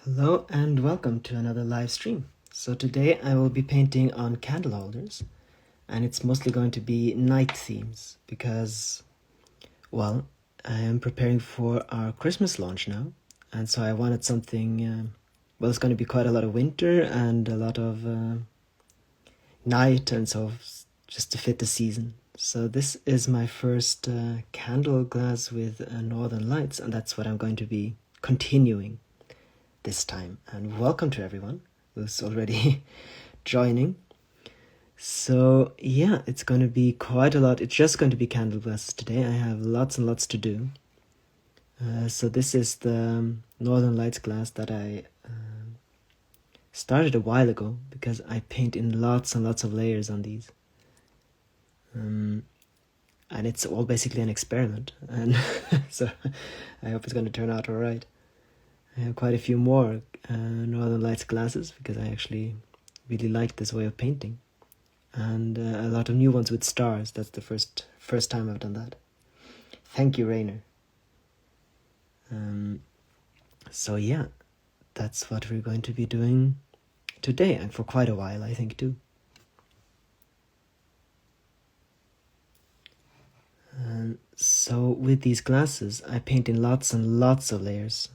Hello and welcome to another live stream. So today I will be painting on candle holders, and it's mostly going to be night themes because, well, I am preparing for our Christmas launch now, and so I wanted something, it's going to be quite a lot of winter and a lot of night, and so just to fit the season. So this is my first candle glass with Northern Lights, and that's what I'm going to be continuing this time. And welcome to everyone who's already joining. So yeah, it's going to be quite a lot. It's just going to be candle glasses today. I have lots and lots to do. So this is the Northern Lights glass that I started a while ago because I paint in lots and lots of layers on these. And it's all basically an experiment, and so I hope it's going to turn out all right. I have quite a few more Northern Lights glasses because I actually really like this way of painting, and a lot of new ones with stars. That's the first time I've done that. Thank you, Rainer. So yeah, that's what we're going to be doing today, and for quite a while, I think, too. So with these glasses, I paint in lots and lots of layers.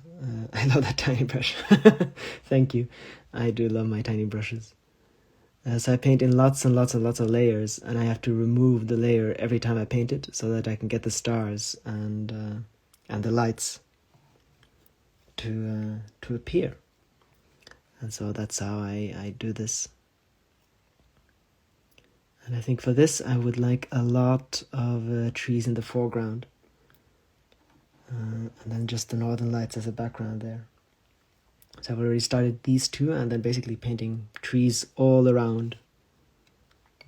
I love that tiny brush. Thank you. I do love my tiny brushes. So I paint in lots and lots and lots of layers, and I have to remove the layer every time I paint it so that I can get the stars and the lights to appear. And so that's how I do this. And I think for this I would like a lot of trees in the foreground. And then just the Northern Lights as a background there. So I've already started these two, and then basically painting trees all around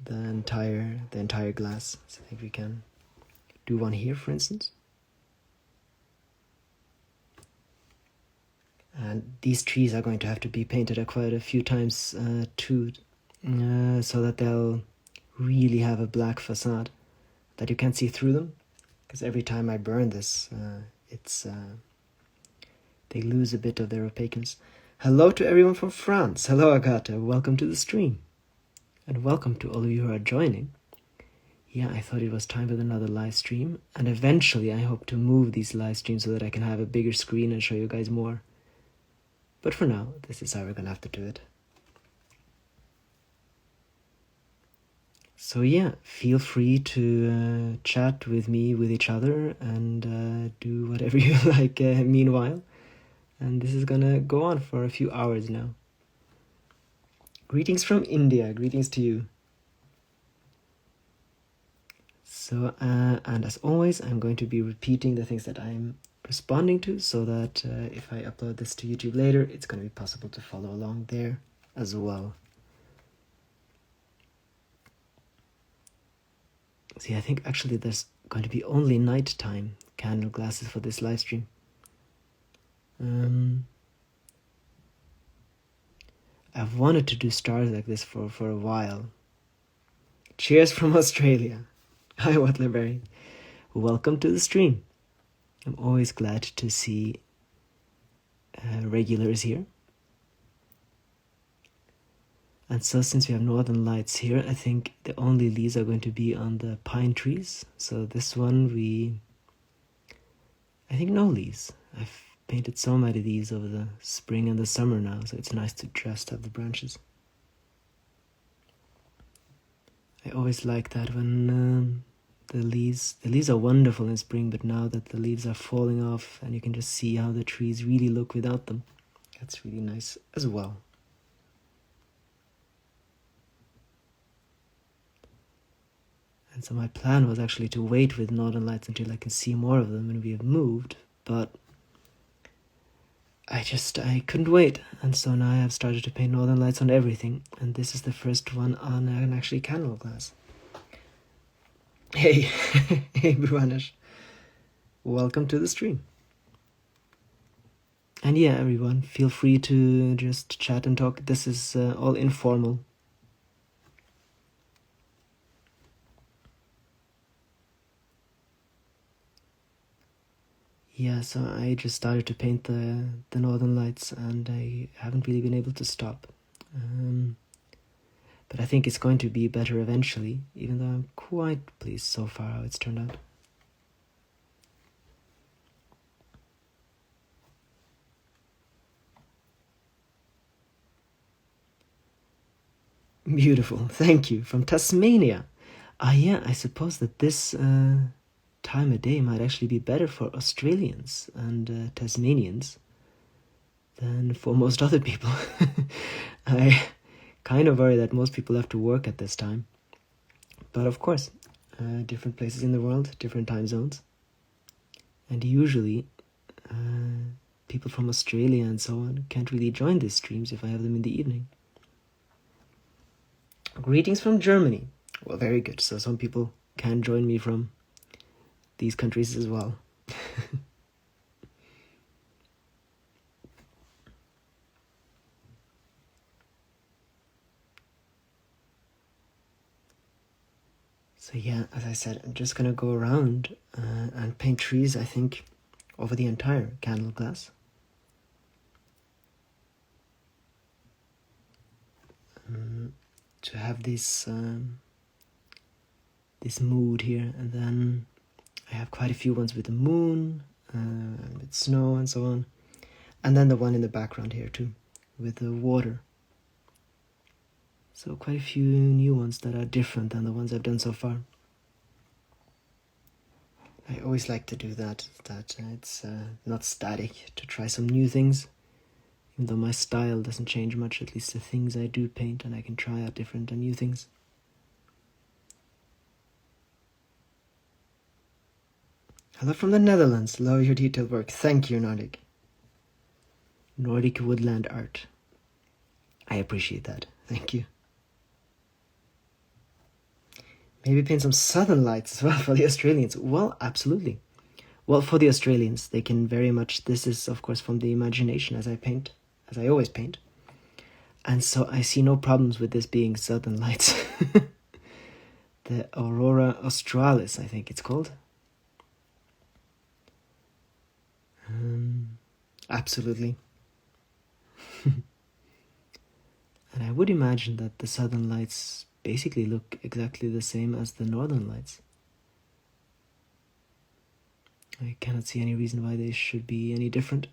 the entire glass. So I think we can do one here, for instance. And these trees are going to have to be painted quite a few times too, so that they'll really have a black facade that you can't see through them. Because every time I burn this, they lose a bit of their opaqueness. Hello to everyone from France. Hello, Agata. Welcome to the stream. And welcome to all of you who are joining. Yeah, I thought it was time for another live stream. And eventually I hope to move these live streams so that I can have a bigger screen and show you guys more. But for now, this is how we're going to have to do it. So yeah, feel free to chat with me, with each other, and do whatever you like meanwhile. And this is gonna go on for a few hours now. Greetings from India. Greetings to you. So, and as always, I'm going to be repeating the things that I'm responding to so that if I upload this to YouTube later, it's going to be possible to follow along there as well. See, I think actually there's going to be only nighttime candle glasses for this live stream. I've wanted to do stars like this for a while. Cheers from Australia. Hi, Wattlerberry. Welcome to the stream. I'm always glad to see regulars here. And so since we have Northern Lights here, I think the only leaves are going to be on the pine trees. So this one I think no leaves. I've painted so many of these over the spring and the summer now, so it's nice to just have the branches. I always like that when the leaves are wonderful in spring, but now that the leaves are falling off and you can just see how the trees really look without them, that's really nice as well. And so my plan was actually to wait with Northern Lights until I can see more of them when we have moved, but I couldn't wait, and so now I have started to paint Northern Lights on everything, and this is the first one on an actually candle glass. Hey, hey Bruanish. Welcome to the stream. And yeah, everyone, feel free to just chat and talk. This is all informal. Yeah, so I just started to paint the northern lights and I haven't really been able to stop. But I think it's going to be better eventually, even though I'm quite pleased so far how it's turned out. Beautiful, thank you. From Tasmania. Yeah, I suppose that this time of day might actually be better for Australians and Tasmanians than for most other people. I kind of worry that most people have to work at this time. But of course, different places in the world, different time zones. And usually, people from Australia and so on can't really join these streams if I have them in the evening. Greetings from Germany. Well, very good. So some people can join me from these countries as well. So yeah, as I said, I'm just gonna go around and paint trees, I think, over the entire candle glass. To have this mood here, and then I have quite a few ones with the moon, with snow and so on, and then the one in the background here too, with the water. So quite a few new ones that are different than the ones I've done so far. I always like to do that it's not static, to try some new things. Even though my style doesn't change much, at least the things I do paint, and I can try out different and new things. Hello from the Netherlands. Love your detailed work. Thank you, Nordic. Nordic woodland art. I appreciate that. Thank you. Maybe paint some southern lights as well for the Australians. Well, absolutely. Well, for the Australians, they can very much... This is, of course, from the imagination as I paint, as I always paint. And so I see no problems with this being southern lights. The Aurora Australis, I think it's called. Absolutely. And I would imagine that the southern lights basically look exactly the same as the northern lights. I cannot see any reason why they should be any different.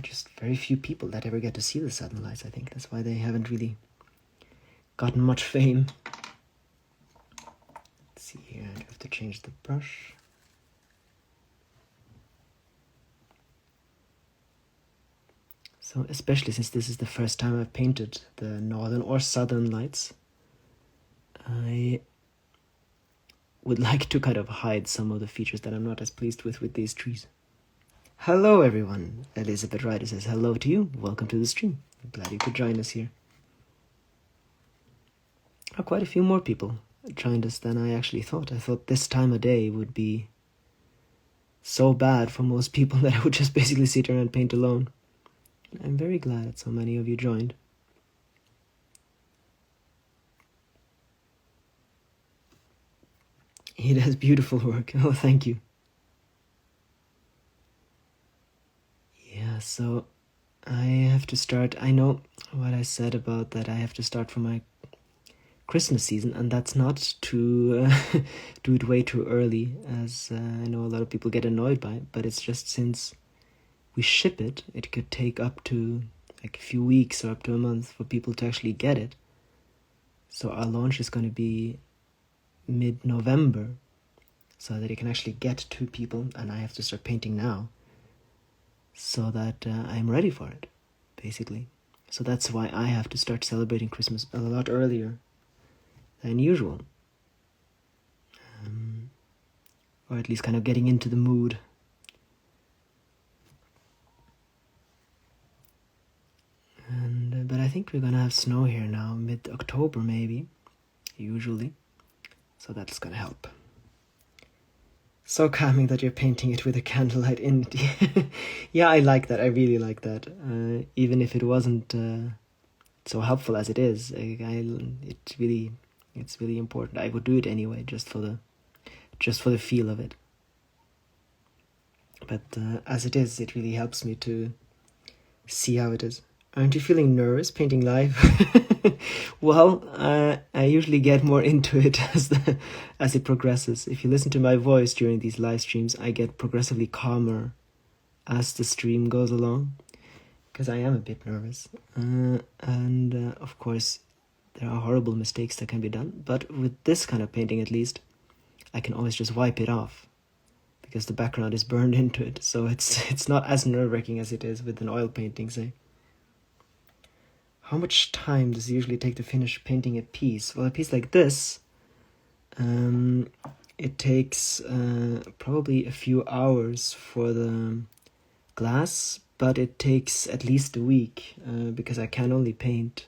Just very few people that ever get to see the southern lights, I think. That's why they haven't really gotten much fame. Let's see here, I have to change the brush. So especially since this is the first time I've painted the northern or southern lights, I would like to kind of hide some of the features that I'm not as pleased with these trees. Hello everyone, Elizabeth Ryder says hello to you, welcome to the stream. I'm glad you could join us here. Quite a few more people joined us than I actually thought. I thought this time of day would be so bad for most people that I would just basically sit here and paint alone. I'm very glad that so many of you joined. He does beautiful work. Oh, thank you. Yeah, so I have to start. I know what I said about that I have to start for my Christmas season, and that's not to do it way too early, as I know a lot of people get annoyed by it, but it's just since we ship it, it could take up to like a few weeks or up to a month for people to actually get it. So our launch is going to be mid-November, so that it can actually get to people, and I have to start painting now so that I'm ready for it, basically. So that's why I have to start celebrating Christmas a lot earlier than usual. Or at least kind of getting into the mood. But I think we're gonna have snow here now, mid-October maybe, usually. So that's gonna help. So calming that you're painting it with a candlelight in it. Yeah, I like that. I really like that. Even if it wasn't so helpful as it is, it's really important. I would do it anyway, just for the feel of it. But as it is, it really helps me to see how it is. Aren't you feeling nervous painting live? Well, I usually get more into it as it progresses. If you listen to my voice during these live streams, I get progressively calmer as the stream goes along, because I am a bit nervous. And of course, there are horrible mistakes that can be done. But with this kind of painting, at least, I can always just wipe it off, because the background is burned into it. So it's not as nerve-wracking as it is with an oil painting, say. How much time does it usually take to finish painting a piece? Well, a piece like this, it takes probably a few hours for the glass, but it takes at least a week, because I can only paint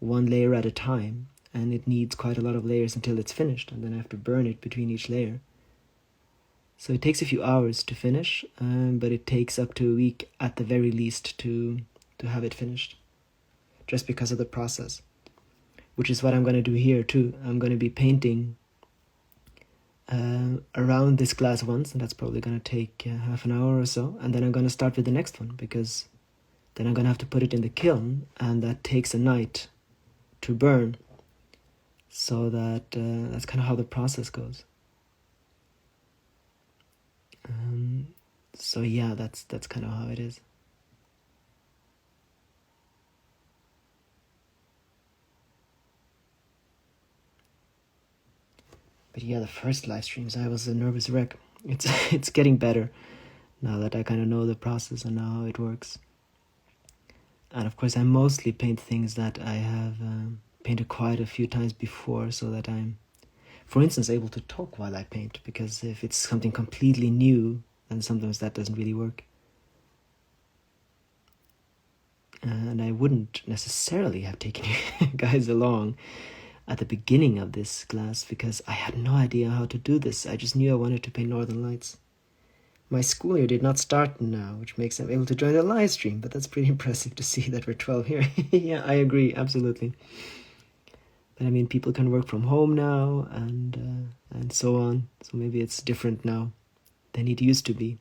one layer at a time, and it needs quite a lot of layers until it's finished, and then I have to burn it between each layer. So it takes a few hours to finish, but it takes up to a week at the very least to have it finished, just because of the process, which is what I'm going to do here too. I'm going to be painting around this glass once, and that's probably going to take half an hour or so, and then I'm going to start with the next one, because then I'm going to have to put it in the kiln, and that takes a night to burn. So that's kind of how the process goes. So yeah, that's kind of how it is. But yeah, the first live streams, I was a nervous wreck. It's getting better now that I kind of know the process and know how it works. And of course, I mostly paint things that I have painted quite a few times before, so that I'm, for instance, able to talk while I paint, because if it's something completely new, then sometimes that doesn't really work. And I wouldn't necessarily have taken you guys along at the beginning of this class, because I had no idea how to do this. I just knew I wanted to paint Northern Lights. My school year did not start now, which makes them able to join the live stream, but that's pretty impressive to see that we're 12 here. Yeah, I agree, absolutely. But I mean, people can work from home now, and so on, so maybe it's different now than it used to be.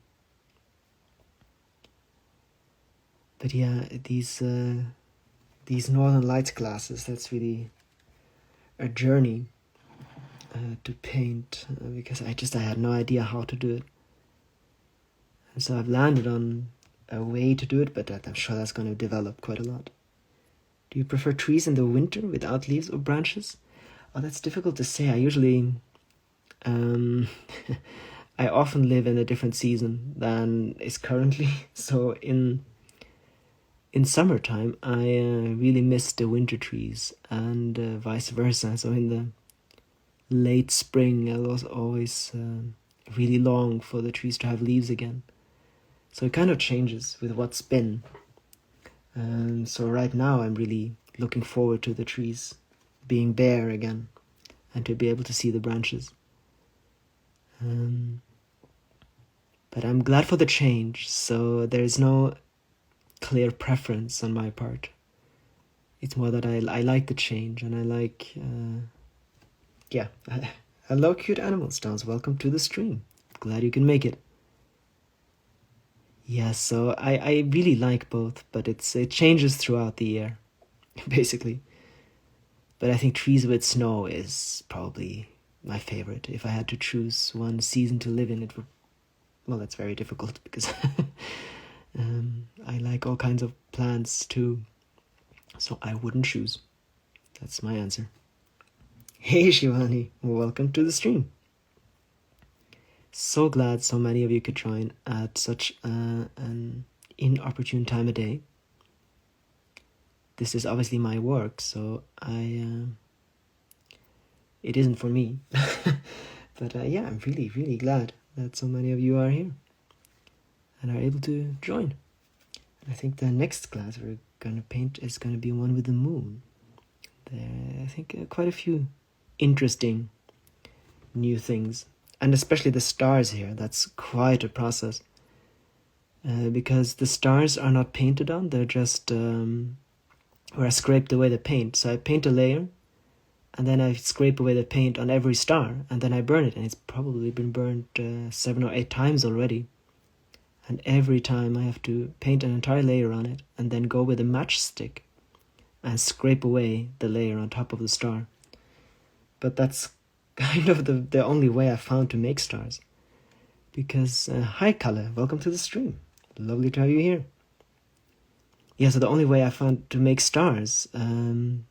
But yeah, these Northern Lights classes, that's really a journey to paint, because I had no idea how to do it. And so I've landed on a way to do it, but I'm sure that's going to develop quite a lot. Do you prefer trees in the winter without leaves or branches? Oh, that's difficult to say. I usually, I often live in a different season than is currently. So in summertime, I really miss the winter trees, and vice versa. So in the late spring, I was always really long for the trees to have leaves again. So it kind of changes with what's been. So right now, I'm really looking forward to the trees being bare again, and to be able to see the branches. But I'm glad for the change, so there's no clear preference on my part. It's more that I like the change, and I like, hello cute animal stones, welcome to the stream. Glad you can make it. Yeah, so I really like both, but it changes throughout the year, basically. But I think trees with snow is probably my favorite. If I had to choose one season to live in, it would, well, that's very difficult, because I like all kinds of plants too, so I wouldn't choose. That's my answer. Hey Shivani, welcome to the stream. So glad so many of you could join at such an inopportune time of day. This is obviously my work, so it isn't for me. But yeah, I'm really, really glad that so many of you are here and are able to join. I think the next class we're going to paint is going to be one with the moon. There, I think quite a few interesting new things. And especially the stars here, that's quite a process. Because the stars are not painted on, they're just where I scraped away the paint. So I paint a layer, and then I scrape away the paint on every star, and then I burn it, and it's probably been burned 7 or 8 times already. And every time I have to paint an entire layer on it, and then go with a matchstick and scrape away the layer on top of the star. But that's kind of the only way I found to make stars. Because, hi Kalle, welcome to the stream. Lovely to have you here. Yeah, so the only way I found to make stars on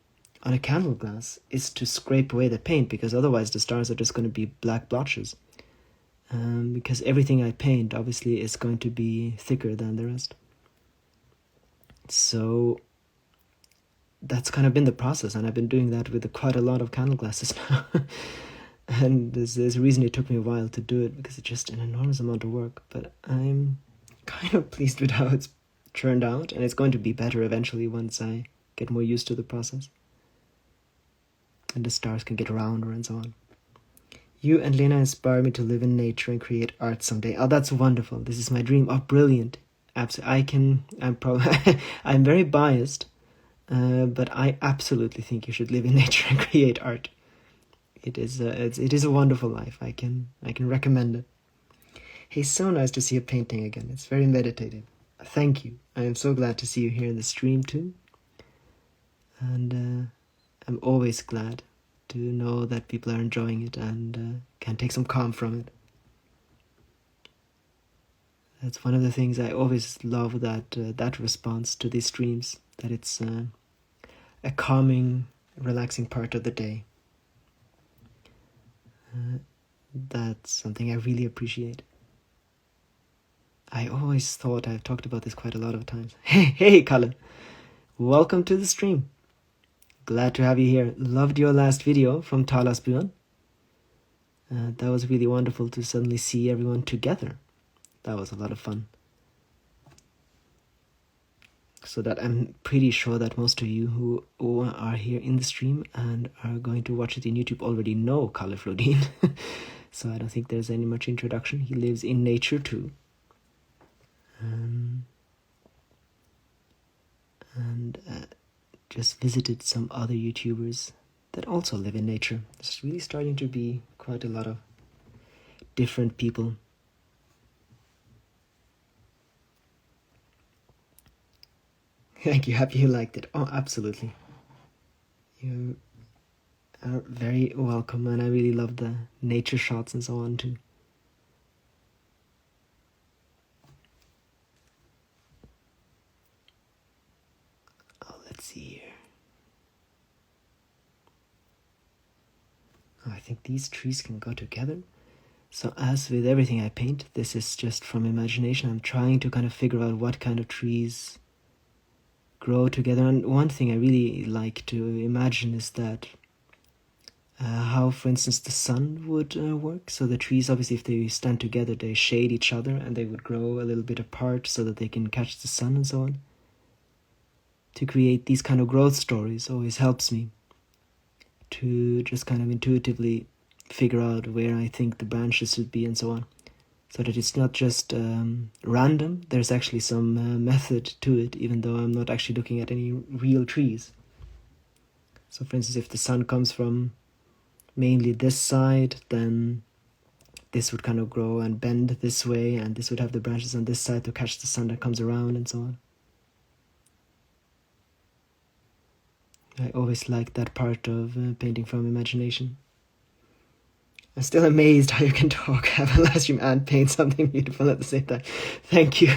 a candle glass is to scrape away the paint, because otherwise the stars are just going to be black blotches. Because everything I paint obviously is going to be thicker than the rest. So that's kind of been the process, and I've been doing that with quite a lot of candle glasses now. And there's a reason it took me a while to do it, because it's just an enormous amount of work. But I'm kind of pleased with how it's turned out, and it's going to be better eventually once I get more used to the process. And the stars can get rounder and so on. You and Lena inspire me to live in nature and create art someday. Oh, that's wonderful. This is my dream. Oh, brilliant. Absolutely. I'm very biased, but I absolutely think you should live in nature and create art. It is a wonderful life. I can recommend it. Hey, so nice to see you painting again. It's very meditative. Thank you. I am so glad to see you here in the stream too. And I'm always glad to know that people are enjoying it and can take some calm from it. That's one of the things I always love, that response to these streams, that it's a calming, relaxing part of the day. That's something I really appreciate. I always thought I've talked about this quite a lot of times. Hey, Kalle. Welcome to the stream. Glad to have you here. Loved your last video from Talasbjörn. That was really wonderful to suddenly see everyone together. That was a lot of fun. So that I'm pretty sure that most of you who are here in the stream and are going to watch it in YouTube already know Kalle Flodin. So I don't think there's any much introduction. He lives in nature too. And just visited some other YouTubers that also live in nature. There's really starting to be quite a lot of different people. Thank you, happy you liked it. Oh, absolutely. You are very welcome, and I really love the nature shots and so on too. Oh, let's see here. Oh, I think these trees can go together. So as with everything I paint, this is just from imagination. I'm trying to kind of figure out what kind of trees grow together. And one thing I really like to imagine is that how, for instance, the sun would work. So the trees, obviously, if they stand together, they shade each other and they would grow a little bit apart so that they can catch the sun and so on. To create these kind of growth stories always helps me to just kind of intuitively figure out where I think the branches should be and so on. So that it's not just random, there's actually some method to it, even though I'm not actually looking at any real trees. So for instance, if the sun comes from mainly this side, then this would kind of grow and bend this way, and this would have the branches on this side to catch the sun that comes around and so on. I always liked that part of painting from imagination. I'm still amazed how you can talk, have a live stream, and paint something beautiful at the same time. Thank you.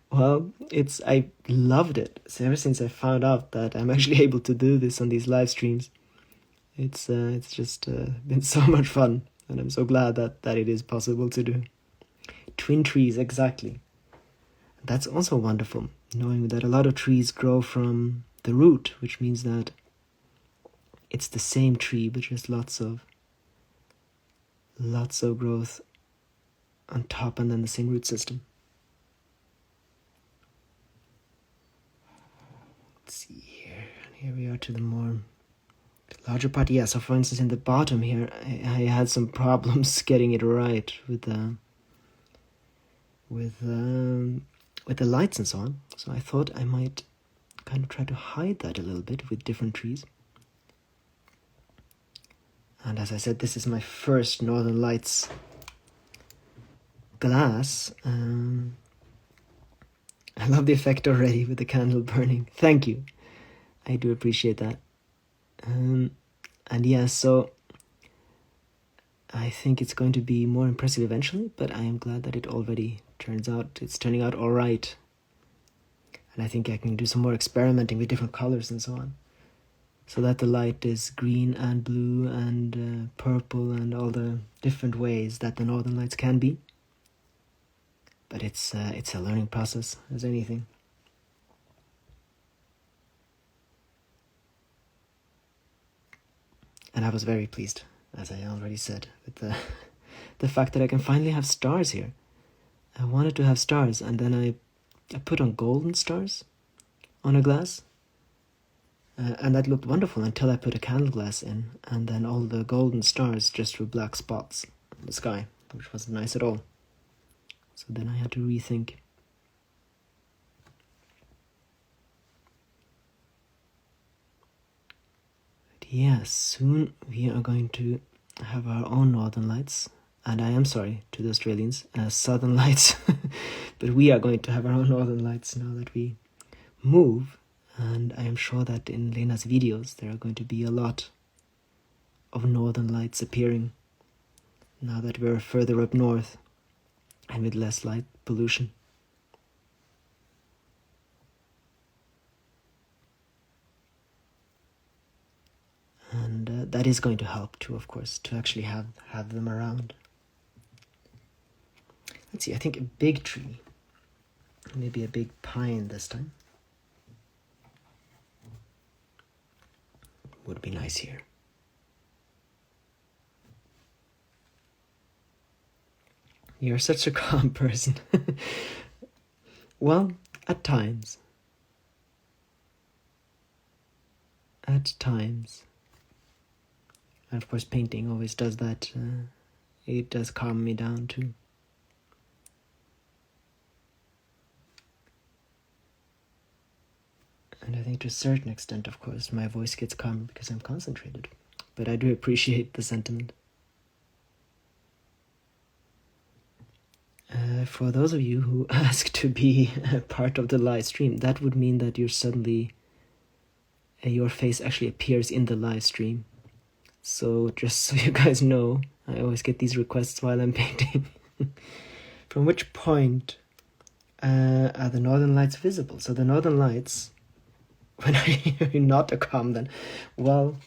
Well, I loved it. So ever since I found out that I'm actually able to do this on these live streams, it's just been so much fun, and I'm so glad that it is possible to do. Twin trees, exactly. That's also wonderful, knowing that a lot of trees grow from the root, which means that it's the same tree, but just lots of growth on top and then the same root system. Let's see here. Here we are to the larger part. Yeah, so for instance in the bottom here, I had some problems getting it right with the lights and so on. So I thought I might kind of tried to hide that a little bit with different trees. And as I said, this is my first Northern Lights glass. I love the effect already with the candle burning. Thank you. I do appreciate that. And yeah, so I think it's going to be more impressive eventually, but I am glad that it's turning out all right. And I think I can do some more experimenting with different colors and so on, so that the light is green and blue and purple and all the different ways that the Northern Lights can be. But it's a learning process, as anything. And I was very pleased, as I already said, with the fact that I can finally have stars here. I wanted to have stars, and then I put on golden stars on a glass. And that looked wonderful until I put a candle glass in, and then all the golden stars just were black spots in the sky, which wasn't nice at all. So then I had to rethink. But yeah, soon we are going to have our own Northern Lights. And I am sorry to the Australians, Southern Lights. But we are going to have our own Northern Lights now that we move. And I am sure that in Lena's videos there are going to be a lot of Northern Lights appearing now that we're further up north and with less light pollution. And that is going to help too, of course, to actually have them around. Let's see, I think a big tree, maybe a big pine this time, would be nice here. You're such a calm person. Well, at times. At times. And of course, painting always does that. It does calm me down too. And I think to a certain extent, of course, my voice gets calmer because I'm concentrated. But I do appreciate the sentiment. For those of you who ask to be a part of the live stream, that would mean that you're suddenly, your face actually appears in the live stream. So just so you guys know, I always get these requests while I'm painting. From which point are the Northern Lights visible? So the Northern Lights, when are not a calm then? Well,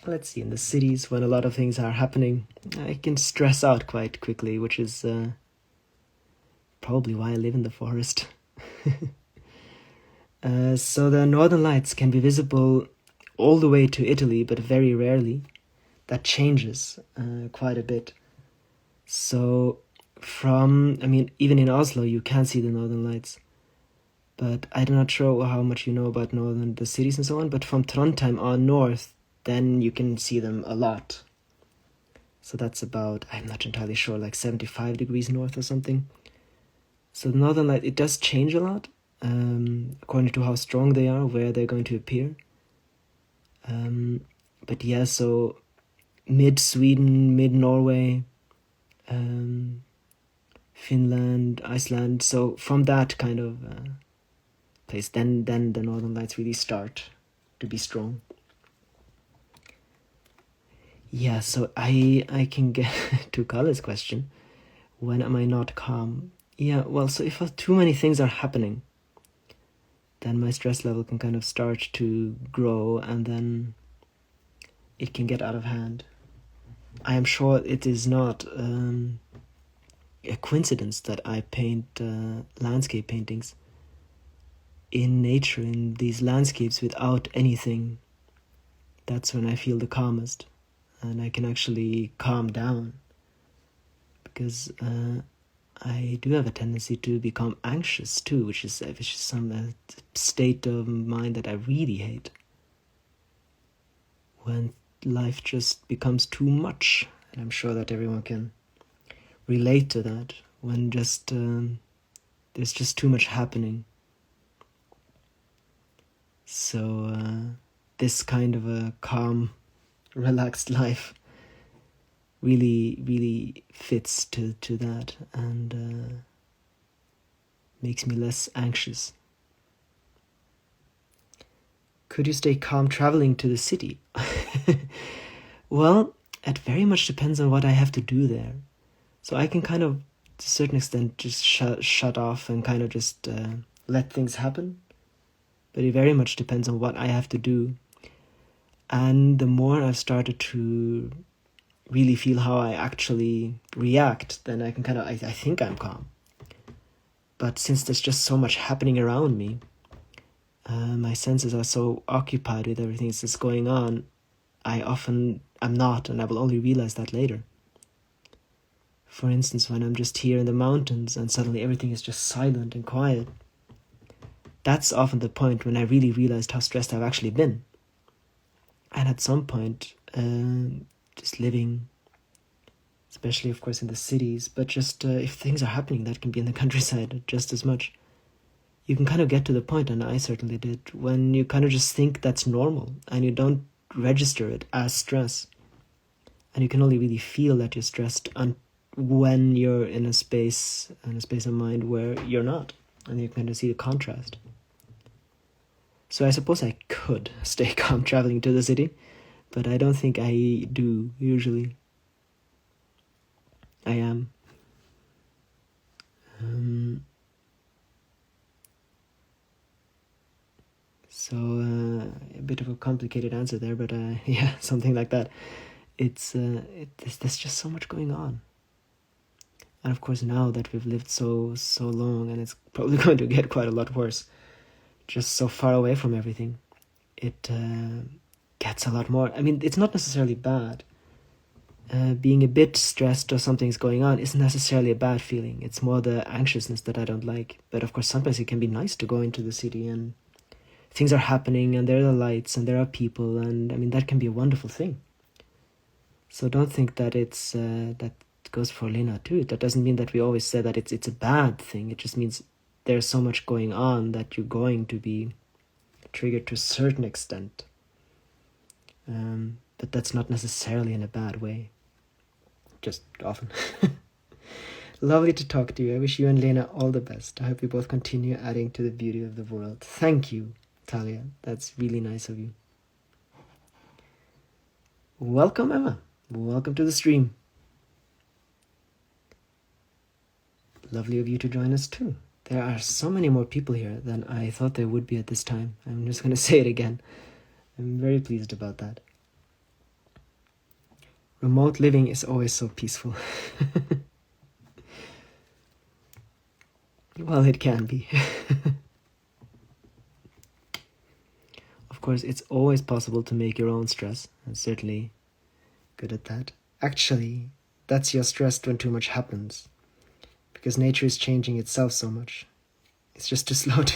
let's see, in the cities when a lot of things are happening, I can stress out quite quickly, which is probably why I live in the forest. So the Northern Lights can be visible all the way to Italy, but very rarely. That changes quite a bit. So even in Oslo you can see the Northern Lights. But I'm not sure how much you know about the cities and so on, but from Trondheim on north, then you can see them a lot. So that's about, I'm not entirely sure, like 75 degrees north or something. So the Northern Light, it does change a lot, according to how strong they are, where they're going to appear. But yeah, so mid-Sweden, mid-Norway, Finland, Iceland, so from that kind of place, then the Northern Lights really start to be strong. Yeah, so I can get to Kale's question. When am I not calm? Yeah, well, so if too many things are happening, then my stress level can kind of start to grow, and then it can get out of hand. I am sure it is not a coincidence that I paint landscape paintings in nature, in these landscapes without anything. That's when I feel the calmest, and I can actually calm down, because I do have a tendency to become anxious too, which is some state of mind that I really hate. When life just becomes too much, and I'm sure that everyone can relate to that, when just there's just too much happening. So this kind of a calm, relaxed life really fits to that, and makes me less anxious. Could you stay calm traveling to the city? Well, it very much depends on what I have to do there. So I can kind of, to a certain extent, just shut off and kind of just let things happen. But it very much depends on what I have to do. And the more I've started to really feel how I actually react, then I can kind of, I think I'm calm. But since there's just so much happening around me, my senses are so occupied with everything that's going on, I often am not, and I will only realize that later. For instance, when I'm just here in the mountains and suddenly everything is just silent and quiet, that's often the point when I really realized how stressed I've actually been. And at some point, just living, especially of course in the cities, but just if things are happening that can be in the countryside just as much, you can kind of get to the point, and I certainly did, when you kind of just think that's normal and you don't register it as stress. And you can only really feel that you're stressed when you're in a space of mind where you're not, and you kind of see the contrast. So I suppose I could stay calm traveling to the city, but I don't think I do usually. I am. So a bit of a complicated answer there, but yeah, something like that. There's just so much going on. And of course, now that we've lived so long, and it's probably going to get quite a lot worse, just so far away from everything, it gets a lot more. I mean, it's not necessarily bad. Being a bit stressed or something's going on isn't necessarily a bad feeling. It's more the anxiousness that I don't like. But of course, sometimes it can be nice to go into the city and things are happening and there are lights and there are people, and I mean, that can be a wonderful thing. So don't think that it's that goes for Lena too. That doesn't mean that we always say that it's a bad thing. It just means there's so much going on that you're going to be triggered to a certain extent. But that's not necessarily in a bad way. Just often. Lovely to talk to you. I wish you and Lena all the best. I hope you both continue adding to the beauty of the world. Thank you, Talia. That's really nice of you. Welcome, Emma. Welcome to the stream. Lovely of you to join us too. There are so many more people here than I thought there would be at this time. I'm just going to say it again. I'm very pleased about that. Remote living is always so peaceful. Well, it can be. Of course, it's always possible to make your own stress. I'm certainly good at that. Actually, that's your stress when too much happens. Because nature is changing itself so much. It's just too slow to...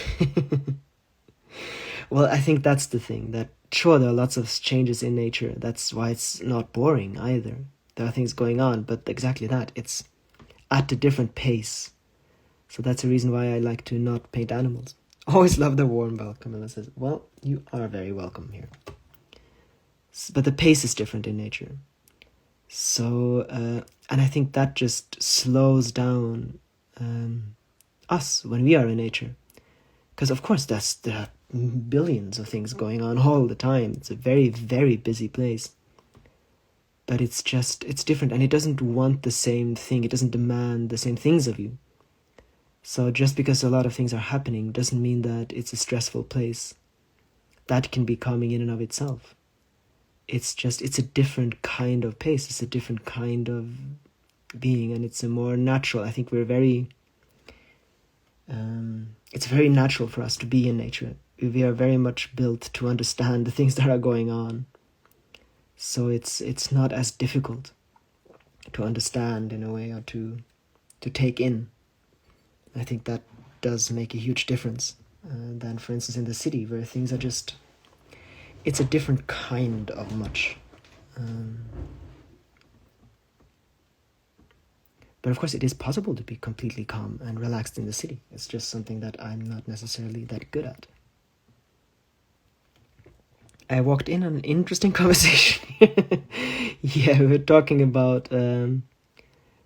Well, I think that's the thing, that sure, there are lots of changes in nature. That's why it's not boring either. There are things going on, but exactly that. It's at a different pace. So that's the reason why I like to not paint animals. Always love the warm welcome. Camilla says, well, you are very welcome here. But the pace is different in nature. So, and I think that just slows down us when we are in nature. Because of course there are billions of things going on all the time. It's a very, very busy place. But it's different, and it doesn't want the same thing. It doesn't demand the same things of you. So just because a lot of things are happening doesn't mean that it's a stressful place. That can be calming in and of itself. It's a different kind of pace. It's a different kind of being, and it's a more natural. I think we're very... it's very natural for us to be in nature. We are very much built to understand the things that are going on. So it's not as difficult to understand in a way, or to take in. I think that does make a huge difference than, for instance, in the city, where things are just... It's a different kind of much. But of course, it is possible to be completely calm and relaxed in the city. It's just something that I'm not necessarily that good at. I walked in on an interesting conversation. Yeah, we were talking about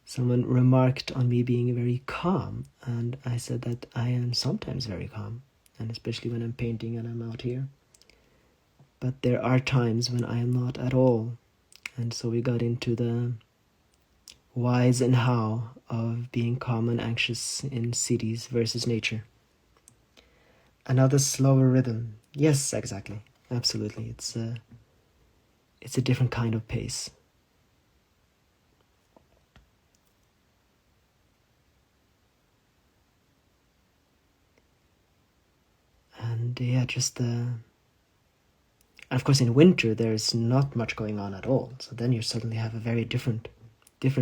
someone remarked on me being very calm, and I said that I am sometimes very calm, and especially when I'm painting and I'm out here. But there are times when I am not at all, and so we got into the whys and how of being calm and anxious in cities versus nature. Another slower rhythm. Yes, exactly. Absolutely. It's a different kind of pace. And yeah, just of course in winter there's not much going on at all. So then you suddenly have a very different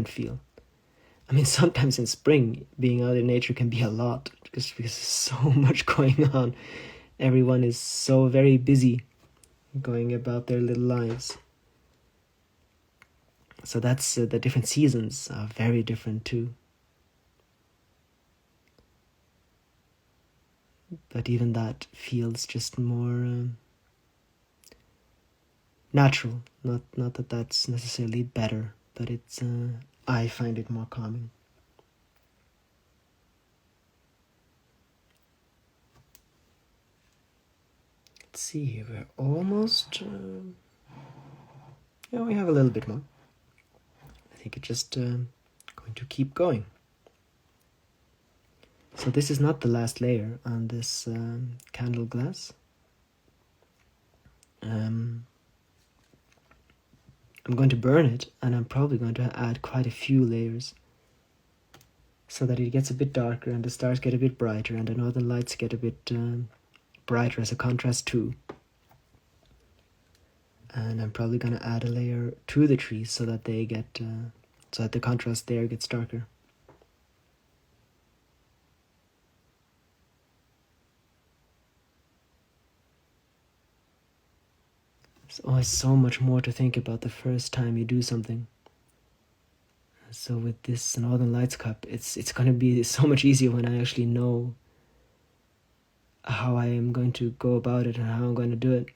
feel. I mean, sometimes in spring, being out in nature can be a lot because there's so much going on. Everyone is so very busy going about their little lives. So that's the different seasons are very different too. But even that feels just more natural. Not that that's necessarily better, but it's I find it more calming. Let's see here, we're almost... yeah, we have a little bit more. I think it's just going to keep going. So this is not the last layer on this candle glass. I'm going to burn it, and I'm probably going to add quite a few layers so that it gets a bit darker and the stars get a bit brighter and the northern lights get a bit brighter as a contrast too. And I'm probably going to add a layer to the trees so that they get so that the contrast there gets darker. There's always so much more to think about the first time you do something. So with this Northern Lights cup, it's going to be so much easier when I actually know how I am going to go about it and how I'm going to do it.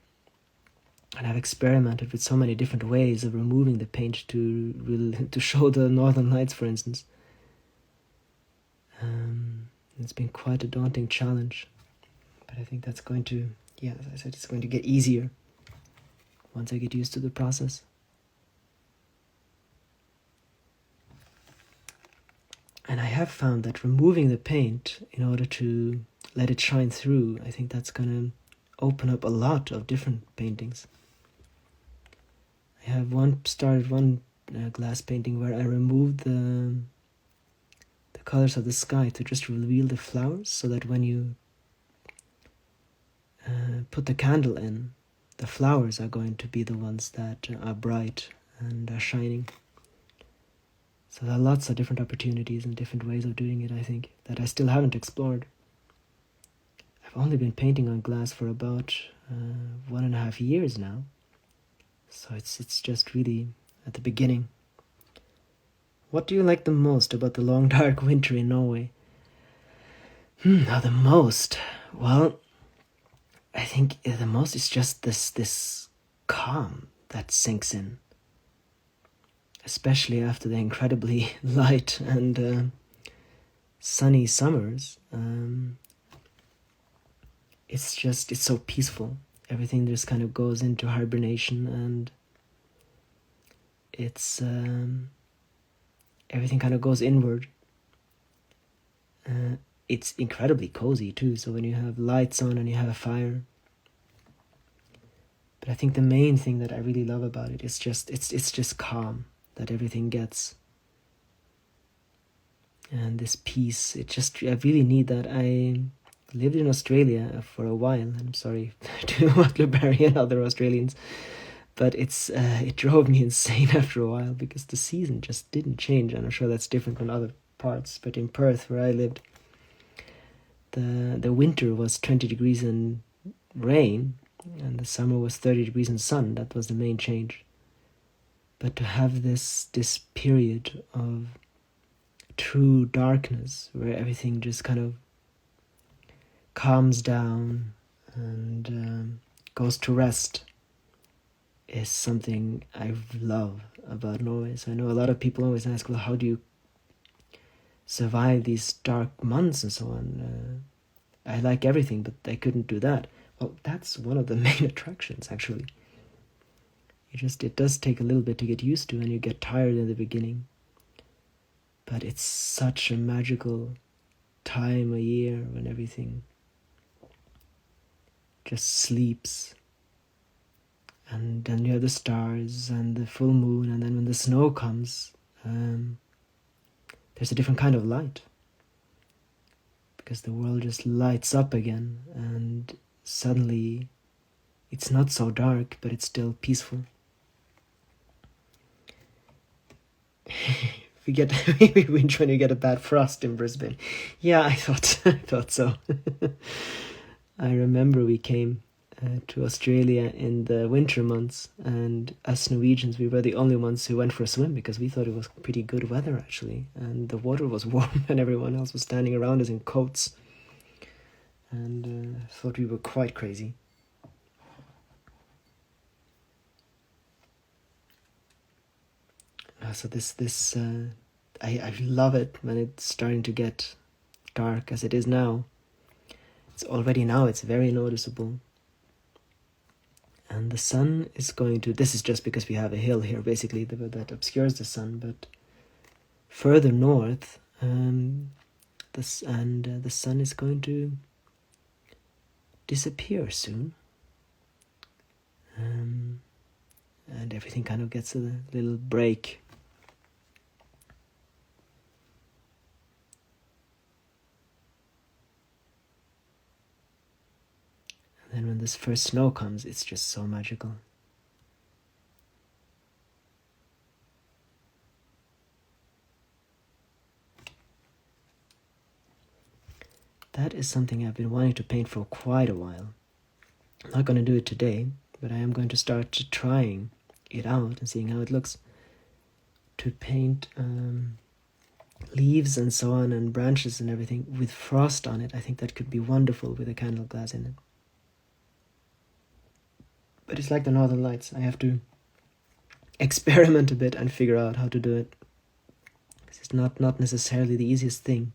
And I've experimented with so many different ways of removing the paint to show the Northern Lights, for instance. It's been quite a daunting challenge, but I think that's going to, yeah, as I said, it's going to get easier once I get used to the process. And I have found that removing the paint in order to let it shine through, I think that's going to open up a lot of different paintings. I have started one glass painting where I removed the colors of the sky to just reveal the flowers, so that when you put the candle in, the flowers are going to be the ones that are bright and are shining. So there are lots of different opportunities and different ways of doing it, I think, that I still haven't explored. I've only been painting on glass for about 1.5 years now. So it's just really at the beginning. What do you like the most about the long dark winter in Norway? Now the most? Well, I think the most is just this calm that sinks in. Especially after the incredibly light and sunny summers. It's so peaceful. Everything just kind of goes into hibernation, and it's everything kind of goes inward. It's incredibly cozy too, so when you have lights on and you have a fire. But I think the main thing that I really love about it is just it's just calm that everything gets. And this peace, I really need that. I lived in Australia for a while. I'm sorry to Butler Barry and other Australians, but it drove me insane after a while because the season just didn't change, and I'm sure that's different from other parts. But in Perth, where I lived, the winter was 20 degrees and rain, and the summer was 30 degrees and sun. That was the main change. But to have this period of true darkness where everything just kind of calms down and goes to rest, is something I love about Norway. So I know a lot of people always ask, well, how do you survive these dark months and so on? I like everything, but I couldn't do that. Well, that's one of the main attractions, actually. It does take a little bit to get used to, and you get tired in the beginning. But it's such a magical time of year when everything just sleeps. And then you have the stars and the full moon, and then when the snow comes, there's a different kind of light. Because the world just lights up again, and suddenly it's not so dark, but it's still peaceful. We've been trying to get a bad frost in Brisbane. Yeah, I thought so. I remember we came to Australia in the winter months, and us Norwegians, we were the only ones who went for a swim because we thought it was pretty good weather actually, and the water was warm and everyone else was standing around us in coats, and thought we were quite crazy. So I love it when it's starting to get dark as it is now. It's very noticeable. And the sun is going to, this is just because we have a hill here basically that obscures the sun, but further north, the sun is going to disappear soon. And everything kind of gets a little break. And when this first snow comes, it's just so magical. That is something I've been wanting to paint for quite a while. I'm not going to do it today, but I am going to start trying it out and seeing how it looks. To paint leaves and so on, and branches and everything with frost on it, I think that could be wonderful with a candle glass in it. But it's like the Northern Lights. I have to experiment a bit and figure out how to do it. It's not necessarily the easiest thing.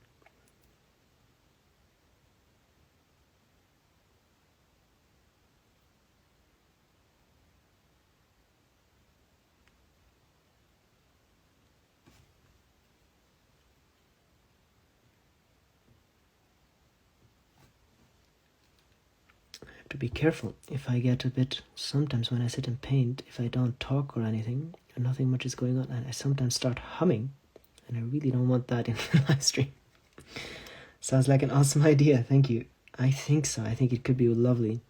To be careful if I get a bit, sometimes when I sit and paint, if I don't talk or anything and nothing much is going on, and I sometimes start humming, and I really don't want that in the live stream. Sounds like an awesome idea, thank you. I think so. I think it could be lovely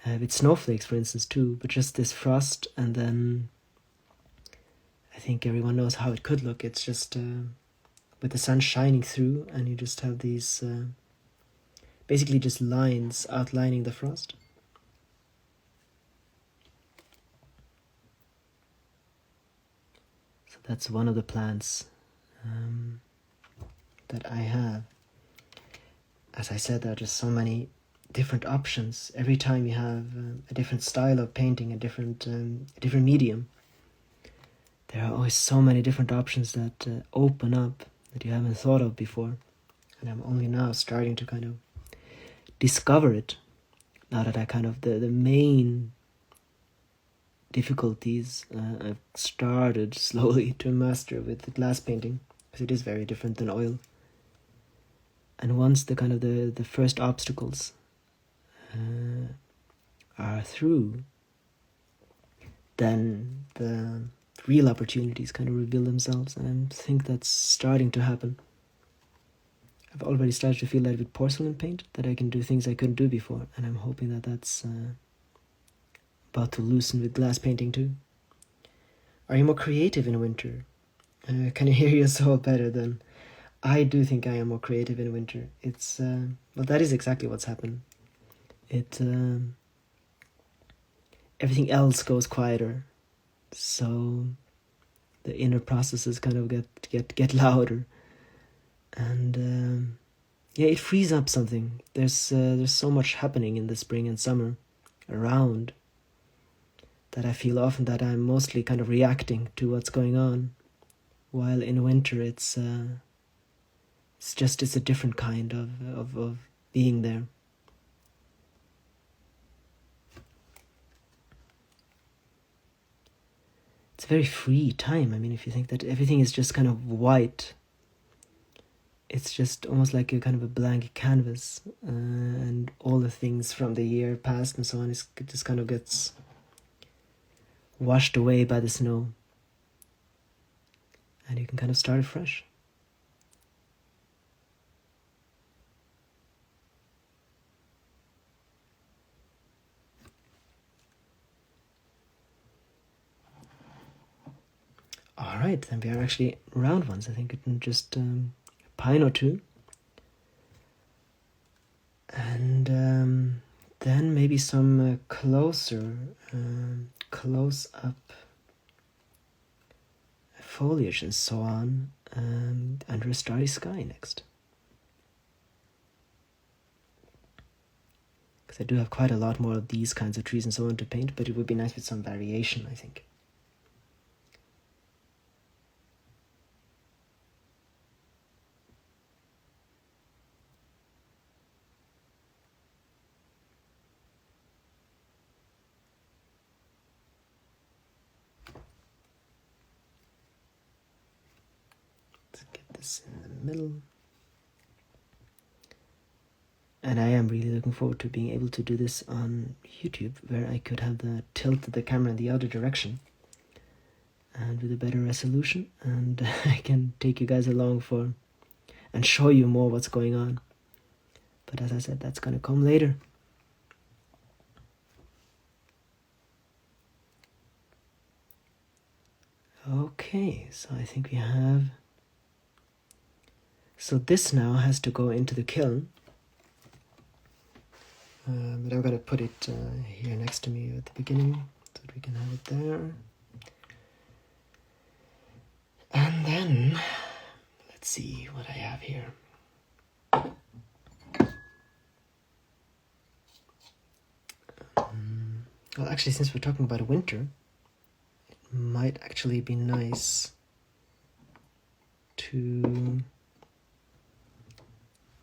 with snowflakes, for instance, too, but just this frost, and then I think everyone knows how it could look. It's just with the sun shining through, and you just have these basically just lines outlining the frost. So that's one of the plans that I have. As I said, there are just so many different options. Every time you have a different style of painting, a different medium, there are always so many different options that open up that you haven't thought of before. And I'm only now starting to kind of discover it, now that I kind of the main difficulties I've started slowly to master with the glass painting, because it is very different than oil. And once the kind of the first obstacles are through, then the real opportunities kind of reveal themselves, and I think that's starting to happen. I've already started to feel that with porcelain paint, that I can do things I couldn't do before, and I'm hoping that that's about to loosen with glass painting too. Are you more creative in winter? Can you hear your soul better then? I do think I am more creative in winter. It's well, that is exactly what's happened. Everything else goes quieter, so the inner processes kind of get louder. And it frees up something. There's so much happening in the spring and summer around that I feel often that I'm mostly kind of reacting to what's going on, while in winter it's a different kind of being there. It's a very free time. I mean, if you think that everything is just kind of white, it's just almost like a kind of a blank canvas, and all the things from the year past and so on, it just kind of gets washed away by the snow, and you can kind of start afresh. Alright, then we are actually round ones. I think it can just a pine or two. And then maybe some close up foliage and so on, under a starry sky next. Because I do have quite a lot more of these kinds of trees and so on to paint, but it would be nice with some variation, I think. In the middle, and I am really looking forward to being able to do this on YouTube, where I could have the camera in the other direction and with a better resolution, and I can take you guys along and show you more what's going on. But as I said, that's gonna come later. Okay, so I think we have. So this now has to go into the kiln, but I'm going to put it here next to me at the beginning so that we can have it there. And then, let's see what I have here. Well, actually, since we're talking about winter, it might actually be nice to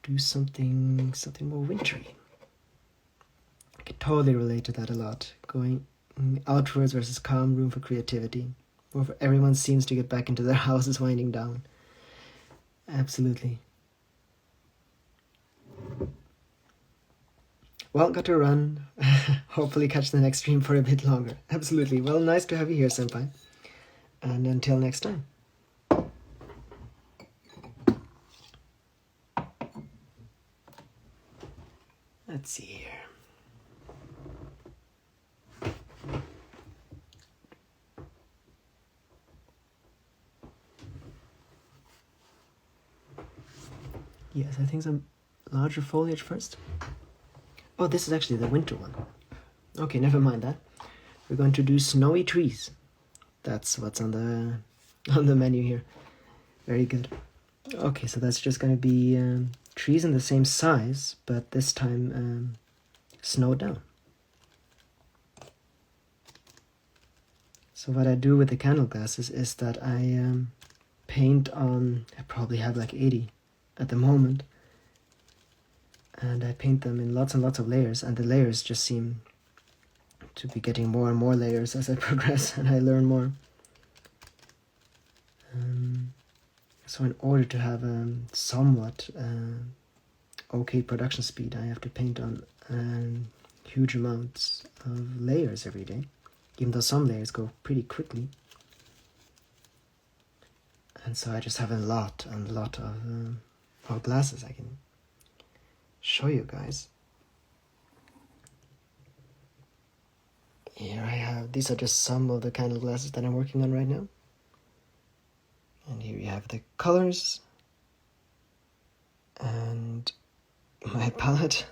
do something more wintry. I can totally relate to that a lot. Going outwards versus calm, room for creativity. Where everyone seems to get back into their houses winding down. Absolutely. Well, got to run. Hopefully catch the next stream for a bit longer. Absolutely. Well, nice to have you here, Senpai. And until next time. Let's see here. Yes, I think some larger foliage first. Oh, this is actually the winter one. Okay, never mind that. We're going to do snowy trees. That's what's on the menu here. Very good. Okay, so that's just going to be trees in the same size, but this time snowed down. So what I do with the candle glasses is that I paint on, I probably have like 80 at the moment, and I paint them in lots and lots of layers, and the layers just seem to be getting more and more layers as I progress and I learn more. So in order to have somewhat okay production speed, I have to paint on huge amounts of layers every day, even though some layers go pretty quickly. And so I just have a lot of glasses I can show you guys. Here I have, these are just some of the candle glasses that I'm working on right now. And here you have the colors and my palette.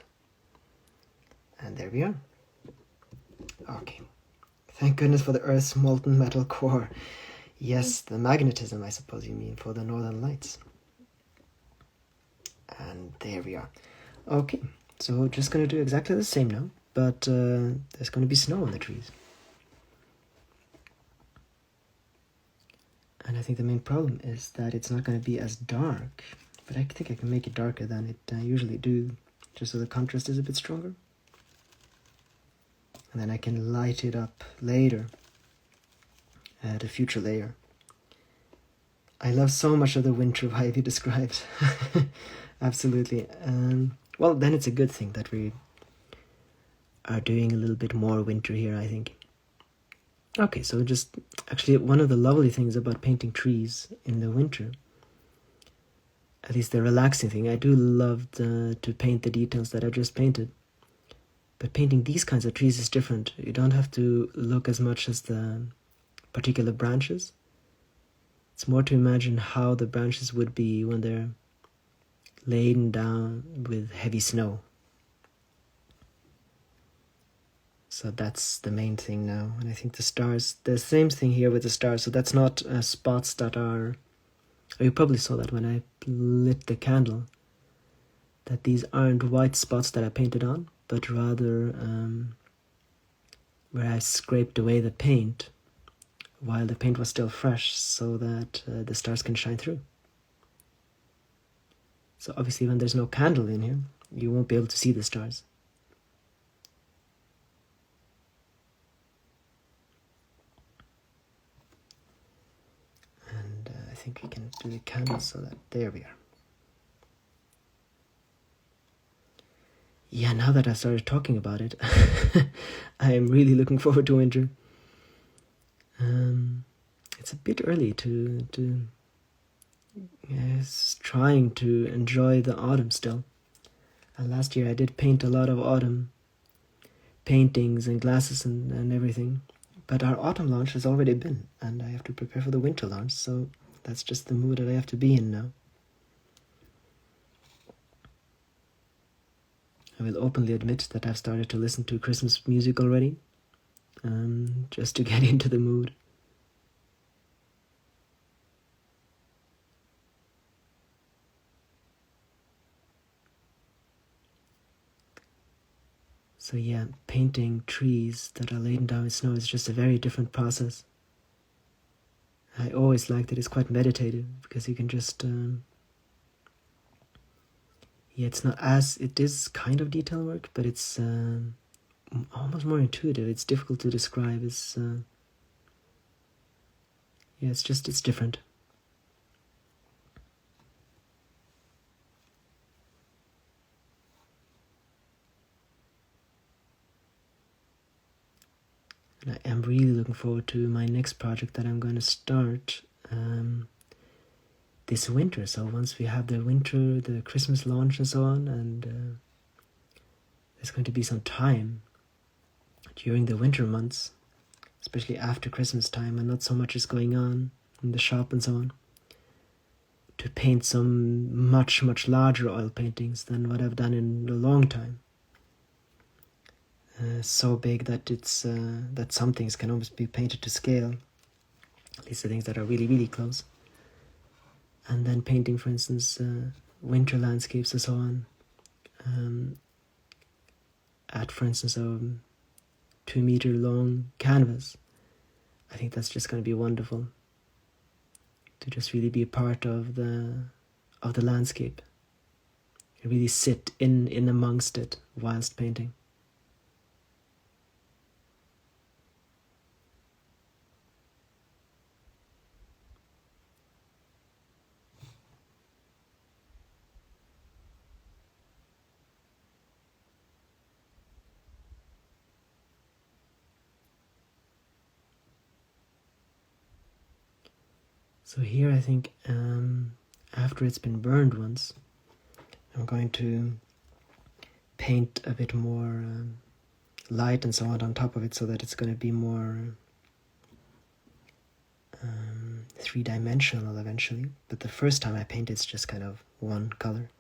And there we are. Okay. Thank goodness for the Earth's molten metal core. Yes, the magnetism, I suppose you mean, for the northern lights. And there we are. Okay, so just going to do exactly the same now, but there's going to be snow on the trees. And I think the main problem is that it's not going to be as dark, but I think I can make it darker than it usually do, just so the contrast is a bit stronger. And then I can light it up later at a future layer. I love so much of the winter vibe you described. Absolutely. Well, then it's a good thing that we are doing a little bit more winter here, I think. Okay, so just actually one of the lovely things about painting trees in the winter, at least the relaxing thing, I do love to paint the details that I just painted. But painting these kinds of trees is different. You don't have to look as much as the particular branches. It's more to imagine how the branches would be when they're laden down with heavy snow. So that's the main thing now. And I think the stars, the same thing here with the stars. So that's not spots that are, you probably saw that when I lit the candle, that these aren't white spots that I painted on, but rather where I scraped away the paint while the paint was still fresh, so that the stars can shine through. So obviously when there's no candle in here, you won't be able to see the stars. And I think we can do the candle so that, there we are. Yeah, now that I started talking about it, I am really looking forward to winter. It's a bit early to yes, trying to enjoy the autumn still. And last year I did paint a lot of autumn paintings and glasses and everything. But our autumn launch has already been, and I have to prepare for the winter launch, so that's just the mood that I have to be in now. I will openly admit that I've started to listen to Christmas music already, just to get into the mood. So yeah, painting trees that are laden down with snow is just a very different process. I always liked it. It's quite meditative because you can just yeah, it's not as, it is kind of detail work, but it's almost more intuitive. It's difficult to describe. It's yeah, it's different. And I am really looking forward to my next project that I'm going to start this winter. So once we have the winter, the Christmas launch and so on, and there's going to be some time during the winter months, especially after Christmas time, and not so much is going on in the shop and so on, to paint some much larger oil paintings than what I've done in a long time. So big that it's that some things can almost be painted to scale, at least the things that are really close. And then painting, for instance, winter landscapes and so on, at, for instance, a 2-meter long canvas. I think that's just going to be wonderful, to just really be a part of the landscape, and really sit in amongst it whilst painting. So here I think after it's been burned once, I'm going to paint a bit more light and so on top of it, so that it's going to be more three-dimensional eventually. But the first time I paint, it's just kind of one color.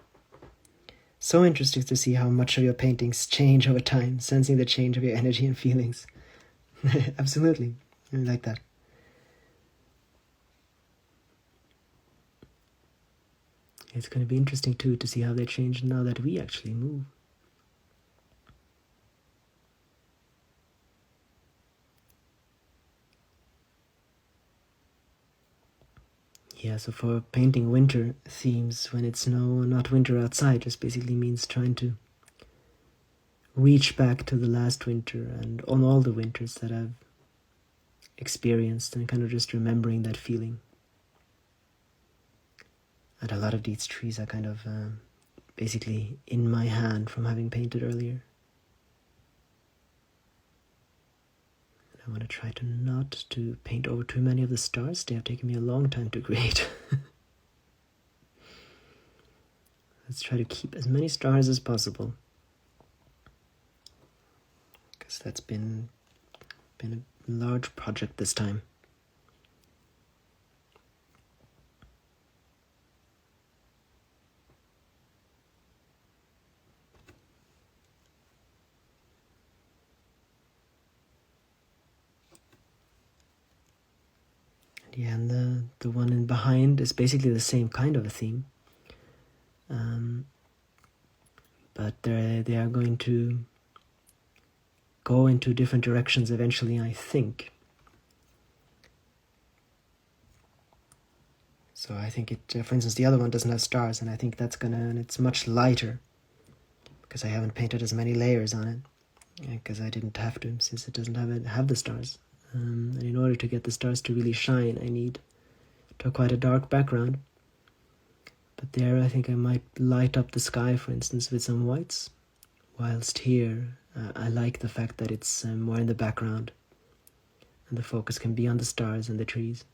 So interesting to see how much of your paintings change over time, sensing the change of your energy and feelings. Absolutely, I like that. It's going to be interesting too to see how they change now that we actually move. Yeah, so for painting winter themes, when it's not winter outside, just basically means trying to reach back to the last winter and on all the winters that I've experienced, and kind of just remembering that feeling. And a lot of these trees are kind of basically in my hand from having painted earlier. And I want to try to not to paint over too many of the stars. They have taken me a long time to create. Let's try to keep as many stars as possible, because that's been a large project this time. Yeah, and the one in behind is basically the same kind of a theme, but they are going to go into different directions eventually, I think. So I think it, for instance, the other one doesn't have stars, and I think and it's much lighter, because I haven't painted as many layers on it, because I didn't have to, since it doesn't have the stars. And in order to get the stars to really shine, I need quite a dark background. But there I think I might light up the sky, for instance, with some whites, whilst here I like the fact that it's more in the background, and the focus can be on the stars and the trees.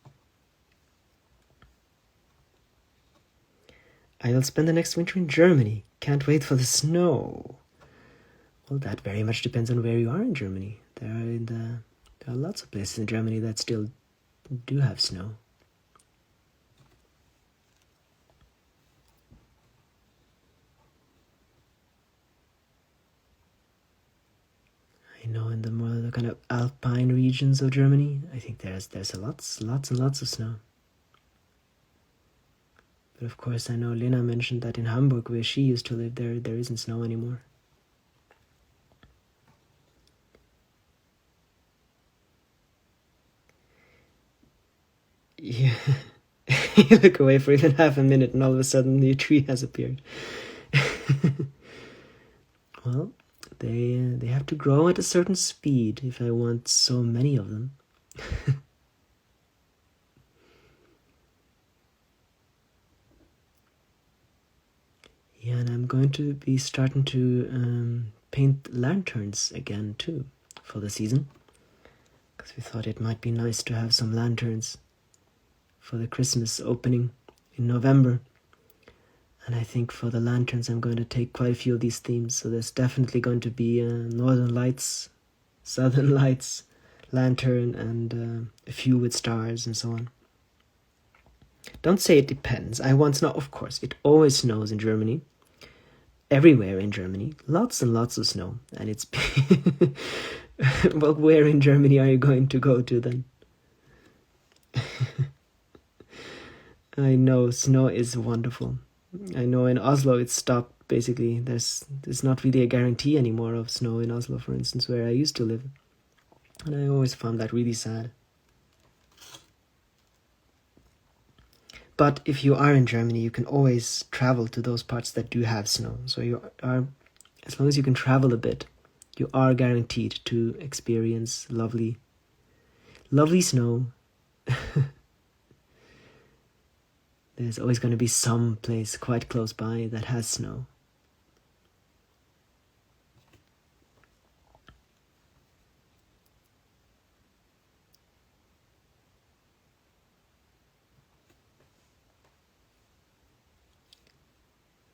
I will spend the next winter in Germany. Can't wait for the snow. Well, that very much depends on where you are in Germany. There are lots of places in Germany that still do have snow. I know in the more the kind of alpine regions of Germany, I think there's lots and lots of snow. But of course, I know Lena mentioned that in Hamburg, where she used to live, there isn't snow anymore. Yeah, you look away for even half a minute, and all of a sudden, the tree has appeared. Well, they have to grow at a certain speed if I want so many of them. Yeah, and I'm going to be starting to paint lanterns again too for the season, because we thought it might be nice to have some lanterns for the Christmas opening in November. And I think for the lanterns I'm going to take quite a few of these themes. So there's definitely going to be Northern Lights, Southern Lights, lantern, and a few with stars and so on. Don't say it depends. I want snow. Of course, it always snows in Germany. Everywhere in Germany. Lots and lots of snow. And it's... Well, where in Germany are you going to go to then? I know, snow is wonderful. I know in Oslo it stopped, basically. There's not really a guarantee anymore of snow in Oslo, for instance, where I used to live. And I always found that really sad. But if you are in Germany, you can always travel to those parts that do have snow. So as long as you can travel a bit, you are guaranteed to experience lovely snow. There's always going to be some place quite close by that has snow.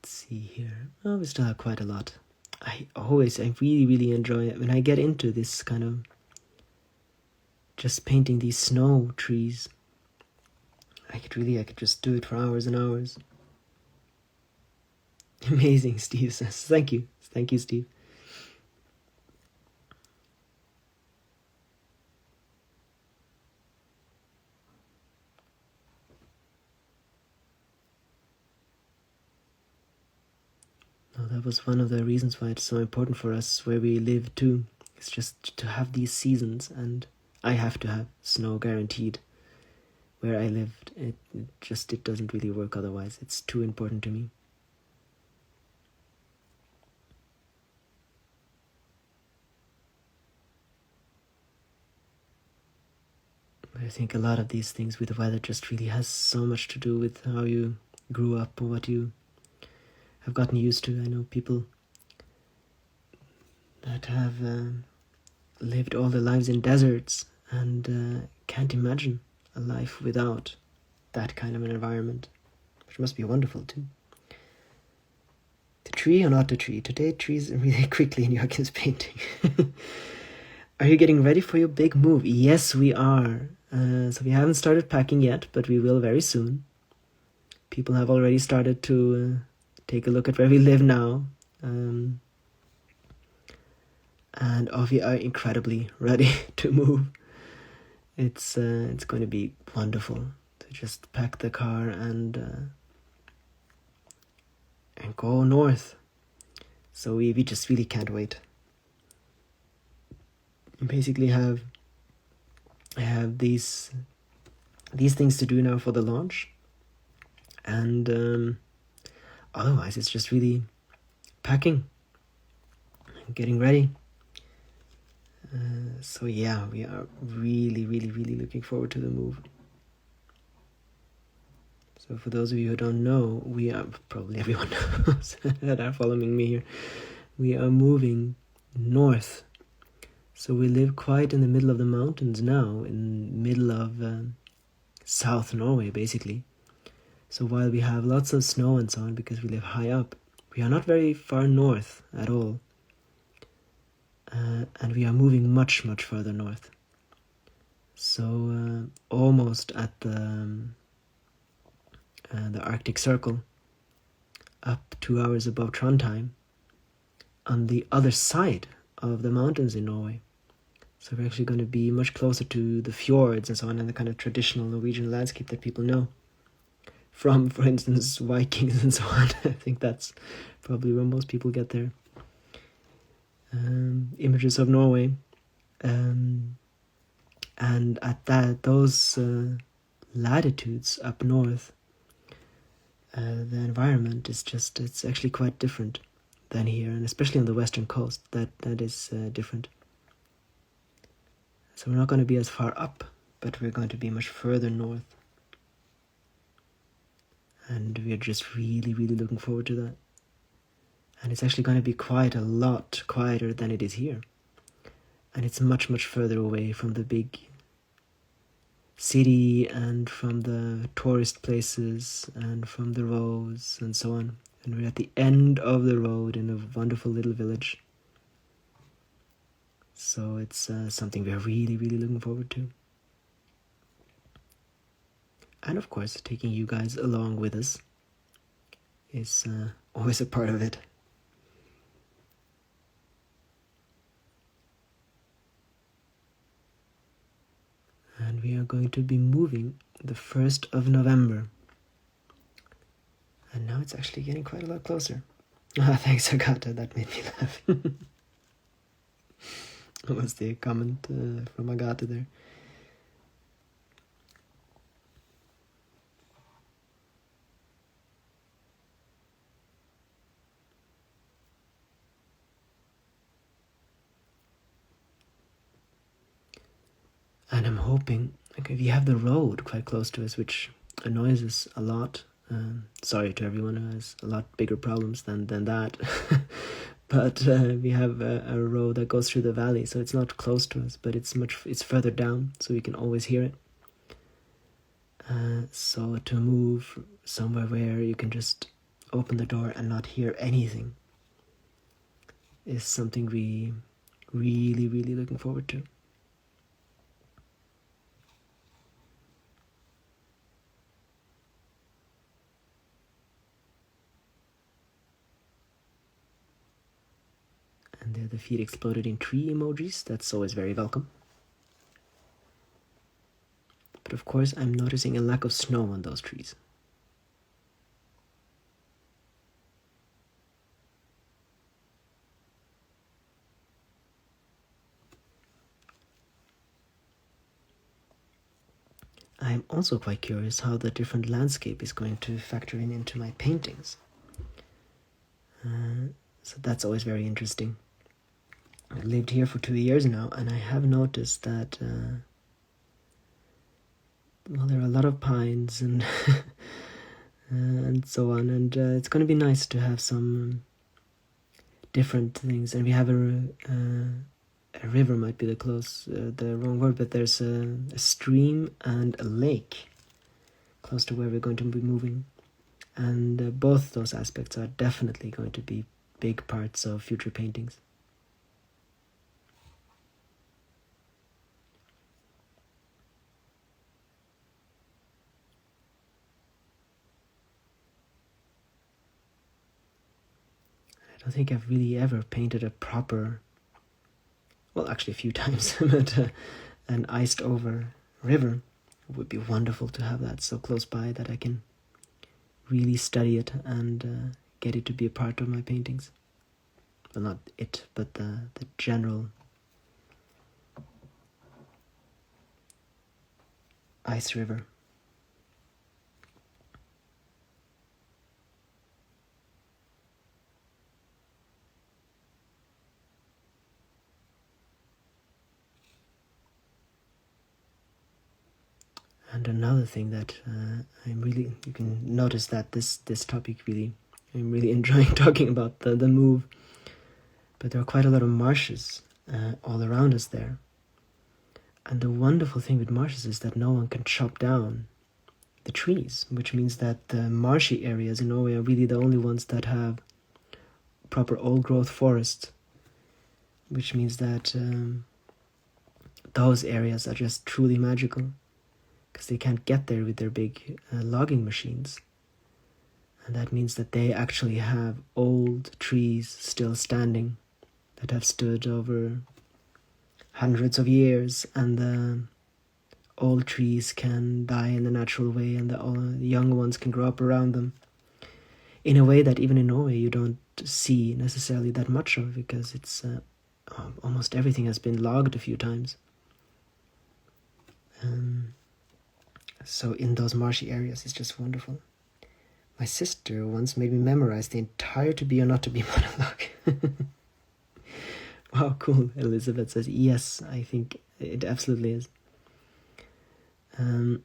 Let's see here. Oh, we still have quite a lot. I really enjoy it when I get into this kind of just painting these snow trees. I could just do it for hours and hours. Amazing, Steve says. Thank you, Steve. Well, that was one of the reasons why it's so important for us where we live too. It's just to have these seasons, and I have to have snow guaranteed where I lived. It doesn't really work otherwise. It's too important to me. I think a lot of these things with the weather just really has so much to do with how you grew up or what you have gotten used to. I know people that have lived all their lives in deserts and can't imagine a life without that kind of an environment, which must be wonderful too. The tree or not the tree? Today trees really quickly in Joachim's painting. Are you getting ready for your big move? Yes, we are. So we haven't started packing yet, but we will very soon. People have already started to take a look at where we live now. And we are incredibly ready to move. It's going to be wonderful to just pack the car and go north. So we just really can't wait. We basically I have these things to do now for the launch, and otherwise it's just really packing and getting ready. So yeah, we are really looking forward to the move. So for those of you who don't know, we are, probably everyone knows that are following me here, we are moving north. So we live quite in the middle of the mountains now, in the middle of South Norway, basically. So while we have lots of snow and so on, because we live high up, we are not very far north at all. And we are moving much further north. So almost at the Arctic Circle, up 2 hours above Trondheim, on the other side of the mountains in Norway. So we're actually going to be much closer to the fjords and so on, and the kind of traditional Norwegian landscape that people know from, for instance, Vikings and so on. I think that's probably where most people get their images of Norway. And at those latitudes up north, the environment is it's actually quite different than here, and especially on the western coast, that is different. So we're not going to be as far up, but we're going to be much further north. And we're just really looking forward to that. And it's actually going to be quite a lot quieter than it is here. And it's much further away from the big city and from the tourist places and from the roads and so on. And we're at the end of the road in a wonderful little village. So it's something we're really looking forward to. And of course, taking you guys along with us is always a part of it. And we are going to be moving the 1st of November. And now it's actually getting quite a lot closer. Thanks, Agata, that made me laugh. What was the comment from Agata there? And I'm hoping, we have the road quite close to us, which annoys us a lot. Sorry to everyone who has a lot bigger problems than that. But we have a road that goes through the valley, so it's not close to us, but it's further down, so we can always hear it. So to move somewhere where you can just open the door and not hear anything is something we really looking forward to. And there the feet exploded in tree emojis. That's always very welcome. But of course, I'm noticing a lack of snow on those trees. I'm also quite curious how the different landscape is going to factor into my paintings. So that's always very interesting. I've lived here for 2 years now, and I have noticed that there are a lot of pines and and so on, and it's going to be nice to have some different things. And we have a river, might be the wrong word, but there's a stream and a lake close to where we're going to be moving, and both those aspects are definitely going to be big parts of future paintings. I don't think I've really ever painted a proper, well, actually a few times, but an iced over river. It would be wonderful to have that so close by that I can really study it and get it to be a part of my paintings. Well, not it, but the general ice river. And another thing that you can notice that this topic really, I'm really enjoying talking about the move, but there are quite a lot of marshes all around us there. And the wonderful thing with marshes is that no one can chop down the trees, which means that the marshy areas in Norway are really the only ones that have proper old-growth forest, which means that those areas are just truly magical, because they can't get there with their big logging machines. And that means that they actually have old trees still standing that have stood over hundreds of years, and the old trees can die in a natural way, and the young ones can grow up around them in a way that even in Norway you don't see necessarily that much of, because it's almost everything has been logged a few times. So in those marshy areas, it's just wonderful. My sister once made me memorize the entire To Be or Not To Be monologue. Wow, cool. Elizabeth says, yes, I think it absolutely is. And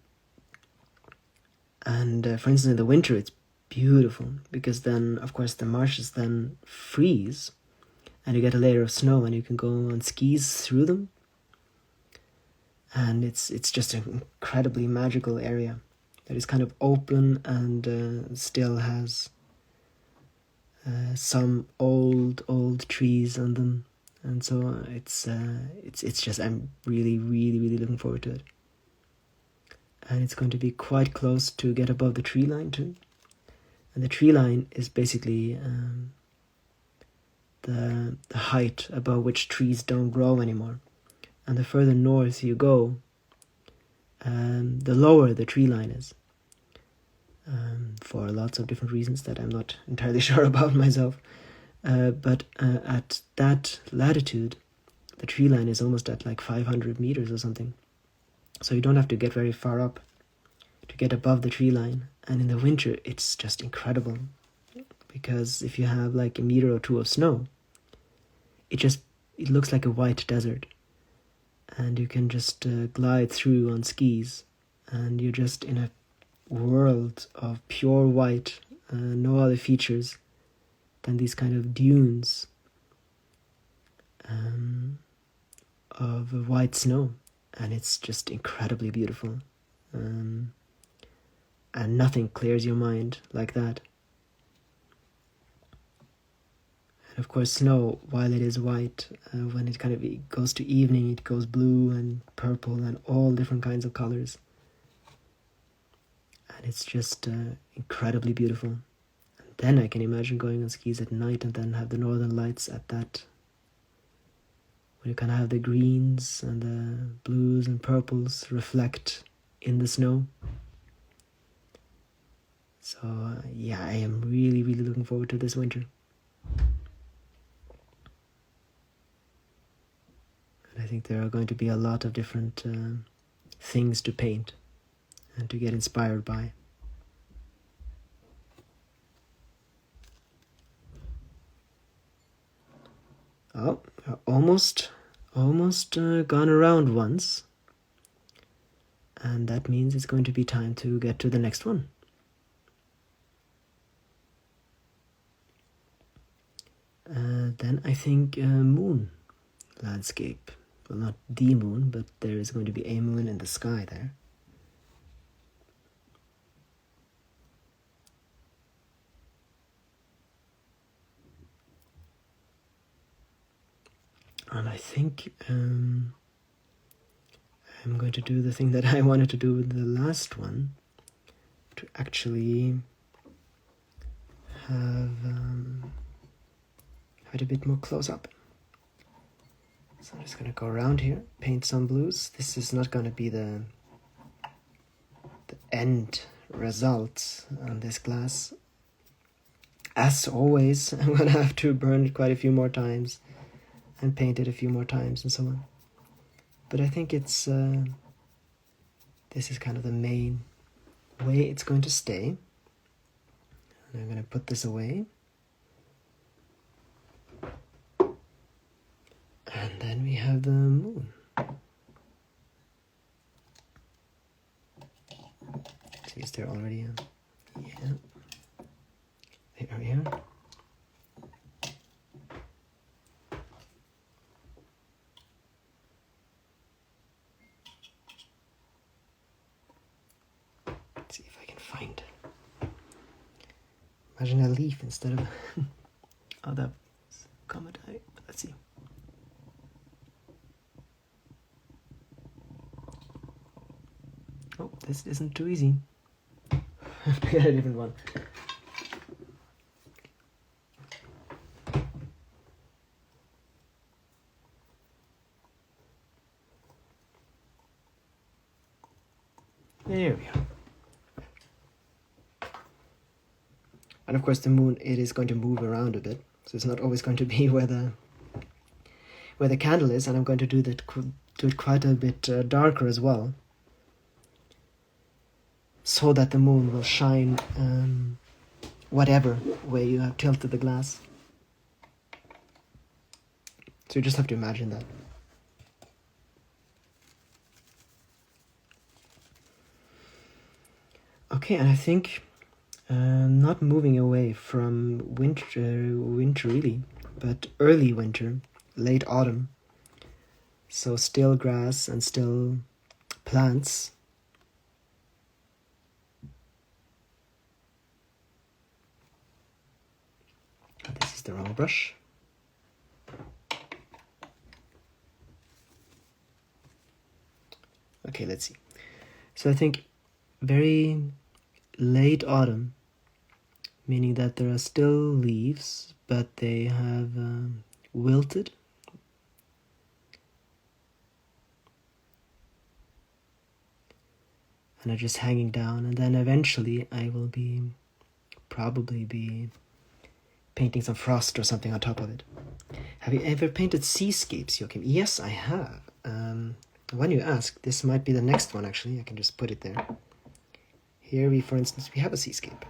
for instance, in the winter, it's beautiful, because then, of course, the marshes then freeze, and you get a layer of snow, and you can go on skis through them. And it's just an incredibly magical area that is kind of open and still has some old trees on them, and so it's just, I'm really looking forward to it. And it's going to be quite close to get above the tree line too. And the tree line is basically the height above which trees don't grow anymore. And the further north you go, the lower the tree line is, for lots of different reasons that I'm not entirely sure about myself. But at that latitude, the tree line is almost at like 500 meters or something. So you don't have to get very far up to get above the tree line. And in the winter, it's just incredible, because if you have like a meter or two of snow, it looks like a white desert. And you can just glide through on skis, and you're just in a world of pure white, no other features than these kind of dunes of white snow, and it's just incredibly beautiful. And nothing clears your mind like that. And of course, snow, while it is white, when it goes to evening, it goes blue and purple and all different kinds of colors. And it's just incredibly beautiful. And then I can imagine going on skis at night and then have the northern lights at that, when you kind of have the greens and the blues and purples reflect in the snow. So yeah, I am really looking forward to this winter. And I think there are going to be a lot of different things to paint. and to get inspired by. Oh, almost gone around once. And that means it's going to be time to get to the next one. Then I think moon landscape. Well, not the moon, but there is going to be a moon in the sky there. And I think I'm going to do the thing that I wanted to do with the last one, to actually have it a bit more close up. So I'm just going to go around here, paint some blues. This is not going to be the end result on this glass. As always, I'm going to have to burn it quite a few more times and paint it a few more times and so on. But I think it's this is kind of the main way it's going to stay. And I'm going to put this away. And then we have the moon. See, is there already a... Yeah. There we are. Let's see if I can find... Imagine a leaf instead of... oh, that comet. Let's see. Oh, this isn't too easy. I have to get a different one. There we are. And of course the moon, it is going to move around a bit. So it's not always going to be where the candle is, and I'm going to do it quite a bit darker as well, so that the moon will shine whatever way you have tilted the glass. So you just have to imagine that. Okay, and I think not moving away from winter really, but early winter, late autumn. So still grass and still plants. This is the wrong brush. Okay, let's see. So I think very late autumn, meaning that there are still leaves, but they have wilted. And are just hanging down, and then eventually I will probably be painting some frost or something on top of it. Have you ever painted seascapes, Joachim? Yes, I have. When you ask, this might be the next one actually. I can just put it there. Here for instance, we have a seascape.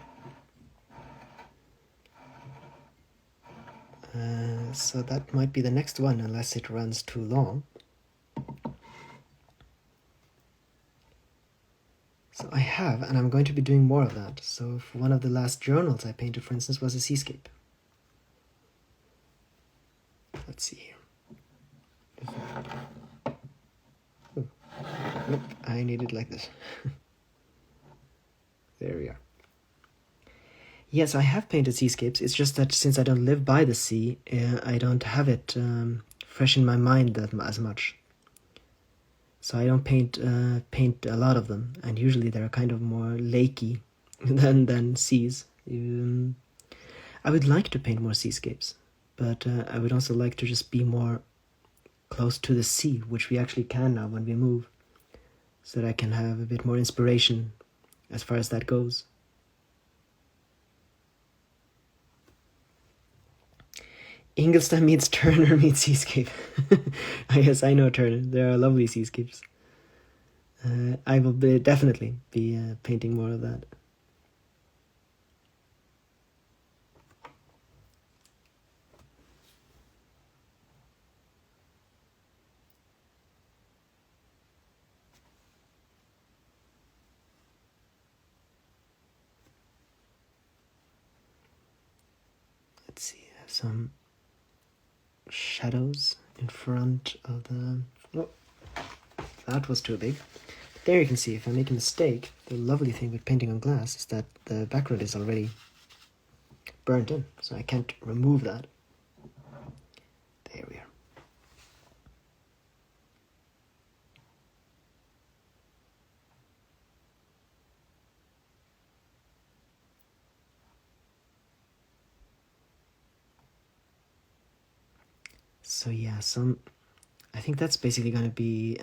So that might be the next one, unless it runs too long. So I have, and I'm going to be doing more of that. So one of the last journals I painted, for instance, was a seascape. Let's see here. Oh, nope, I need it like this. There we are. Yes, I have painted seascapes. It's just that since I don't live by the sea, I don't have it fresh in my mind as much. So I don't paint a lot of them, and usually they're kind of more lakey than seas. I would like to paint more seascapes, but I would also like to just be more close to the sea, which we actually can now when we move, so that I can have a bit more inspiration as far as that goes. Ingolstadt meets Turner meets Seascape. Yes, I know Turner. There are lovely seascapes. I will definitely be painting more of that. Let's see, I have some shadows in front of the... Oh, that was too big. There you can see if I make a mistake, the lovely thing with painting on glass is that the background is already burnt in, so I can't remove that. There we are. So yeah, I think that's basically going to be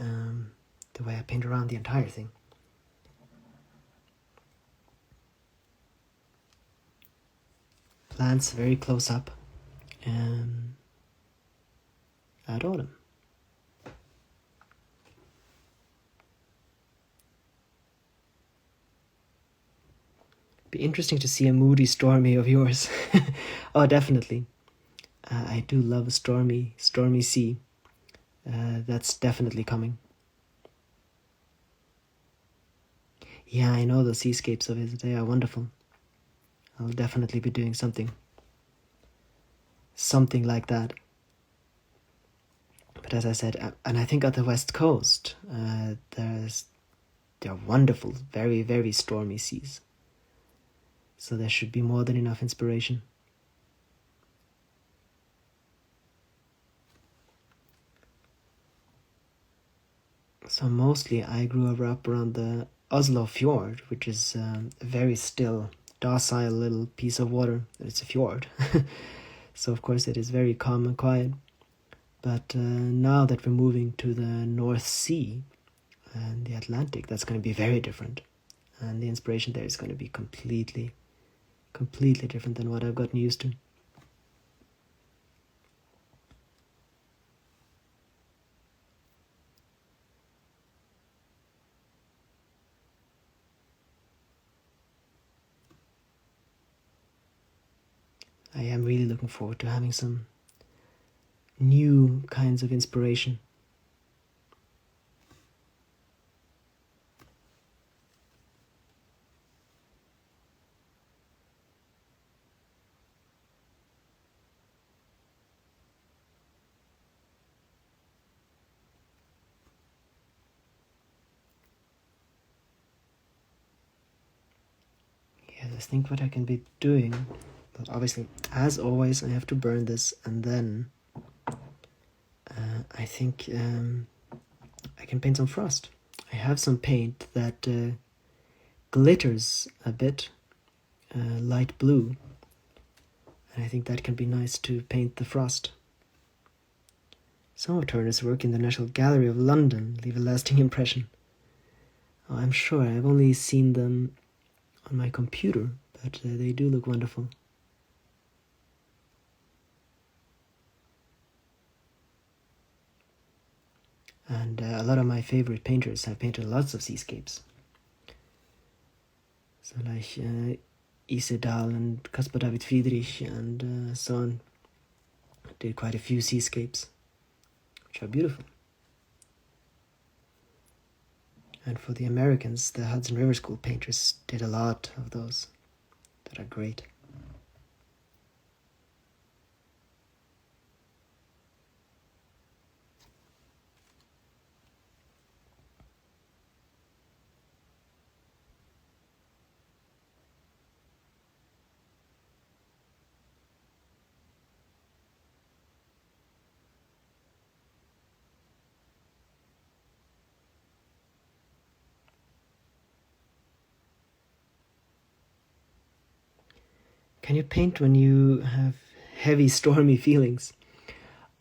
the way I paint around the entire thing. Plants very close up at autumn. Be interesting to see a moody stormy of yours. Oh, definitely. I do love a stormy sea. That's definitely coming. Yeah, I know those seascapes of his. They are wonderful. I'll definitely be doing something like that. But as I said, and I think at the West Coast, there are wonderful, very, very stormy seas. So there should be more than enough inspiration. So mostly I grew up around the Oslo fjord, which is a very still, docile little piece of water. It's a fjord. So of course it is very calm and quiet. But now that we're moving to the North Sea and the Atlantic, that's going to be very different. And the inspiration there is going to be completely different than what I've gotten used to. I am really looking forward to having some new kinds of inspiration. Yes, I think what I can be doing, but obviously, as always, I have to burn this, and then I think I can paint some frost. I have some paint that glitters a bit, light blue, and I think that can be nice to paint the frost. Some of Turner's work in the National Gallery of London leave a lasting impression. Oh, I'm sure I've only seen them on my computer, but they do look wonderful. And a lot of my favorite painters have painted lots of seascapes. So like Isedal and Caspar David Friedrich and so on did quite a few seascapes, which are beautiful. And for the Americans, the Hudson River School painters did a lot of those that are great. Can you paint when you have heavy, stormy feelings?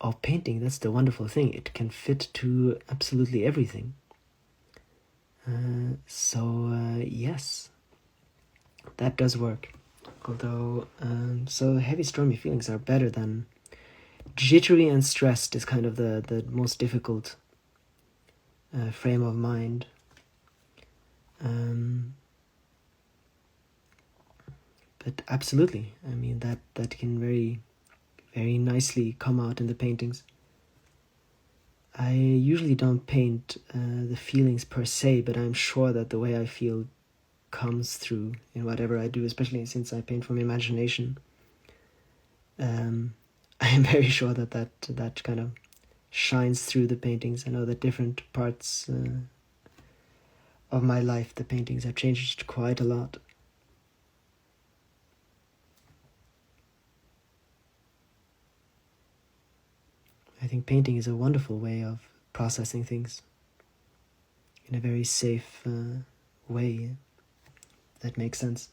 Oh, painting, that's the wonderful thing. It can fit to absolutely everything. Yes, that does work. Although, so heavy, stormy feelings are better than jittery and stressed is kind of the most difficult frame of mind But absolutely, I mean, that can very, very nicely come out in the paintings. I usually don't paint the feelings per se, but I'm sure that the way I feel comes through in whatever I do, especially since I paint from imagination. I am very sure that kind of shines through the paintings. I know that different parts of my life, the paintings have changed quite a lot. I think painting is a wonderful way of processing things in a very safe way that makes sense.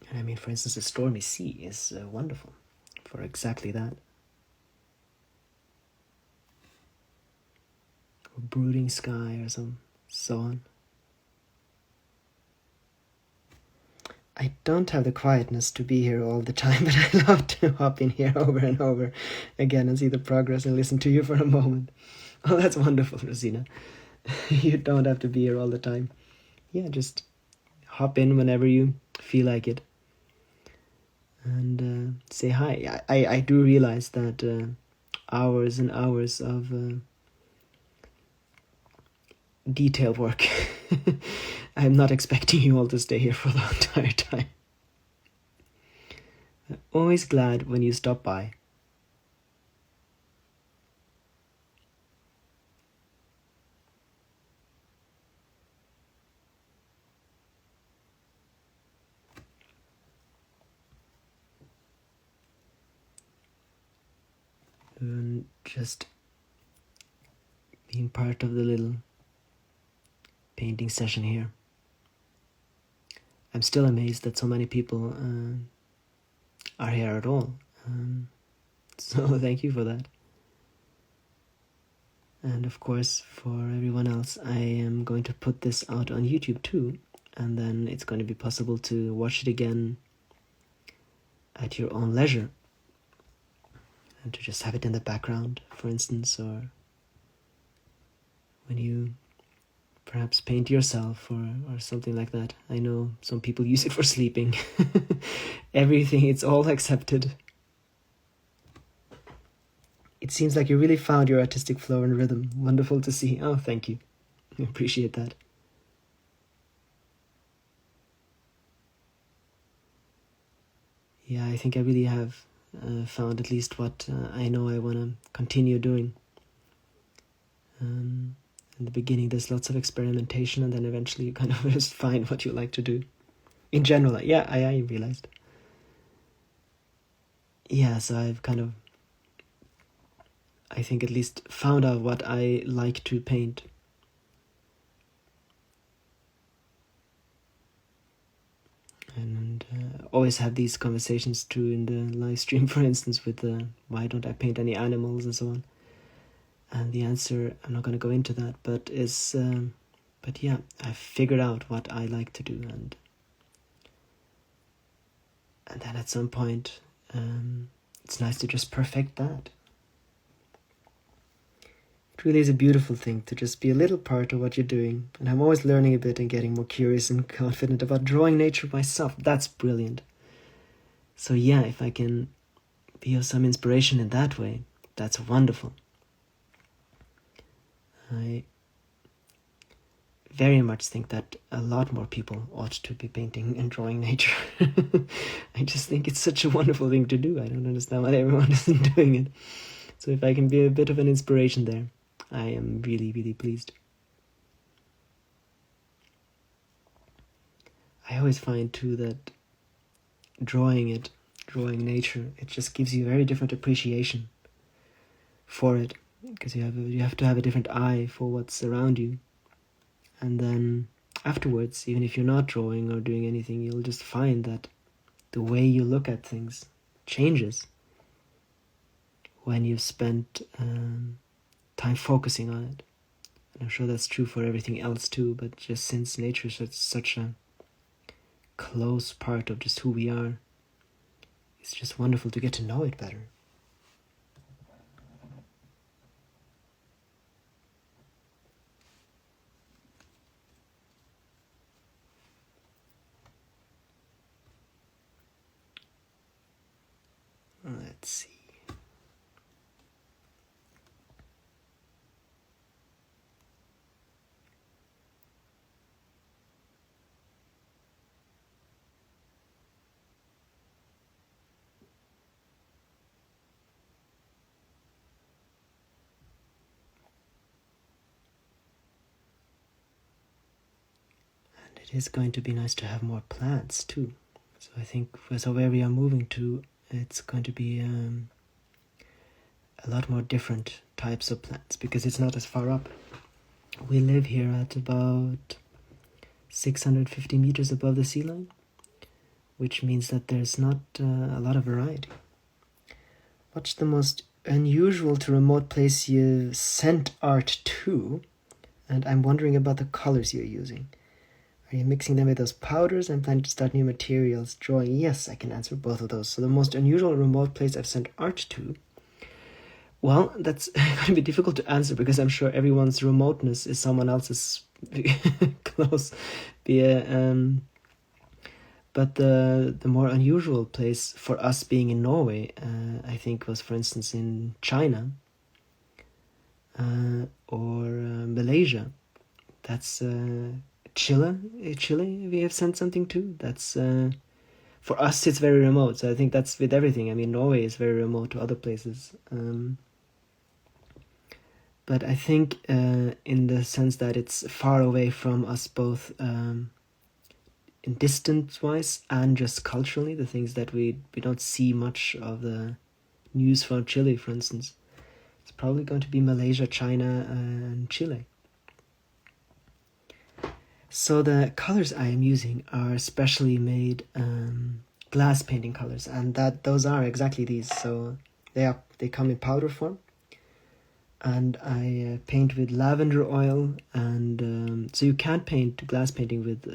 And I mean, for instance, a stormy sea is wonderful for exactly that. Or brooding sky or so on. I don't have the quietness to be here all the time, but I love to hop in here over and over again and see the progress and listen to you for a moment. Oh, that's wonderful, Rosina. You don't have to be here all the time. Yeah, just hop in whenever you feel like it. And say hi. I do realize that hours and hours of detail work. I'm not expecting you all to stay here for the entire time. I'm always glad when you stop by. And just being part of the little painting session here. I'm still amazed that so many people are here at all. So thank you for that. And of course, for everyone else, I am going to put this out on YouTube too, and then it's going to be possible to watch it again at your own leisure, and to just have it in the background, for instance, or when you perhaps paint yourself or something like that. I know some people use it for sleeping. Everything, it's all accepted. It seems like you really found your artistic flow and rhythm. Wonderful to see. Oh, thank you. I appreciate that. Yeah, I think I really have found at least what I know I want to continue doing. In the beginning, there's lots of experimentation, and then eventually you kind of just find what you like to do. In general, yeah, I realized. Yeah, so I've kind of, I think at least found out what I like to paint. And always have these conversations too in the live stream, for instance, with why don't I paint any animals and so on. And the answer, I'm not going to go into that, but yeah, I've figured out what I like to do, and then at some point, it's nice to just perfect that. It really is a beautiful thing to just be a little part of what you're doing, and I'm always learning a bit and getting more curious and confident about drawing nature myself. That's brilliant. So yeah, if I can be of some inspiration in that way, that's wonderful. I very much think that a lot more people ought to be painting and drawing nature. I just think it's such a wonderful thing to do. I don't understand why everyone isn't doing it. So if I can be a bit of an inspiration there, I am really, really pleased. I always find too that drawing nature, it just gives you a very different appreciation for it, because you have to have a different eye for what's around you. And then afterwards, even if you're not drawing or doing anything, you'll just find that the way you look at things changes when you've spent time focusing on it I'm sure that's true for everything else too, but just since nature is such a close part of just who we are, it's just wonderful to get to know it better. Let's see. It is going to be nice to have more plants too. So I think so where we are moving to, it's going to be a lot more different types of plants because it's not as far up. We live here at about 650 meters above the sea line, which means that there's not a lot of variety. What's the most unusual to remote place you sent art to? And I'm wondering about the colors you're using. Are you mixing them with those powders and planning to start new materials, drawing? Yes, I can answer both of those. So the most unusual remote place I've sent art to, well, that's going to be difficult to answer because I'm sure everyone's remoteness is someone else's close. But the more unusual place for us being in Norway, I think was, for instance, in China or Malaysia. That's Chile we have sent something to. That's for us it's very remote, so I think that's with everything. I mean, Norway is very remote to other places, but I think in the sense that it's far away from us both in distance wise and just culturally, the things that we don't see much of the news from Chile, for instance. It's probably going to be Malaysia, China, and Chile. So the colors I am using are specially made glass painting colors, and those are exactly these. So they come in powder form, and I paint with lavender oil, and so you can't paint glass painting with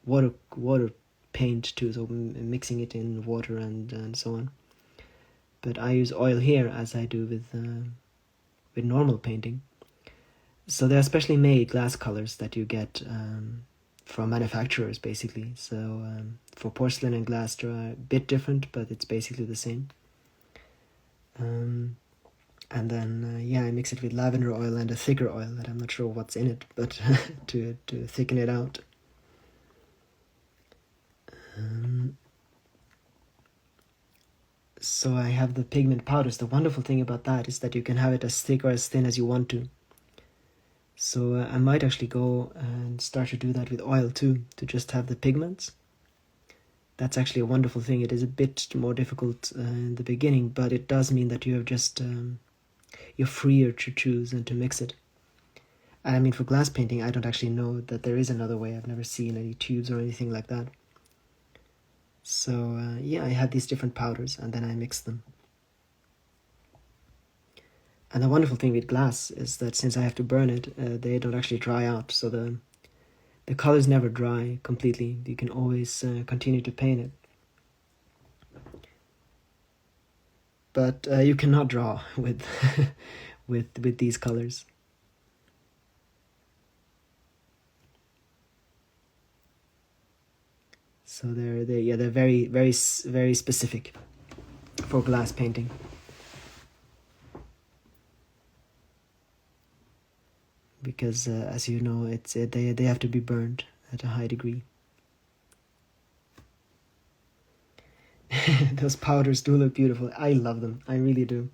water paint too, so mixing it in water and so on. But I use oil here as I do with normal painting. So they're specially made glass colors that you get from manufacturers, basically. So for porcelain and glass, they're a bit different, but it's basically the same. And then, I mix it with lavender oil and a thicker oil that I'm not sure what's in it, but to thicken it out. So I have the pigment powders. The wonderful thing about that is that you can have it as thick or as thin as you want to. So I might actually go and start to do that with oil too, to just have the pigments. That's actually a wonderful thing. It is a bit more difficult in the beginning, but it does mean that you have just, you're freer to choose and to mix it. And I mean, for glass painting, I don't actually know that there is another way. I've never seen any tubes or anything like that. So I have these different powders and then I mix them. And the wonderful thing with glass is that since I have to burn it, they don't actually dry out. So the colors never dry completely. You can always continue to paint it. But you cannot draw with with these colors. So they're very very very specific for glass painting. Because as you know, they have to be burned at a high degree. Those powders do look beautiful. I love them. I really do.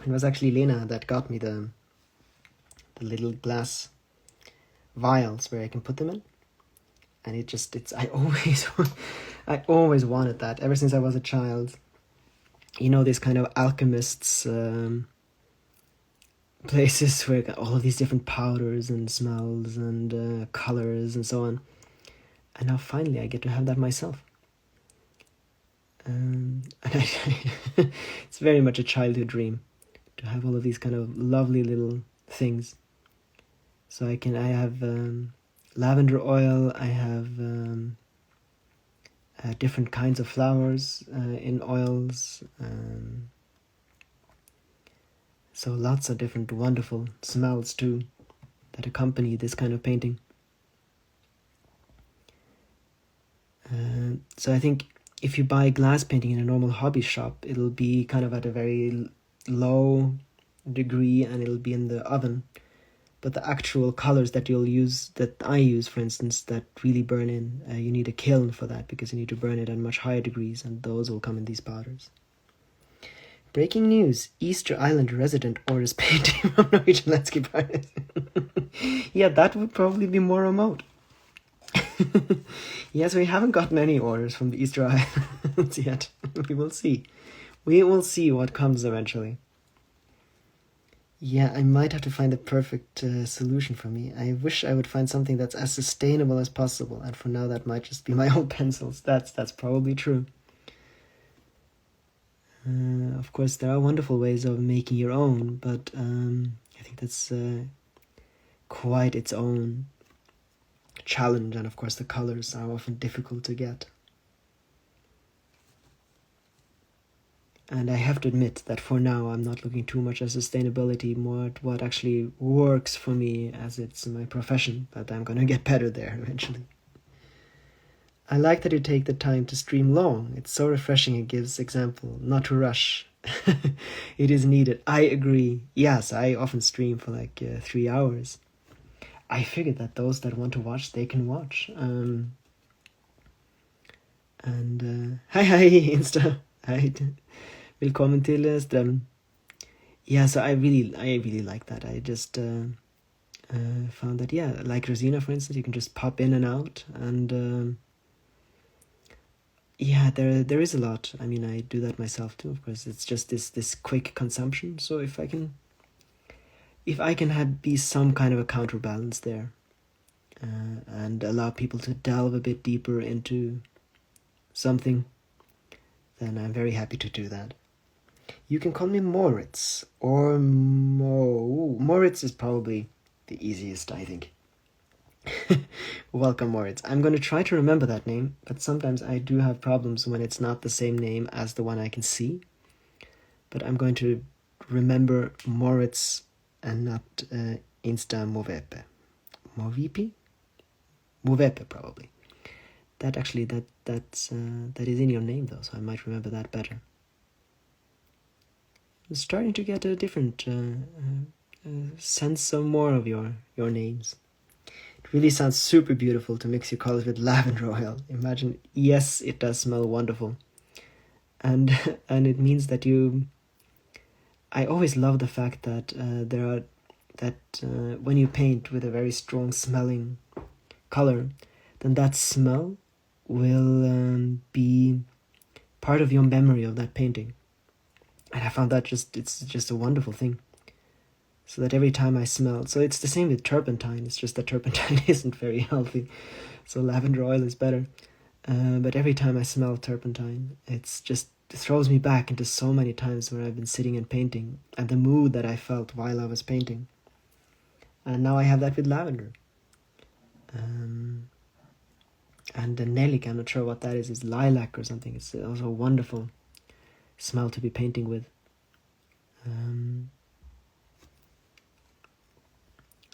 It was actually Lena that got me the little glass vials where I can put them in, and I always wanted that ever since I was a child. You know, these kind of alchemists. Places where all of these different powders and smells and colors and so on, and now finally I get to have that myself. And it's very much a childhood dream to have all of these kind of lovely little things So I have lavender oil, I have different kinds of flowers in oils, so lots of different wonderful smells too that accompany this kind of painting. So I think if you buy glass painting in a normal hobby shop, it'll be kind of at a very low degree and it'll be in the oven. But the actual colors that I use, for instance, that really burn in, you need a kiln for that because you need to burn it at much higher degrees, and those will come in these powders. Breaking news: Easter Island resident orders painting from Norwegian landscape artist. Yeah, that would probably be more remote. Yes, we haven't gotten any orders from the Easter Islands yet. We will see. We will see what comes eventually. Yeah, I might have to find the perfect solution for me. I wish I would find something that's as sustainable as possible, and for now that might just be my old pencils. That's probably true. Of course, there are wonderful ways of making your own, but I think that's quite its own challenge, and of course the colors are often difficult to get. And I have to admit that for now I'm not looking too much at sustainability, more at what actually works for me, as it's my profession, but I'm gonna get better there eventually. I like that you take the time to stream long. It's so refreshing. It gives example, not to rush. It is needed. I agree. Yes, I often stream for like 3 hours. I figured that those that want to watch, they can watch. Hei, Insta. Hei. Velkommen til strømmen. Yeah, so I really like that. I just found that, yeah, like Rosina, for instance, you can just pop in and out, and yeah, there is a lot. I mean, I do that myself too, of course. It's just this quick consumption. So if I can be some kind of a counterbalance there, and allow people to delve a bit deeper into something, then I'm very happy to do that. You can call me Moritz, or Moritz is probably the easiest, I think. Welcome, Moritz. I'm going to try to remember that name, but sometimes I do have problems when it's not the same name as the one I can see. But I'm going to remember Moritz and not Insta Movepe. Movipi? Movepe, probably. That actually, that is in your name though, so I might remember that better. I'm starting to get a different sense of more of your names. It really sounds super beautiful to mix your colors with lavender oil. Imagine, yes, it does smell wonderful. And it means that I always love the fact that when you paint with a very strong smelling color, then that smell will be part of your memory of that painting. And I found that it's just a wonderful thing. So that every time I smell, so it's the same with turpentine, it's just that turpentine isn't very healthy, so lavender oil is better. But every time I smell turpentine, it throws me back into so many times where I've been sitting and painting, and the mood that I felt while I was painting. And now I have that with lavender. And the nellik, I'm not sure what that is. It's lilac or something. It's also a wonderful smell to be painting with.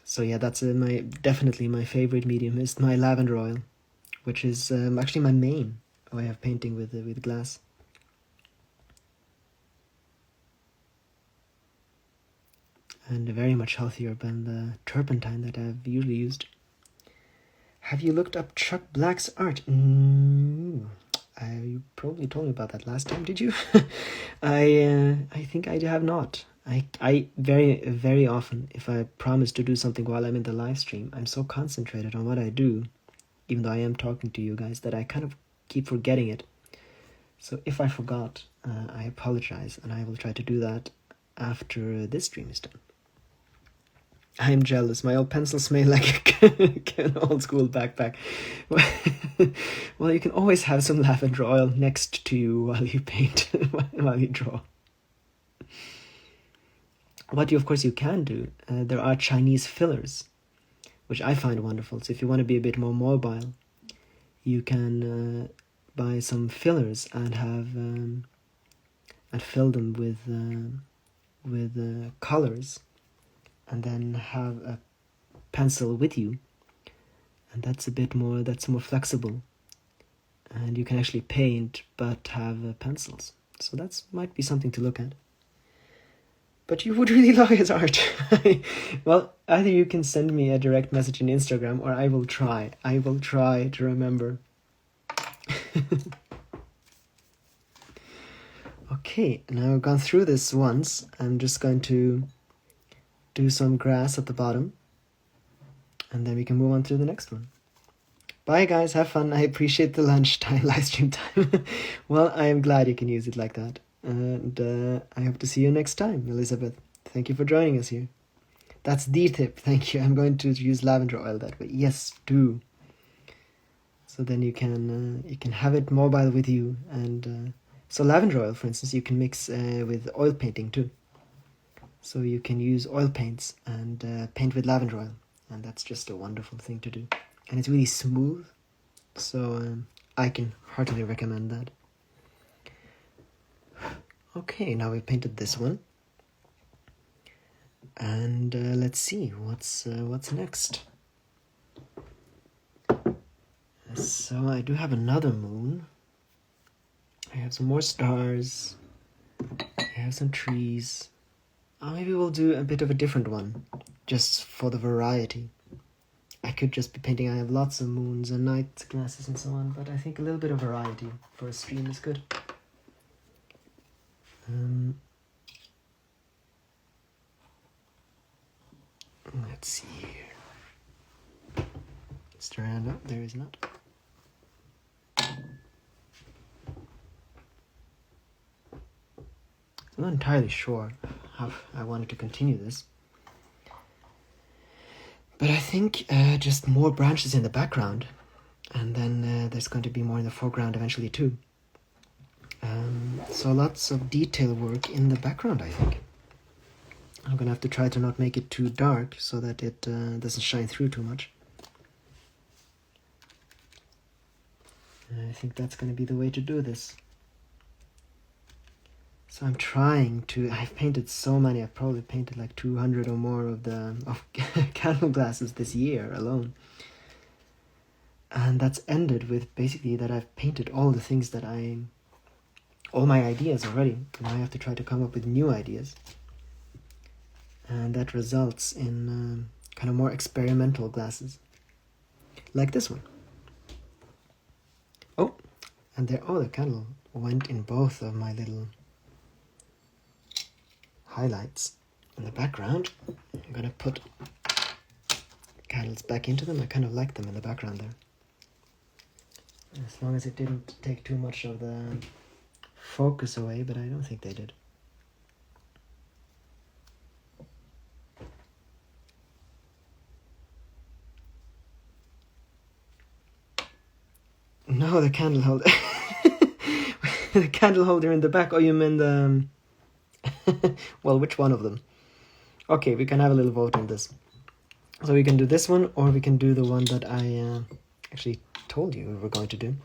So yeah, that's definitely my favorite medium is my lavender oil, which is actually my main way of painting with glass. And very much healthier than the turpentine that I've usually used. Have you looked up Chuck Black's art? You probably told me about that last time, did you? I think I have not. I very, very often, if I promise to do something while I'm in the live stream, I'm so concentrated on what I do, even though I am talking to you guys, that I kind of keep forgetting it. So if I forgot, I apologize, and I will try to do that after this stream is done. I am jealous. My old pencils smell like an old school backpack. Well, you can always have some lavender oil next to you while you paint, while you draw. What of course you can do, there are Chinese fillers which I find wonderful. So if you want to be a bit more mobile, you can buy some fillers and have and fill them with colors, and then have a pencil with you, and that's more flexible, and you can actually paint but have pencils. So that might be something to look at. But you would really love his art. Well, either you can send me a direct message on Instagram, or I will try to remember. Okay, now I've gone through this once. I'm just going to do some grass at the bottom, and then we can move on to the next one. Bye guys, have fun. I appreciate the lunchtime live stream time. Well, I am glad you can use it like that. And I hope to see you next time, Elizabeth. Thank you for joining us here. That's the tip. Thank you. I'm going to use lavender oil that way. Yes, do. So then you can have it mobile with you. And so lavender oil, for instance, you can mix with oil painting too. So you can use oil paints and paint with lavender oil, and that's just a wonderful thing to do. And it's really smooth. So I can heartily recommend that. Okay, now we've painted this one, and let's see what's next. So I do have another moon. I have some more stars. I have some trees. Maybe we'll do a bit of a different one, just for the variety. I could just be painting. I have lots of moons and night glasses and so on, but I think a little bit of variety for a stream is good. Let's see here. Is there a... No, there is not. I'm not entirely sure how I wanted to continue this. But I think just more branches in the background, and then there's going to be more in the foreground eventually too. So lots of detail work in the background, I think. I'm going to have to try to not make it too dark so that it doesn't shine through too much. I think that's going to be the way to do this. So I'm trying to... I've painted so many. I've probably painted like 200 or more of candle glasses this year alone. And that's ended with basically that I've painted all the things that all my ideas already. Now I have to try to come up with new ideas. And that results in kind of more experimental glasses. Like this one. Oh, and there... Oh, the candle went in both of my little highlights in the background. I'm going to put candles back into them. I kind of like them in the background there. As long as it didn't take too much of the focus away, but I don't think they did. No, the candle holder. The candle holder in the back. Oh, you mean the... Well, which one of them? Okay, we can have a little vote on this. So we can do this one, or we can do the one that I actually told you we were going to do.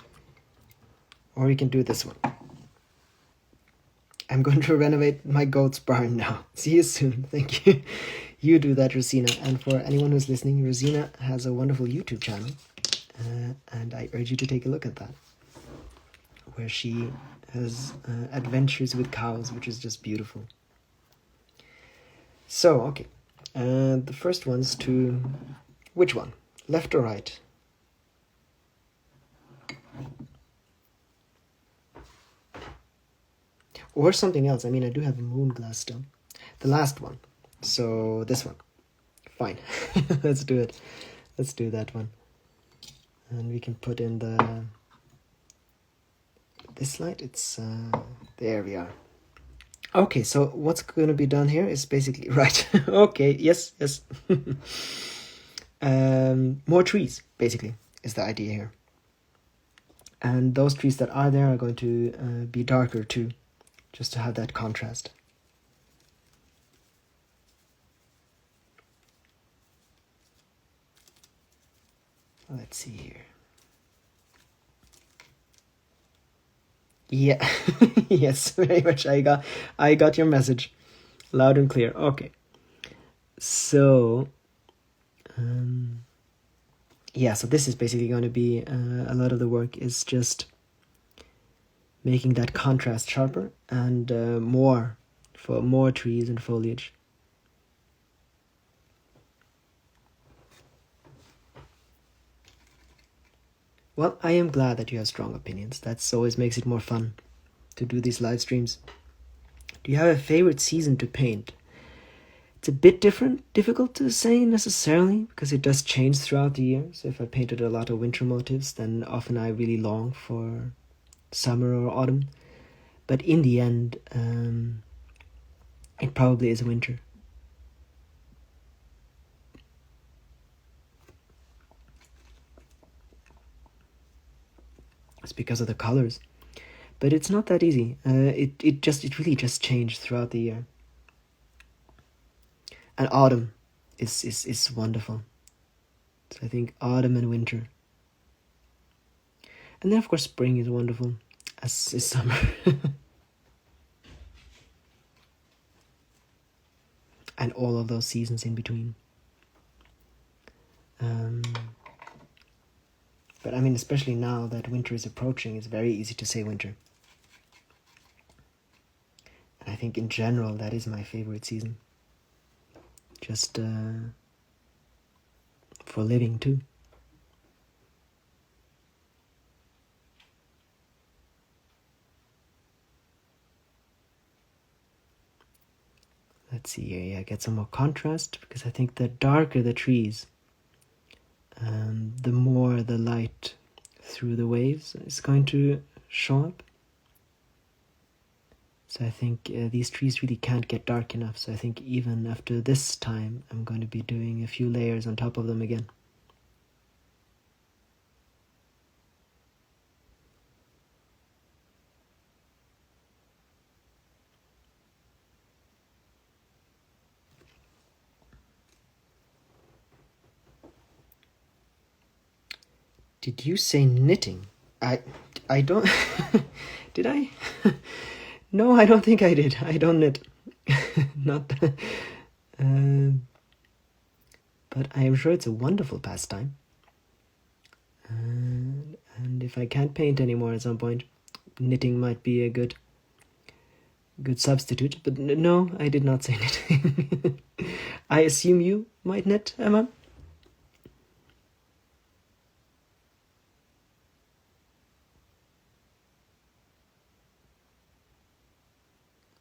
Or we can do this one. I'm going to renovate my goat's barn now. See you soon. Thank you. You do that, Rosina. And for anyone who's listening, Rosina has a wonderful YouTube channel. And I urge you to take a look at that, where she has adventures with cows, which is just beautiful. So, okay. The first one's to... Which one? Left or right? Or something else. I mean, I do have a moon glass still. The last one. So, this one. Fine. Let's do it. Let's do that one. And we can put in this light. It's there we are. Okay, so what's going to be done here is basically... Right. Okay, yes. More trees, basically, is the idea here. And those trees that are there are going to be darker too, just to have that contrast. Let's see here. Yeah, yes, very much. I got your message, loud and clear. Okay, so yeah, so this is basically going to be a lot of the work is just making that contrast sharper and more trees and foliage. Well, I am glad that you have strong opinions. That always makes it more fun to do these live streams. Do you have a favorite season to paint? It's a bit difficult to say necessarily, because it does change throughout the year. So if I painted a lot of winter motifs, then often I really long for summer or autumn. But in the end, it probably is winter. It's because of the colors. But it's not that easy. It really just changed throughout the year. And autumn is wonderful. So I think autumn and winter. And then of course spring is wonderful, as is summer. And all of those seasons in between. But I mean, especially now that winter is approaching, it's very easy to say winter. And I think in general that is my favorite season. Just for living too. Let's see here, yeah, get some more contrast, because I think the darker the trees, the more the light through the waves is going to show up. So I think these trees really can't get dark enough, so I think even after this time I'm going to be doing a few layers on top of them again. Did you say knitting? I don't... Did I? No, I don't think I did. I don't knit. Not... but I am sure it's a wonderful pastime. And if I can't paint anymore at some point, knitting might be a good substitute. But no, I did not say knitting. I assume you might knit, Emma?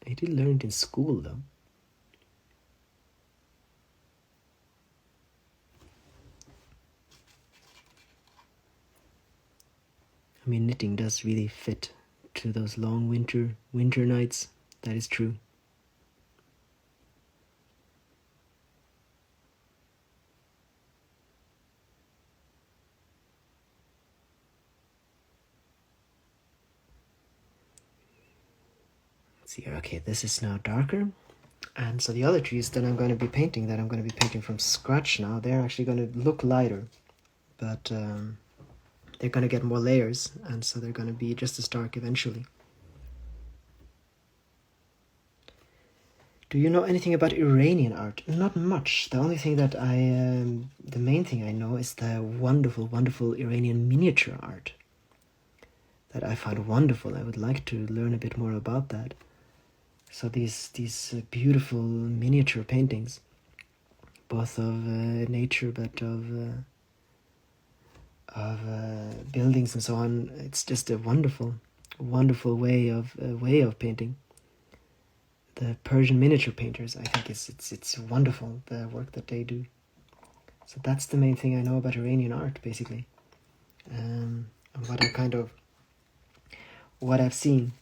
I did learn it in school, though. I mean, knitting does really fit to those long winter nights. That is true. Let's see here. Okay, this is now darker. And so the other trees that I'm going to be painting, from scratch now, they're actually going to look lighter. But they're going to get more layers, and so they're going to be just as dark eventually. Do you know anything about Iranian art? Not much. The only thing that the main thing I know is the wonderful, wonderful Iranian miniature art that I find wonderful. I would like to learn a bit more about that. So these beautiful miniature paintings, both of nature, but of buildings and so on. It's just a wonderful, wonderful way of painting. The Persian miniature painters, I think it's wonderful, the work that they do. So that's the main thing I know about Iranian art, basically, and what I've seen.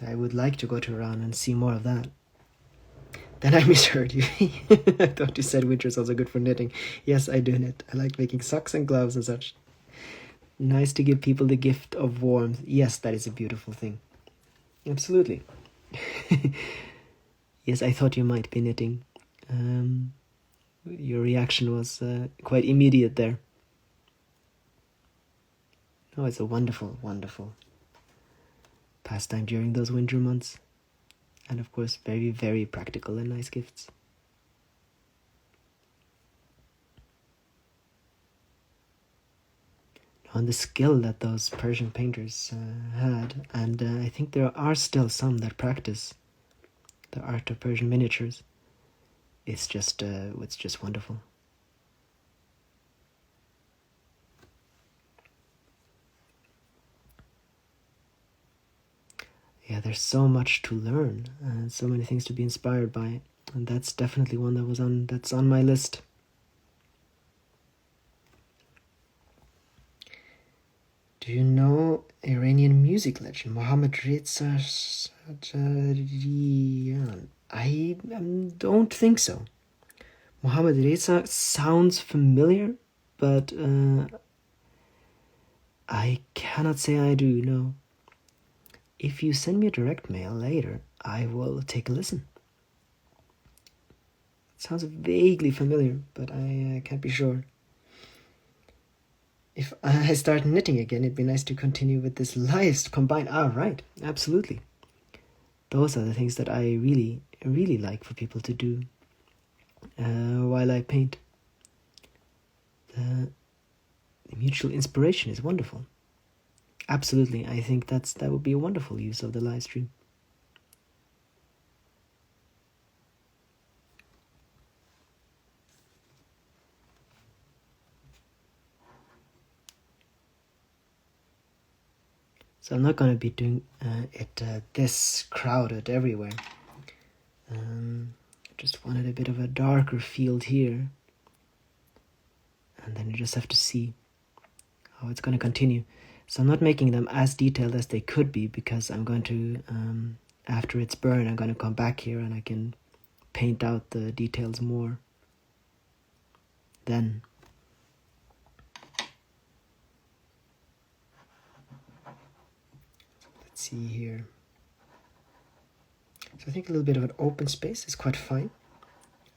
I would like to go to Iran and see more of that. Then I misheard you. I thought you said winter is also good for knitting. Yes, I do knit. I like making socks and gloves and such. Nice to give people the gift of warmth. Yes, that is a beautiful thing. Absolutely. Yes, I thought you might be knitting. Your reaction was quite immediate there. Oh, it's a wonderful, wonderful pastime during those winter months. And of course, very, very practical and nice gifts. On the skill that those Persian painters had, and I think there are still some that practice the art of Persian miniatures. It's just wonderful. Yeah, there's so much to learn and so many things to be inspired by, and that's definitely one that's on my list. Do you know Iranian music legend Mohammad Reza Shajarian? I don't think so. Mohammad Reza sounds familiar, but I cannot say I do, no. If you send me a direct mail later, I will take a listen. It sounds vaguely familiar, but I can't be sure. If I start knitting again, it'd be nice to continue with this live combined. Right, absolutely. Those are the things that I really, really like for people to do while I paint. The mutual inspiration is wonderful. Absolutely, I think that would be a wonderful use of the live stream. So I'm not going to be doing it this crowded everywhere. Just wanted a bit of a darker field here. And then you just have to see how it's going to continue. So I'm not making them as detailed as they could be, because I'm going to, after it's burned, I'm going to come back here and I can paint out the details more then. Let's see here. So I think a little bit of an open space is quite fine.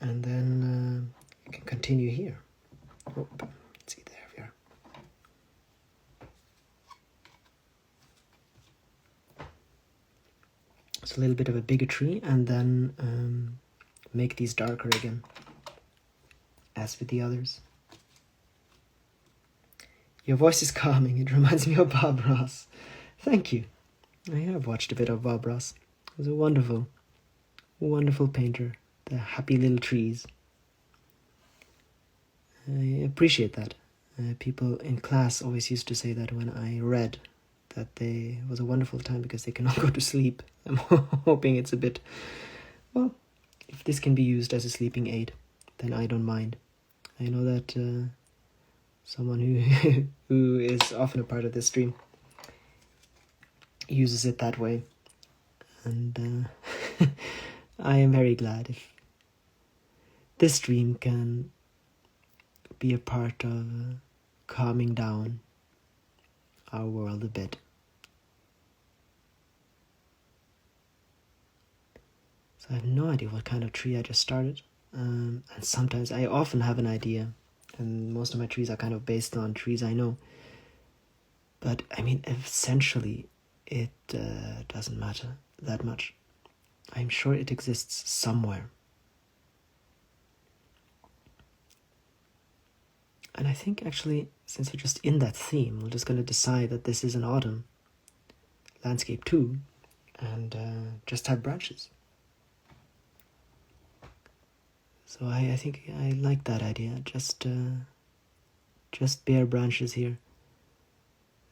And then you can continue here. Oh, let's see, there we are. So a little bit of a bigger tree, and then make these darker again, as with the others. Your voice is calming. It reminds me of Bob Ross. Thank you. I have watched a bit of Bob Ross. He was a wonderful, wonderful painter. The happy little trees. I appreciate that. People in class always used to say that when I read, that it was a wonderful time because they cannot go to sleep. I'm hoping it's a bit, well, if this can be used as a sleeping aid, then I don't mind. I know that someone who is often a part of this stream uses it that way, and I am very glad if this stream can be a part of calming down our world a bit. So I have no idea what kind of tree I just started, and sometimes I often have an idea, and most of my trees are kind of based on trees I know, but I mean, essentially it doesn't matter that much. I'm sure it exists somewhere. And I think actually, since we're just in that theme, we're just going to decide that this is an autumn landscape too, and just have branches. So I think I like that idea, just bare branches here.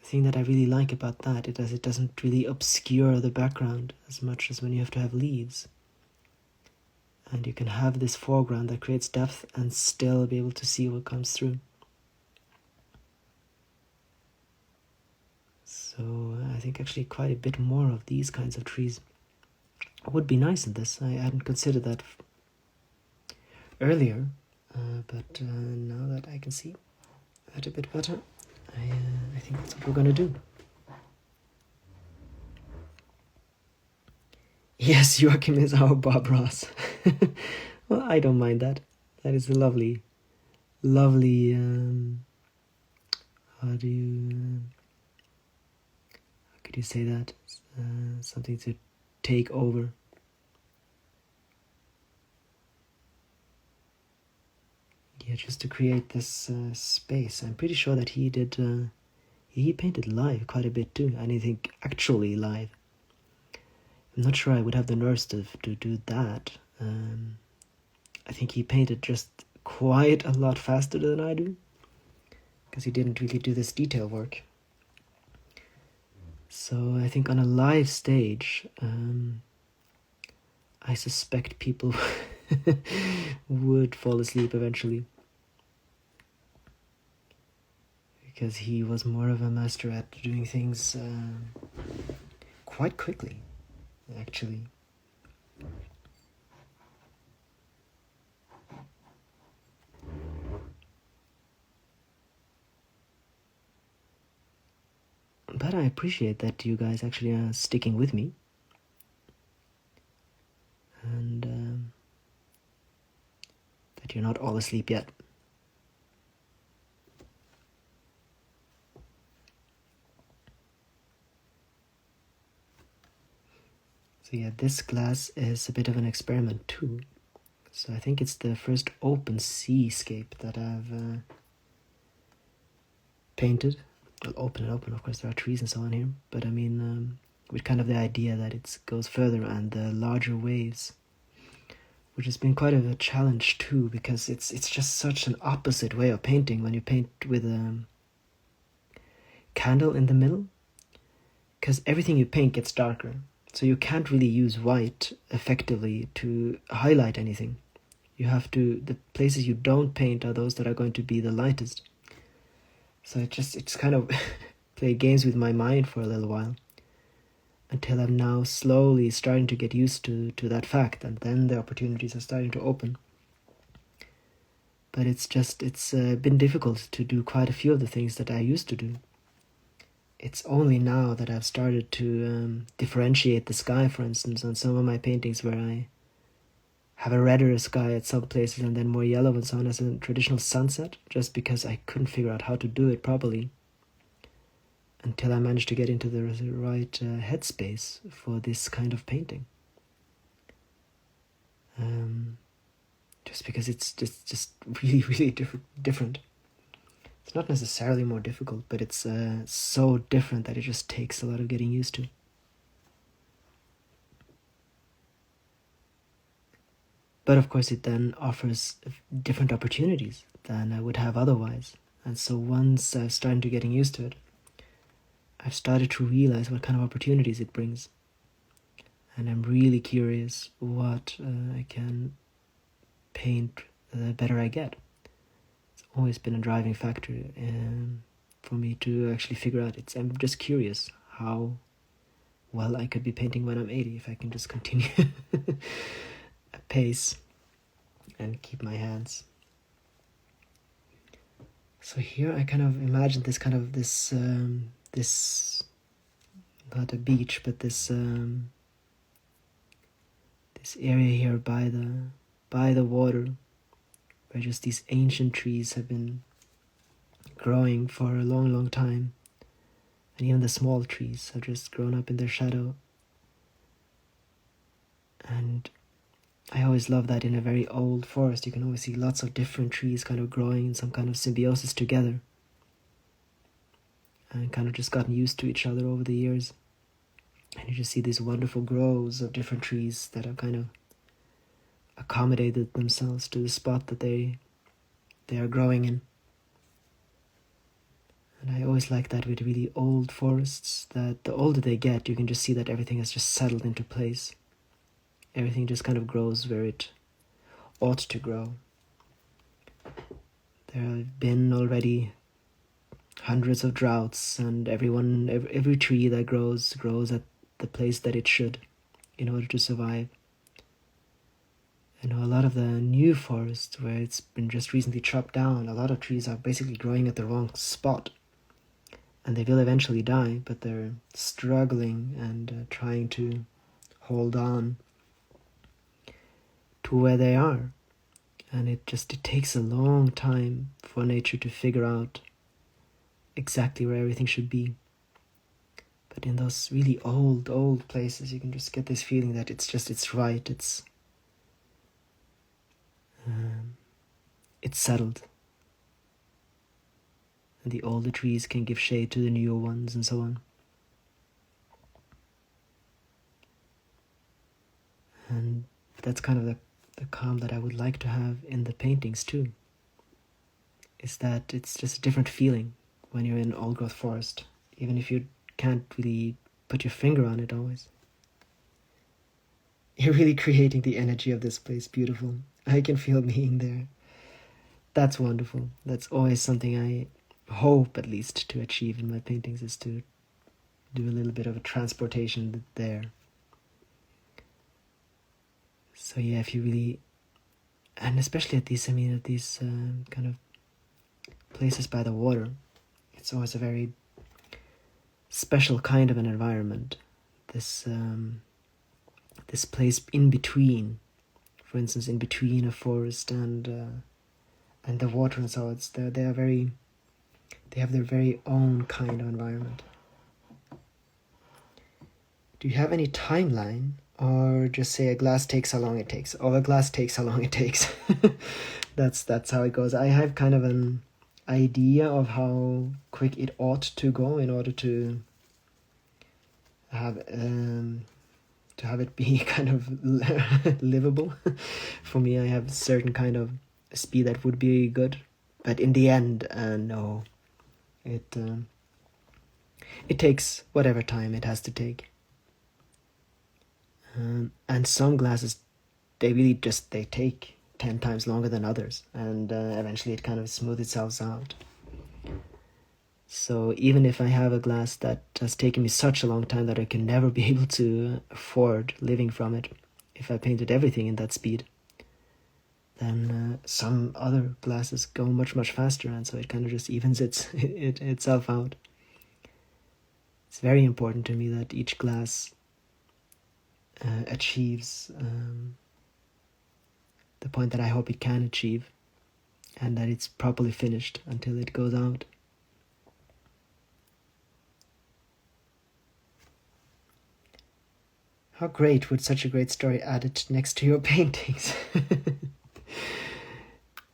The thing that I really like about that is it doesn't really obscure the background as much as when you have to have leaves. And you can have this foreground that creates depth and still be able to see what comes through. So I think actually quite a bit more of these kinds of trees would be nice in this. I hadn't considered that earlier, but now that I can see that a bit better, I think that's what we're going to do. Yes, Joachim is our Bob Ross. Well, I don't mind that. That is a lovely, lovely, could you say that? Something to take over. Yeah, just to create this space. I'm pretty sure that he did. He painted live quite a bit too, and I think actually live. I'm not sure I would have the nerves to do that. I think he painted just quite a lot faster than I do, because he didn't really do this detail work. So I think on a live stage, I suspect people would fall asleep eventually, because he was more of a master at doing things quite quickly, actually. But I appreciate that you guys actually are sticking with me. And that you're not all asleep yet. So yeah, this glass is a bit of an experiment too. So I think it's the first open seascape that I've painted. Well, open, of course there are trees and so on here, but I mean with kind of the idea that it goes further and the larger waves, which has been quite a challenge too, because it's just such an opposite way of painting when you paint with a candle in the middle, because everything you paint gets darker, so you can't really use white effectively to highlight anything. You have to, the places you don't paint are those that are going to be the lightest. So it's kind of play games with my mind for a little while, until I'm now slowly starting to get used to that fact, and then the opportunities are starting to open. But it's been difficult to do quite a few of the things that I used to do. It's only now that I've started to differentiate the sky, for instance, on some of my paintings, where I have a redder sky at some places and then more yellow and so on as a traditional sunset, just because I couldn't figure out how to do it properly until I managed to get into the right headspace for this kind of painting. Just because it's just really, really different. It's not necessarily more difficult, but it's so different that it just takes a lot of getting used to. But of course it then offers different opportunities than I would have otherwise. And so once I've started to getting used to it, I've started to realize what kind of opportunities it brings. And I'm really curious what I can paint the better I get. It's always been a driving factor for me to actually figure out. I'm just curious how well I could be painting when I'm 80 if I can just continue pace and keep my hands. So here I kind of imagined this not a beach, but this area here by the water, where just these ancient trees have been growing for a long time, and even the small trees have just grown up in their shadow. And I always love that in a very old forest you can always see lots of different trees kind of growing in some kind of symbiosis together, and kind of just gotten used to each other over the years. And you just see these wonderful groves of different trees that have kind of accommodated themselves to the spot that they are growing in. And I always like that with really old forests, that the older they get, you can just see that everything has just settled into place. Everything just kind of grows where it ought to grow. There have been already hundreds of droughts, and every tree that grows at the place that it should in order to survive. A lot of the new forest where it's been just recently chopped down, a lot of trees are basically growing at the wrong spot, and they will eventually die, but they're struggling and trying to hold on to where they are. And it takes a long time for nature to figure out exactly where everything should be. But in those really old places, you can just get this feeling that it's right, it's settled. And the older trees can give shade to the newer ones and so on. And that's kind of the calm that I would like to have in the paintings too. Is that it's just a different feeling when you're in old growth forest, even if you can't really put your finger on it always. You're really creating the energy of this place. Beautiful. I can feel being there. That's wonderful. That's always something I hope at least to achieve in my paintings, is to do a little bit of a transportation there. So yeah, if you really, and especially at these kind of places by the water, it's always a very special kind of an environment. This place in between, for instance, in between a forest and the water, and so they have their very own kind of environment. Do you have any timeline, or just say a glass takes how long it takes? Or a glass takes how long it takes. That's how it goes. I have kind of an idea of how quick it ought to go in order to have it be kind of livable. For me, I have a certain kind of speed that would be good, but in the end, no, it takes whatever time it has to take. And some glasses, they take 10 times longer than others, and eventually it kind of smooths itself out. So even if I have a glass that has taken me such a long time that I can never be able to afford living from it, if I painted everything in that speed, then some other glasses go much faster, and so it kind of just evens itself out. It's very important to me that each glass achieves the point that I hope it can achieve, and that it's properly finished until it goes out. How great would such a great story added next to your paintings?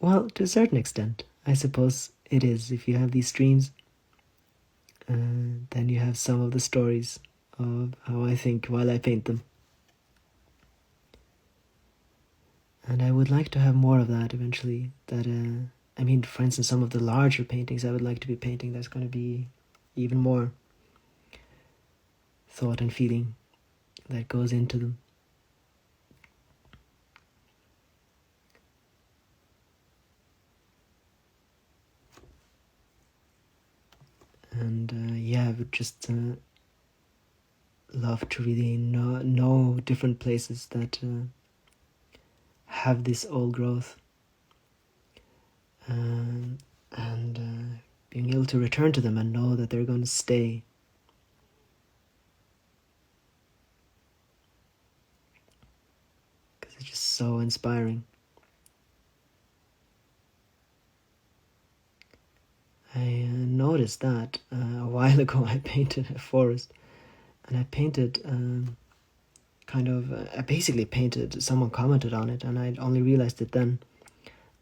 Well, to a certain extent, I suppose it is. If you have these streams, then you have some of the stories of how I think while I paint them. And I would like to have more of that eventually. That for instance, some of the larger paintings I would like to be painting, there's going to be even more thought and feeling that goes into them. And I would just love to really know different places that have this old growth, and being able to return to them and know that they're going to stay. Because it's just so inspiring. I noticed that a while ago I painted a forest, and I painted I basically painted, someone commented on it, and I only realized it then.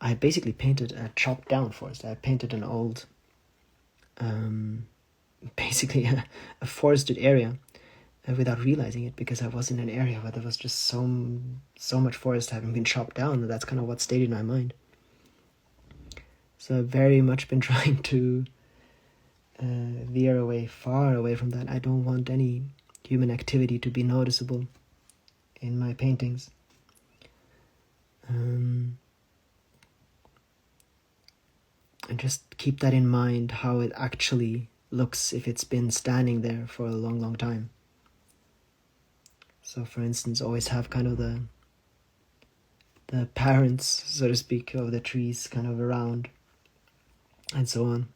I basically painted a chopped down forest. I painted an old, basically a forested area without realizing it, because I was in an area where there was just so much forest having been chopped down, and that's kind of what stayed in my mind. So I've very much been trying to veer far away from that. I don't want any human activity to be noticeable in my paintings. And just keep that in mind, how it actually looks if it's been standing there for a long time. So for instance, always have kind of the parents, so to speak, of the trees kind of around, and so on.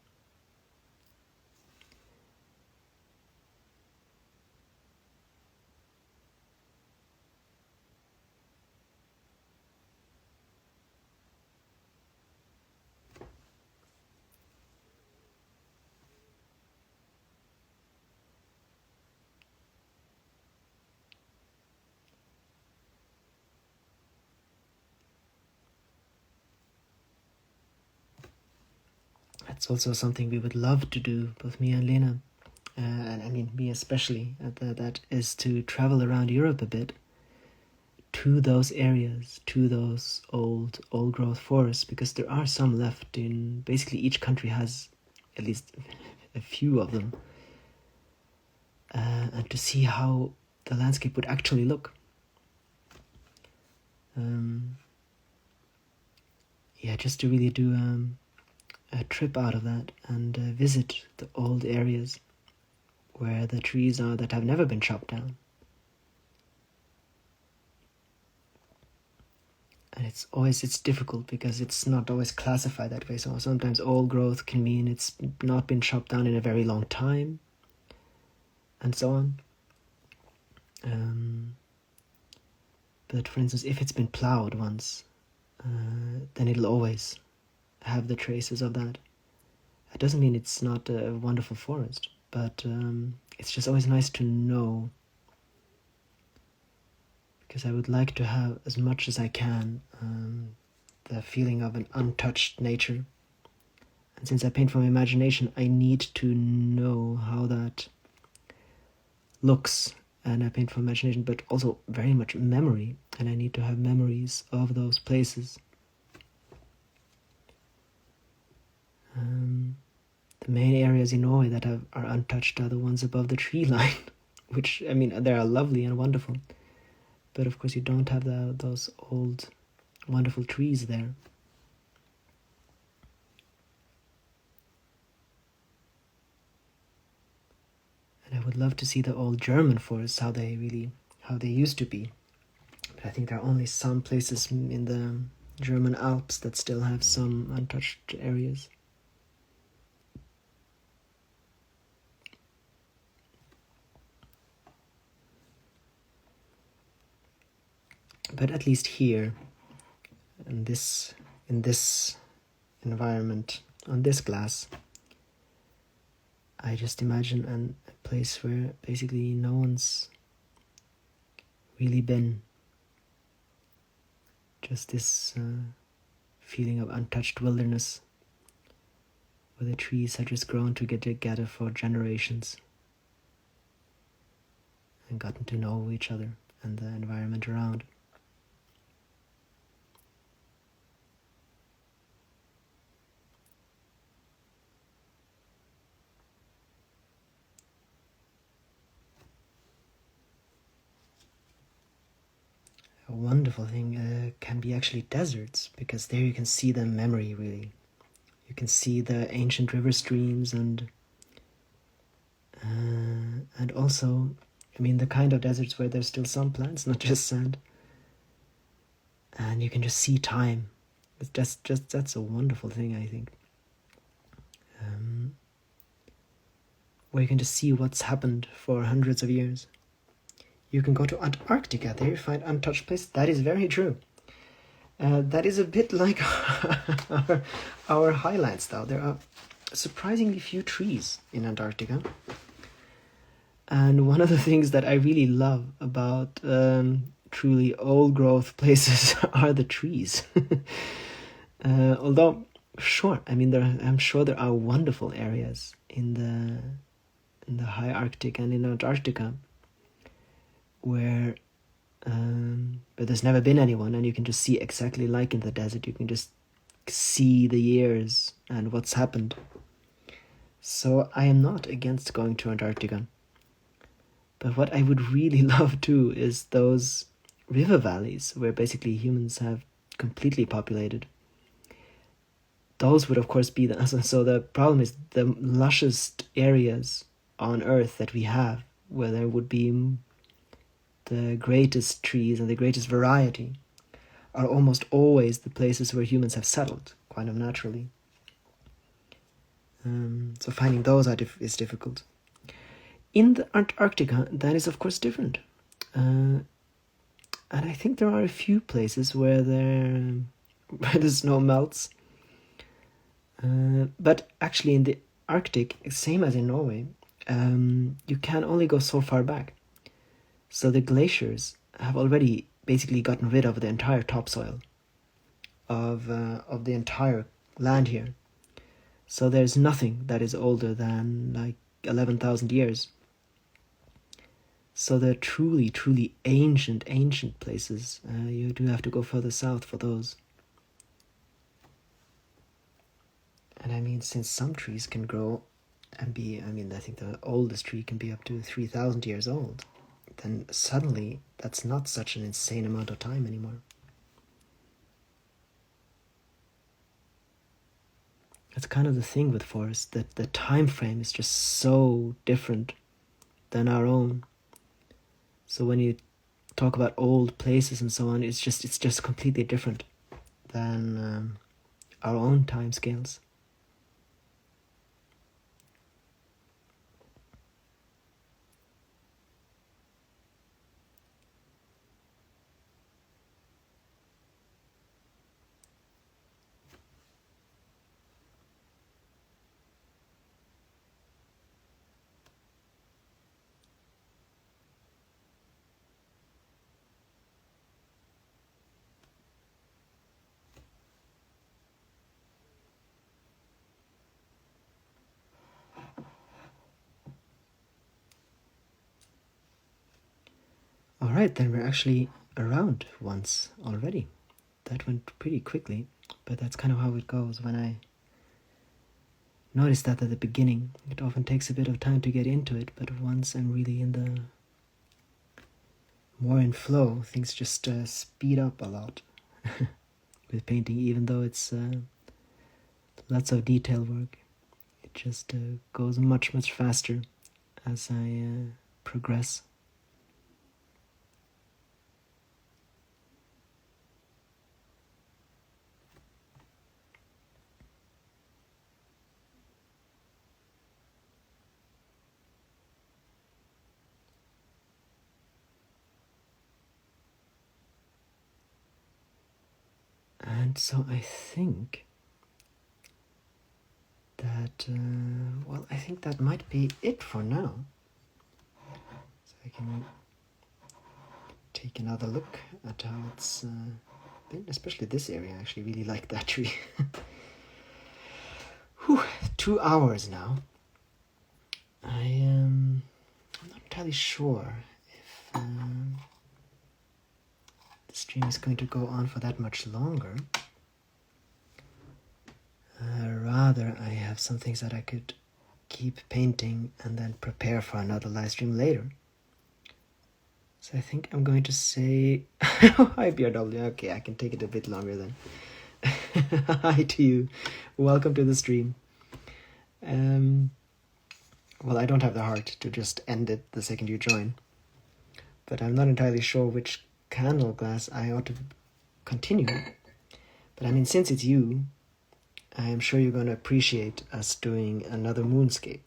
It's also something we would love to do, both me and Lena, and I mean me especially, that is to travel around Europe a bit to those areas, to those old growth forests, because there are some left in basically each country has at least a few of them, and to see how the landscape would actually look. Yeah, just to really do a trip out of that and visit the old areas where the trees are that have never been chopped down. And it's difficult because it's not always classified that way. So sometimes old growth can mean it's not been chopped down in a very long time, and so on. But for instance, if it's been plowed once, then it'll always have the traces of that. It doesn't mean it's not a wonderful forest, but it's just always nice to know, because I would like to have as much as I can the feeling of an untouched nature. And since I paint from imagination, I need to know how that looks, and I paint from imagination, but also very much memory, and I need to have memories of those places. The main areas in Norway that are untouched are the ones above the tree line, which, I mean, they are lovely and wonderful, but of course you don't have those old wonderful trees there. And I would love to see the old German forests, how they used to be. But I think there are only some places in the German Alps that still have some untouched areas. But at least here, in this environment, on this glass, I just imagine a place where basically no one's really been. Just this feeling of untouched wilderness, where the trees have just grown together for generations and gotten to know each other and the environment around. A wonderful thing can be actually deserts, because there you can see the memory, really. You can see the ancient river streams and also, I mean, the kind of deserts where there's still some plants, not just sand. And you can just see time. It's just that's a wonderful thing, I think. Where you can just see what's happened for hundreds of years. You can go to Antarctica, there you find untouched places. That is very true. That is a bit like our highlands, though. There are surprisingly few trees in Antarctica. And one of the things that I really love about truly old growth places are the trees. Although, sure, I mean, I'm sure there are wonderful areas in the high Arctic and in Antarctica where but there's never been anyone, and you can just see exactly like in the desert. You can just see the years and what's happened. So I am not against going to Antarctica. But what I would really love too is those river valleys where basically humans have completely populated. Those would of course be so the problem is the lushest areas on Earth that we have, where there would be the greatest trees and the greatest variety, are almost always the places where humans have settled, quite unnaturally. So finding those is difficult. In the Antarctica, that is of course different. And I think there are a few places where the snow melts. But actually in the Arctic, same as in Norway, you can only go so far back. So the glaciers have already basically gotten rid of the entire topsoil of the entire land here. So there's nothing that is older than like 11,000 years. So they're truly, truly ancient places. You do have to go further south for those. And I mean, since some trees can grow and be, I think the oldest tree can be up to 3,000 years old, then suddenly that's not such an insane amount of time anymore. That's kind of the thing with forests, that the time frame is just so different than our own. So when you talk about old places and so on, it's just completely different than our own time scales. Alright, then we're actually around once already. That went pretty quickly, but that's kind of how it goes when I notice that at the beginning. It often takes a bit of time to get into it, but once I'm really more in flow, things just speed up a lot with painting, even though it's lots of detail work. It just goes much faster as I progress. And so I think that, I think that might be it for now. So I can take another look at how it's been, especially this area. I actually really like that tree. Whew, 2 hours now. I'm not entirely sure if the stream is going to go on for that much longer. Rather, I have some things that I could keep painting and then prepare for another live stream later. So I think I'm going to say hi BRW. Okay, I can take it a bit longer then. Hi to you. Welcome to the stream. Well, I don't have the heart to just end it the second you join, but I'm not entirely sure which candle glass I ought to continue. But I mean, since it's you, I am sure you're going to appreciate us doing another moonscape.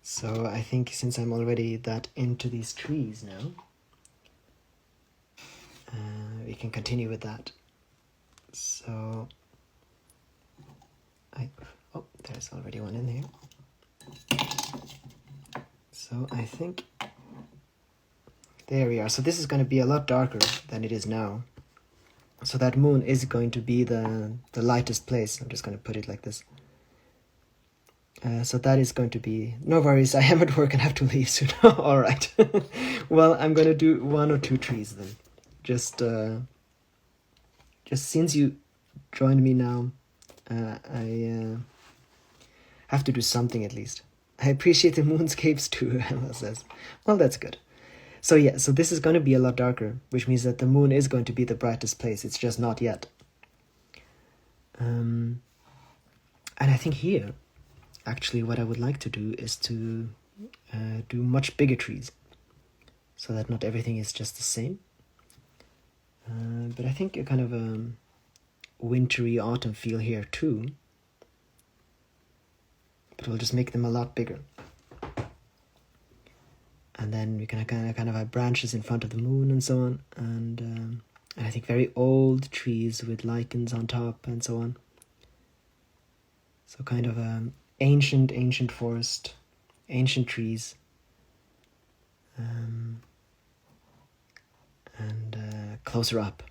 So I think since I'm already that into these trees now, we can continue with that. So, there's already one in there. So I think, there we are. So this is going to be a lot darker than it is now. So that moon is going to be the lightest place. I'm just going to put it like this. So that is going to be, no worries, I am at work and have to leave soon. All right. Well, I'm going to do 1 or 2 trees then. Just since you joined me now, I have to do something at least. I appreciate the moonscapes too, Emma says. Well, that's good. So yeah, so this is going to be a lot darker, which means that the moon is going to be the brightest place. It's just not yet. And I think here, actually, what I would like to do is to do much bigger trees, so that not everything is just the same. But I think a kind of a wintry autumn feel here too. But we'll just make them a lot bigger. And then we can kind of have branches in front of the moon and so on. And I think very old trees with lichens on top and so on. So kind of ancient forest, ancient trees. And closer up.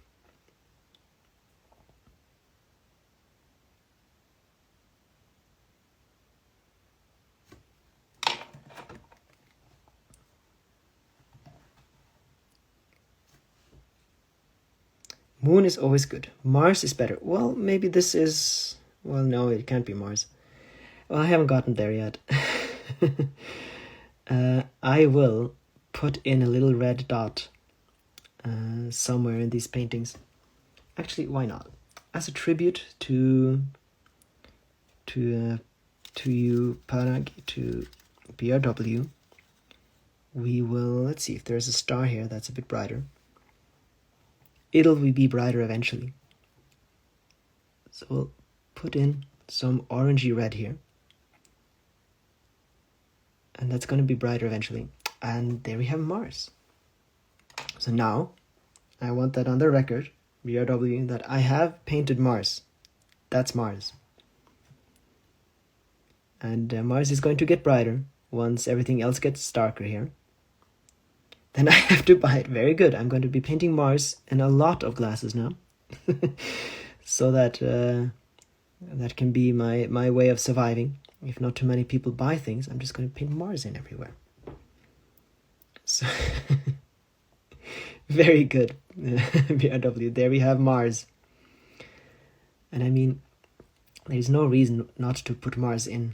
Moon is always good. Mars is better. Well, maybe this is... Well, no, it can't be Mars. Well, I haven't gotten there yet. I will put in a little red dot somewhere in these paintings. Actually, why not? As a tribute to you, Parag, to BRW, we will... Let's see if there's a star here that's a bit brighter. It'll be brighter eventually. So we'll put in some orangey red here. And that's going to be brighter eventually. And there we have Mars. So now, I want that on the record, BRW, that I have painted Mars. That's Mars. And Mars is going to get brighter once everything else gets darker here. Then I have to buy it. Very good. I'm going to be painting Mars in a lot of glasses now. So that that can be my way of surviving. If not too many people buy things, I'm just going to paint Mars in everywhere. So very good, BRW. There we have Mars. And I mean, there's no reason not to put Mars in.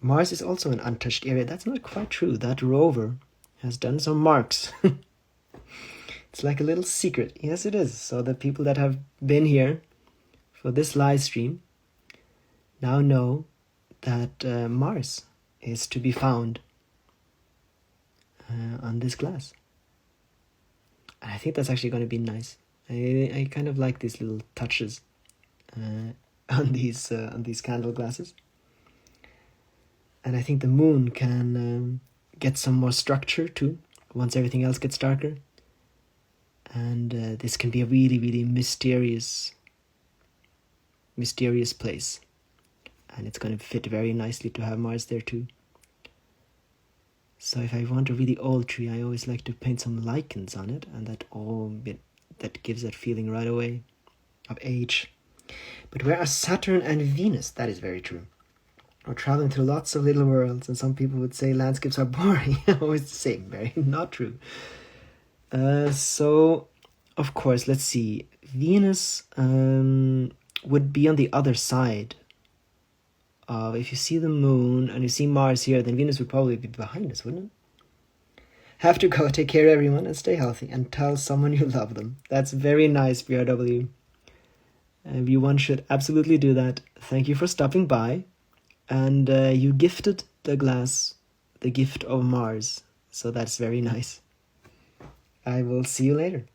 Mars is also an untouched area. That's not quite true. That rover has done some marks. It's like a little secret. Yes, it is. So the people that have been here for this live stream now know that Mars is to be found on this glass. And I think that's actually going to be nice. I kind of like these little touches on these candle glasses. And I think the moon can get some more structure too, once everything else gets darker. And this can be a really, really mysterious place. And it's going to fit very nicely to have Mars there too. So if I want a really old tree, I always like to paint some lichens on it, and that gives that feeling right away of age. But where are Saturn and Venus? That is very true. We're traveling through lots of little worlds, and some people would say landscapes are boring. Always the same. Very not true. So, of course, let's see. Venus would be on the other side. If you see the moon and you see Mars here, then Venus would probably be behind us, wouldn't it? Have to go. Take care, everyone, and stay healthy. And tell someone you love them. That's very nice, BRW. Everyone should absolutely do that. Thank you for stopping by. And you gifted the glass the gift of Mars. So that's very nice. I will see you later.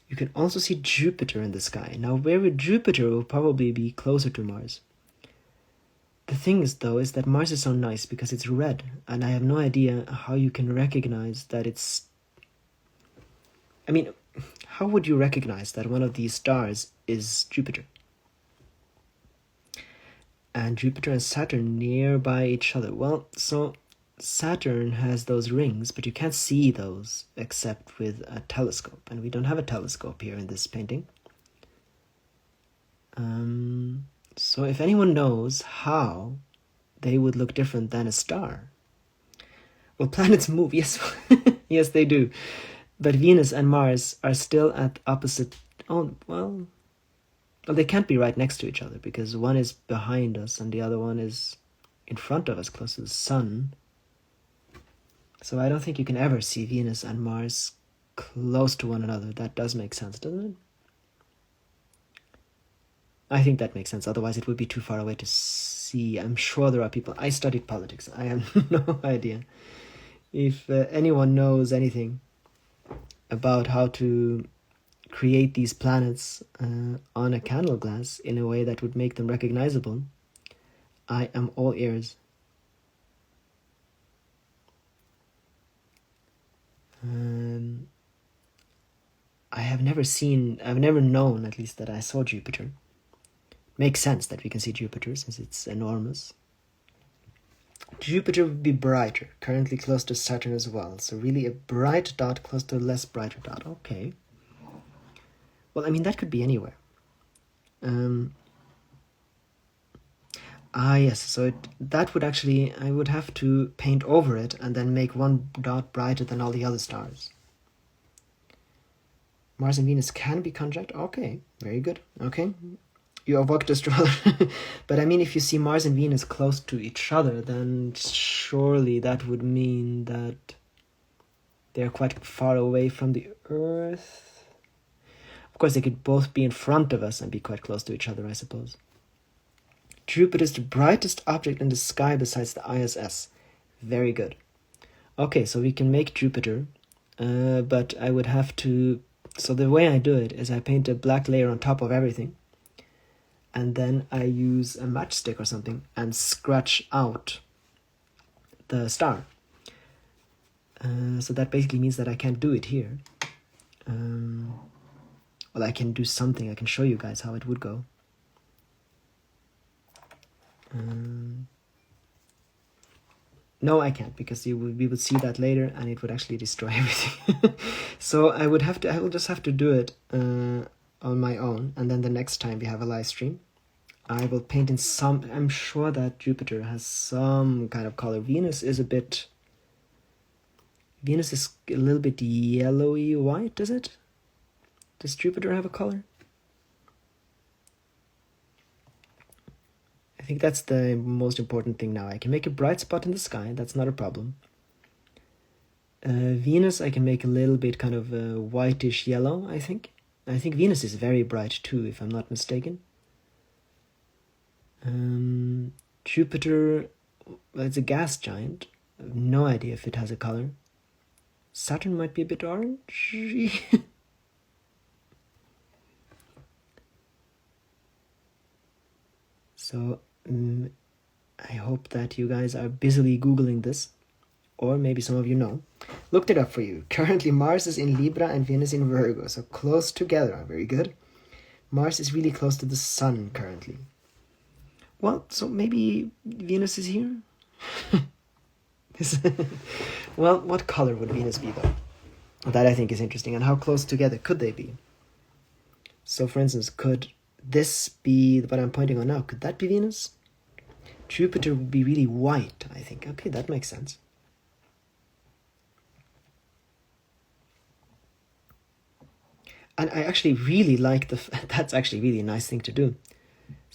You can also see Jupiter in the sky. Now, where would Jupiter will probably be closer to Mars. The thing is, though, is that Mars is so nice because it's red, and I have no idea how you can recognize that it's... I mean, how would you recognize that one of these stars is Jupiter? And Jupiter and Saturn nearby each other. Well, so Saturn has those rings, but you can't see those except with a telescope. And we don't have a telescope here in this painting. So if anyone knows how they would look different than a star. Well, planets move, yes. Yes, they do. But Venus and Mars are still at opposite... Oh, well, they can't be right next to each other because one is behind us and the other one is in front of us, close to the sun. So I don't think you can ever see Venus and Mars close to one another. That does make sense, doesn't it? I think that makes sense. Otherwise, it would be too far away to see. I'm sure there are people... I studied politics. I have no idea. If anyone knows anything about how to create these planets on a candle glass in a way that would make them recognizable, I am all ears. I've never known, at least, that I saw Jupiter. Makes sense that we can see Jupiter since it's enormous. Jupiter would be brighter, currently close to Saturn as well. So really a bright dot close to a less brighter dot. Okay. Well, I mean, that could be anywhere. Ah, yes, so that would actually, I would have to paint over it and then make one dot brighter than all the other stars. Mars and Venus can be conjunct? Okay, very good. Okay, you evoked astrologer. But I mean, if you see Mars and Venus close to each other, then surely that would mean that they're quite far away from the Earth. Of course, they could both be in front of us and be quite close to each other, I suppose. Jupiter is the brightest object in the sky besides the ISS. Very good. Okay, so we can make Jupiter, but I would have to... So the way I do it is I paint a black layer on top of everything, and then I use a matchstick or something and scratch out the star. So that basically means that I can't do it here. Well, I can do something. I can show you guys how it would go. No, I can't, because we would see that later and it would actually destroy everything. So I will just have to do it on my own, and then the next time we have a live stream, I will paint in some... I'm sure that Jupiter has some kind of color. Venus is a little bit yellowy white, does it? Does Jupiter have a color? I think that's the most important thing now. I can make a bright spot in the sky, that's not a problem. Venus I can make a little bit kind of whitish yellow, I think. I think Venus is very bright too, if I'm not mistaken. Jupiter, well, it's a gas giant. I have no idea if it has a color. Saturn might be a bit orangey. So I hope that you guys are busily Googling this, or maybe some of you know. Looked it up for you. Currently Mars is in Libra and Venus in Virgo, so close together. Very good. Mars is really close to the Sun currently. Well, so maybe Venus is here? Well, what color would Venus be though? That I think is interesting. And how close together could they be? So for instance, could this be what I'm pointing on now? Could that be Venus? Jupiter would be really white, I think. Okay, that makes sense. And I actually really like that's actually really a nice thing to do.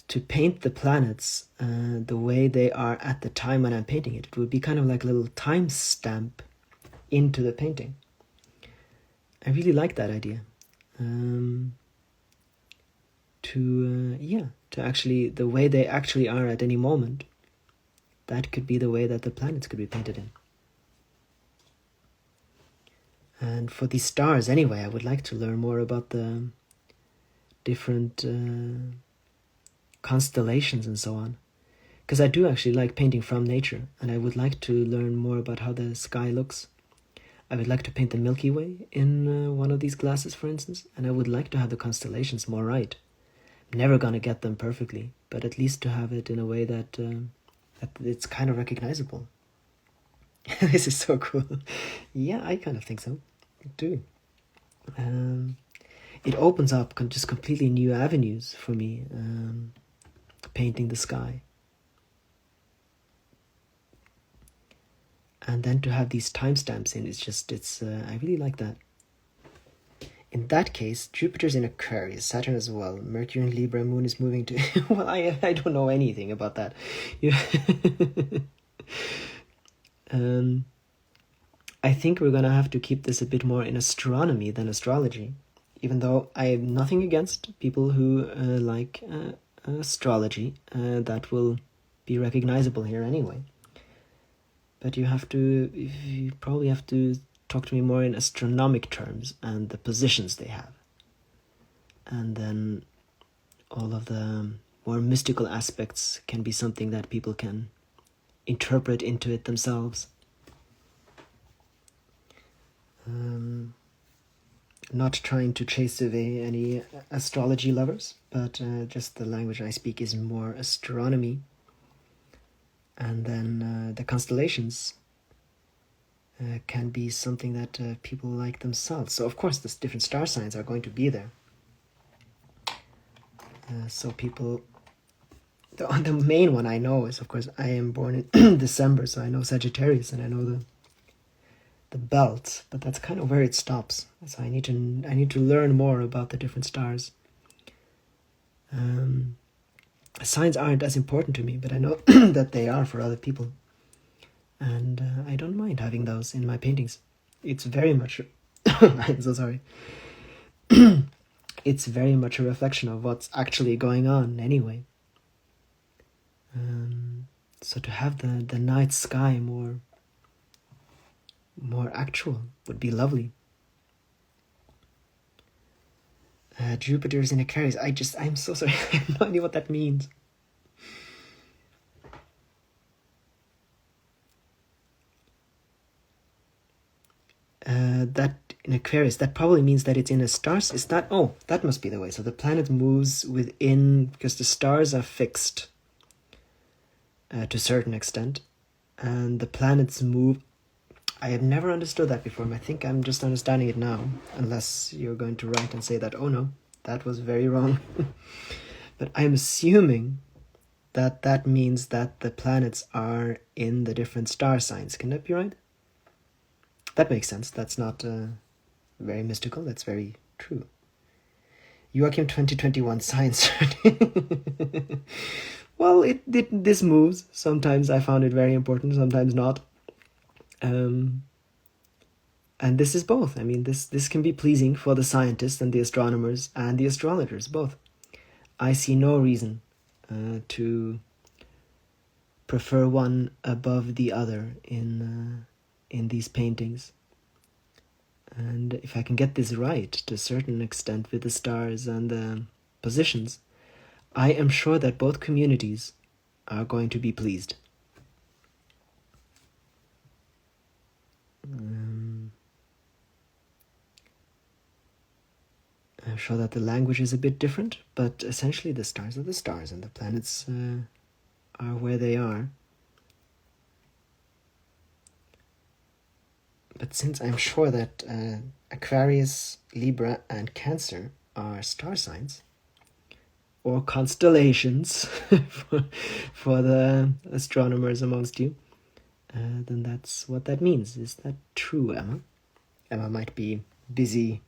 To paint the planets the way they are at the time when I'm painting it. It would be kind of like a little time stamp into the painting. I really like that idea. To actually, the way they actually are at any moment, that could be the way that the planets could be painted in. And for these stars anyway, I would like to learn more about the different constellations and so on. Because I do actually like painting from nature, and I would like to learn more about how the sky looks. I would like to paint the Milky Way in one of these glasses, for instance, and I would like to have the constellations more right. I'm never gonna get them perfectly, but at least to have it in a way that it's kind of recognizable. This is so cool. Yeah, I kind of think so, too. It opens up just completely new avenues for me, painting the sky. And then to have these timestamps in, I really like that. In that case, Jupiter's in Aquarius, Saturn as well, Mercury in Libra, Moon is moving to... Well, I don't know anything about that. I think we're going to have to keep this a bit more in astronomy than astrology, even though I have nothing against people who like astrology. That will be recognizable here anyway. But you probably have to talk to me more in astronomic terms and the positions they have. And then all of the more mystical aspects can be something that people can interpret into it themselves. Not trying to chase away any astrology lovers, but just the language I speak is more astronomy. And then the constellations can be something that people like themselves. So of course the different star signs are going to be there. So people The main one I know is, of course, I am born in December, so I know Sagittarius and I know the belt, but that's kind of where it stops. So I need to learn more about the different stars. Signs aren't as important to me, but I know that they are for other people, and I don't mind having those in my paintings. It's very much I'm so sorry. It's very much a reflection of what's actually going on anyway. So to have the night sky more actual would be lovely. Jupiter's in Aquarius. I'm so sorry. I have no idea what that means. That in Aquarius, that probably means that it's in a star. Is that? Oh, that must be the way. So the planet moves within, because the stars are fixed to a certain extent, and the planets move. I have never understood that before. I think I'm just understanding it now, unless you're going to write and say that, oh no, that was very wrong. But I'm assuming that that means that the planets are in the different star signs. Can that be right? That makes sense. That's not very mystical. That's very true. Joachim 2021 science. Well, this moves. Sometimes I found it very important, sometimes not. And this is both. I mean, this can be pleasing for the scientists and the astronomers and the astrologers, both. I see no reason to prefer one above the other in these paintings. And if I can get this right to a certain extent with the stars and the positions, I am sure that both communities are going to be pleased. I'm sure that the language is a bit different, but essentially the stars are the stars and the planets are where they are. But since I'm sure that Aquarius, Libra, and Cancer are star signs, or constellations for the astronomers amongst you, then that's what that means. Is that true, Emma? Emma might be busy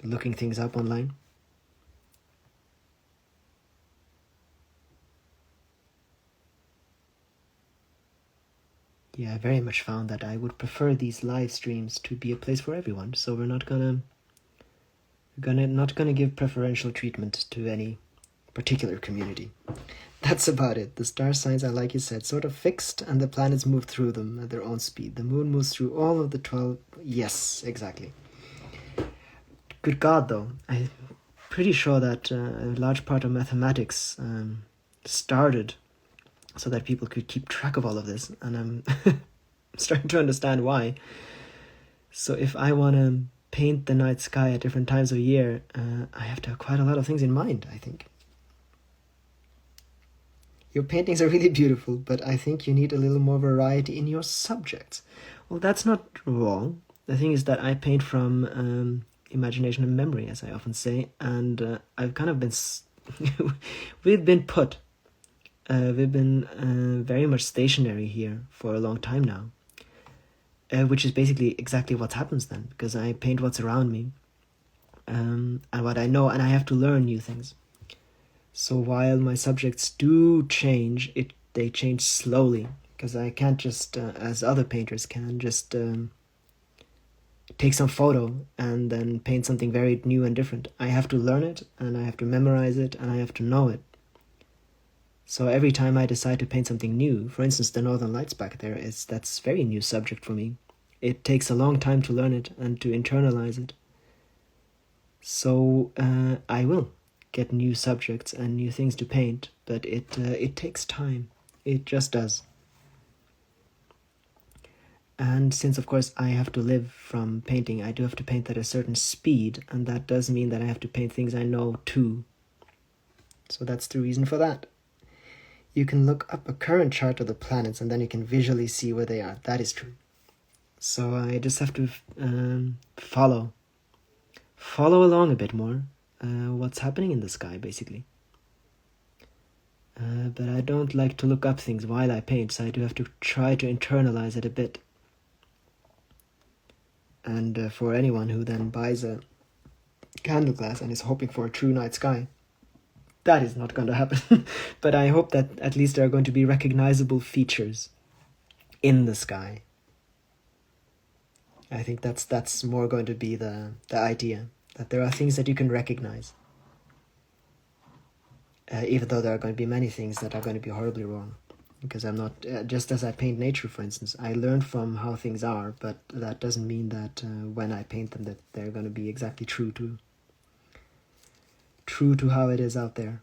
looking things up online. Yeah, I very much found that I would prefer these live streams to be a place for everyone. So we're not gonna give preferential treatment to any particular community. That's about it. The star signs are, like you said, sort of fixed, and the planets move through them at their own speed. The moon moves through all of the 12. Yes, exactly. Good God, though, I'm pretty sure that a large part of mathematics started so that people could keep track of all of this, and I'm starting to understand why. So if I want to paint the night sky at different times of year, I have to have quite a lot of things in mind, I think. Your paintings are really beautiful, but I think you need a little more variety in your subjects. Well, that's not wrong. The thing is that I paint from imagination and memory, as I often say, and I've kind of been... we've been very much stationary here for a long time now, which is basically exactly what happens then, because I paint what's around me and what I know, and I have to learn new things. So while my subjects do change, they change slowly, because I can't just, as other painters can, just take some photo and then paint something very new and different. I have to learn it, and I have to memorize it, and I have to know it. So every time I decide to paint something new, for instance, the Northern Lights back there, that's a very new subject for me. It takes a long time to learn it and to internalize it. So I will get new subjects and new things to paint, but it takes time. It just does. And since, of course, I have to live from painting, I do have to paint at a certain speed, and that does mean that I have to paint things I know too. So that's the reason for that. You can look up a current chart of the planets, and then you can visually see where they are. That is true. So I just have to follow along a bit more what's happening in the sky, basically. but I don't like to look up things while I paint, so I do have to try to internalize it a bit. And for anyone who then buys a candle glass and is hoping for a true night sky, that is not going to happen. But I hope that at least there are going to be recognizable features in the sky. I think that's more going to be the idea, that there are things that you can recognize. Even though there are going to be many things that are going to be horribly wrong. Because I'm not, just as I paint nature, for instance, I learn from how things are, but that doesn't mean that when I paint them that they're going to be exactly true to how it is out there.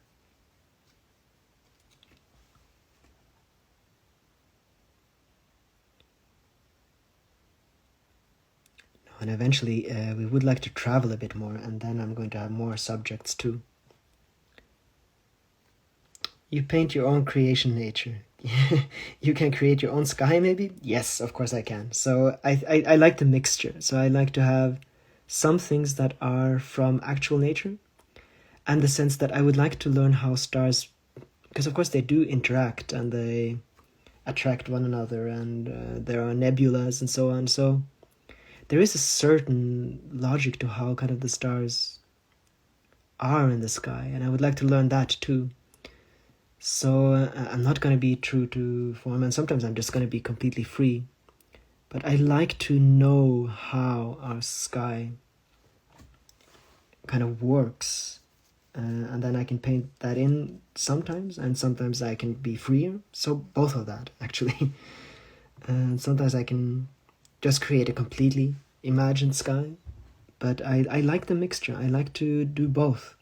And eventually we would like to travel a bit more, and then I'm going to have more subjects too. You paint your own creation nature. You can create your own sky, maybe? Yes, of course I can. So I like the mixture. So I like to have some things that are from actual nature, and the sense that I would like to learn how stars, because of course they do interact and they attract one another, and there are nebulas and so on. So there is a certain logic to how kind of the stars are in the sky, and I would like to learn that too. So I'm not going to be true to form, and sometimes I'm just going to be completely free. But I like to know how our sky kind of works. And then I can paint that in sometimes, and sometimes I can be freer. So both of that, actually. And sometimes I can just create a completely imagined sky. But I like the mixture. I like to do both.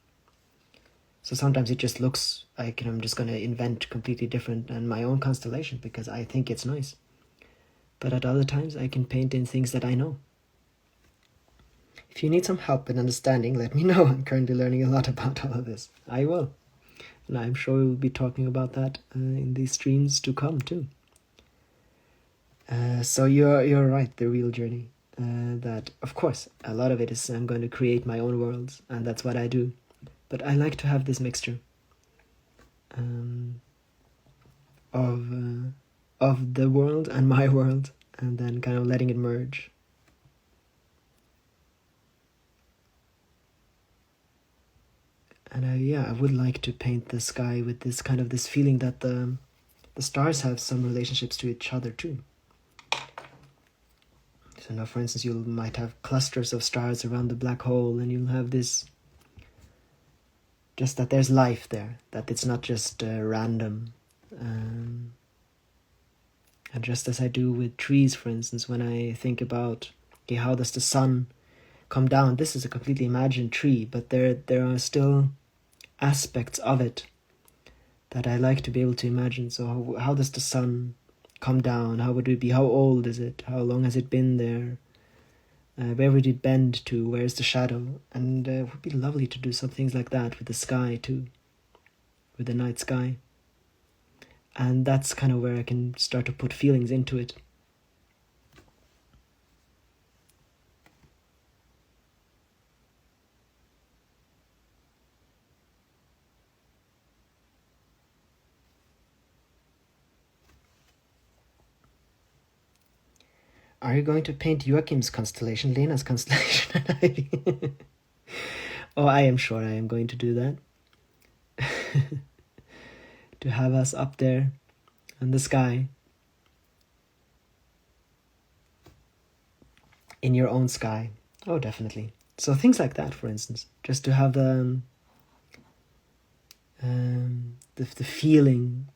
So sometimes it just looks like I'm just going to invent completely different and my own constellation because I think it's nice. But at other times I can paint in things that I know. If you need some help in understanding, let me know. I'm currently learning a lot about all of this. I will. And I'm sure we'll be talking about that in these streams to come too. So you're right, the real journey. That, of course, a lot of it is I'm going to create my own worlds, and that's what I do. But I like to have this mixture of the world and my world, and then kind of letting it merge. And I would like to paint the sky with this kind of this feeling that the stars have some relationships to each other too. So now, for instance, you might have clusters of stars around the black hole, and you'll have this, just that there's life there, that it's not just random. And just as I do with trees, for instance, when I think about, okay, how does the sun come down? This is a completely imagined tree, but there are still aspects of it that I like to be able to imagine. So how does the sun come down? How would it be? How old is it? How long has it been there? Where would it bend to? Where's the shadow? And it would be lovely to do some things like that with the sky too, with the night sky. And that's kind of where I can start to put feelings into it. Are you going to paint Joachim's constellation, Lena's constellation? Oh, I am sure I am going to do that. To have us up there in the sky, in your own sky. Oh, definitely. So things like that, for instance, just to have the feeling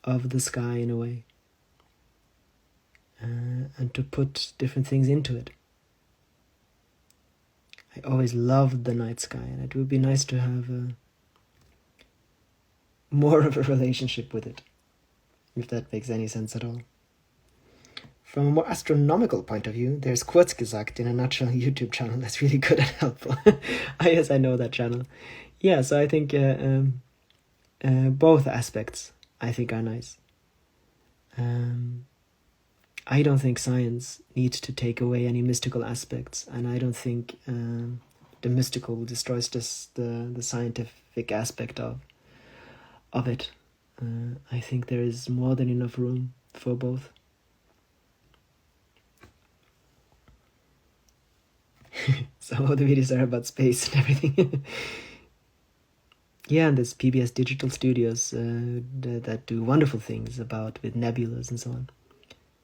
of the sky in a way, and to put different things into it. I always loved the night sky, and it would be nice to have more of a relationship with it, if that makes any sense at all. From a more astronomical point of view, there's Kurzgesagt in a nutshell YouTube channel that's really good and helpful. Yes, I know that channel. Yeah, so I think both aspects I think are nice. I don't think science needs to take away any mystical aspects, and I don't think the mystical destroys just the scientific aspect of it. I think there is more than enough room for both. Some of the videos are about space and everything. Yeah, and there's PBS Digital Studios that do wonderful things with nebulas and so on.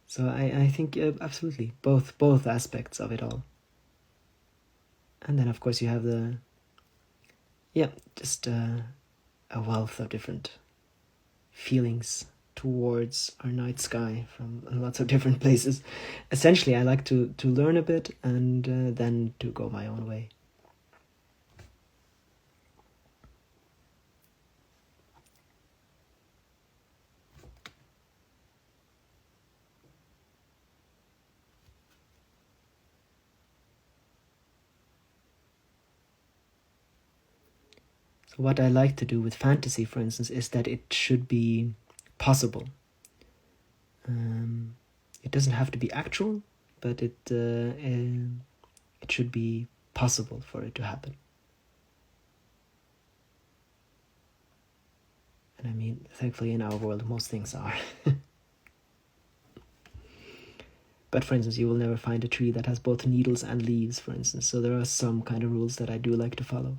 So I think absolutely both aspects of it all. And then of course you have just a wealth of different feelings towards our night sky from lots of different places. Essentially, I like to learn a bit and then to go my own way. So what I like to do with fantasy, for instance, is that it should be possible. It doesn't have to be actual, but it should be possible for it to happen. And I mean, thankfully in our world, most things are. But for instance, you will never find a tree that has both needles and leaves, for instance. So there are some kind of rules that I do like to follow.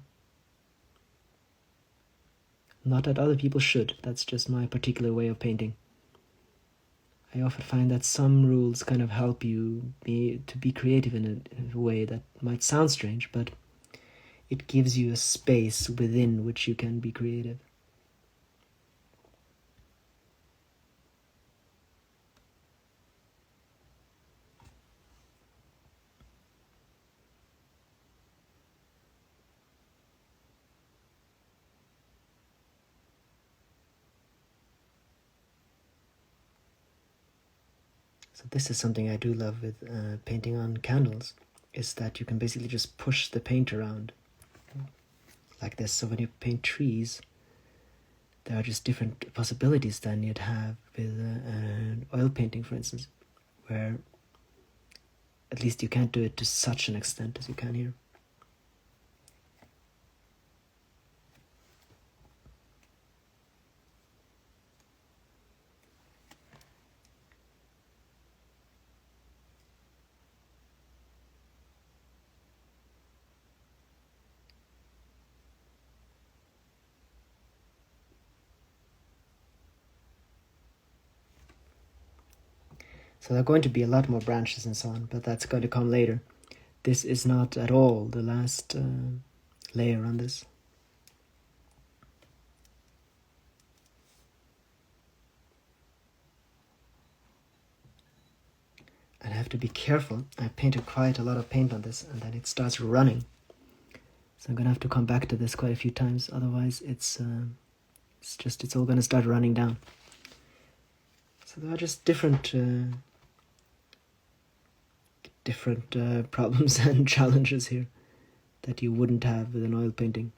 Not that other people should. That's just my particular way of painting. I often find that some rules kind of help you to be creative in a way that might sound strange, but it gives you a space within which you can be creative. So this is something I do love with painting on candles, is that you can basically just push the paint around like this. So when you paint trees, there are just different possibilities than you'd have with an oil painting, for instance, where at least you can't do it to such an extent as you can here. So there are going to be a lot more branches and so on, but that's going to come later. This is not at all the last layer on this. And I have to be careful. I painted quite a lot of paint on this and then it starts running. So I'm going to have to come back to this quite a few times, otherwise it's all going to start running down. So there are just different problems and challenges here that you wouldn't have with an oil painting.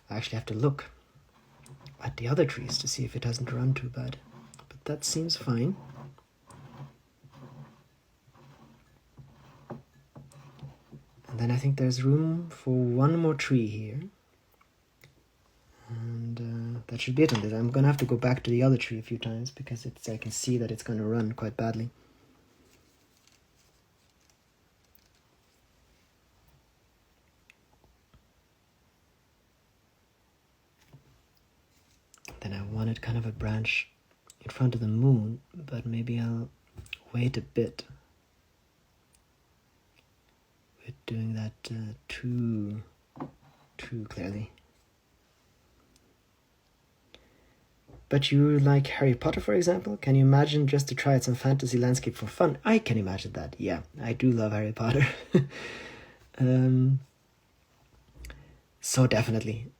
I actually have to look at the other trees to see if it hasn't run too bad, but that seems fine. And then I think there's room for one more tree here. And that should be it on this. I'm going to have to go back to the other tree a few times because I can see that it's going to run quite badly. Then I wanted kind of a branch in front of the moon, but maybe I'll wait a bit with doing that too clearly. But you like Harry Potter, for example? Can you imagine just to try out some fantasy landscape for fun? I can imagine that, yeah. I do love Harry Potter. So definitely.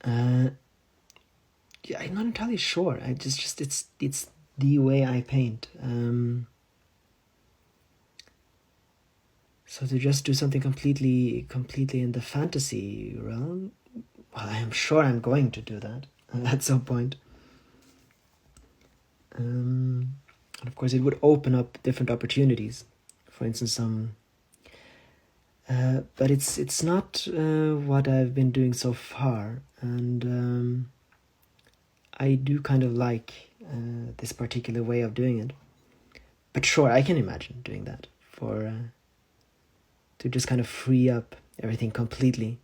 Yeah, I'm not entirely sure. It's the way I paint. So to just do something completely in the fantasy realm, well, I am sure I'm going to do that at some point. And of course, it would open up different opportunities for instance, some. But it's not what I've been doing so far, and I do kind of like this particular way of doing it. But sure, I can imagine doing that to just kind of free up everything completely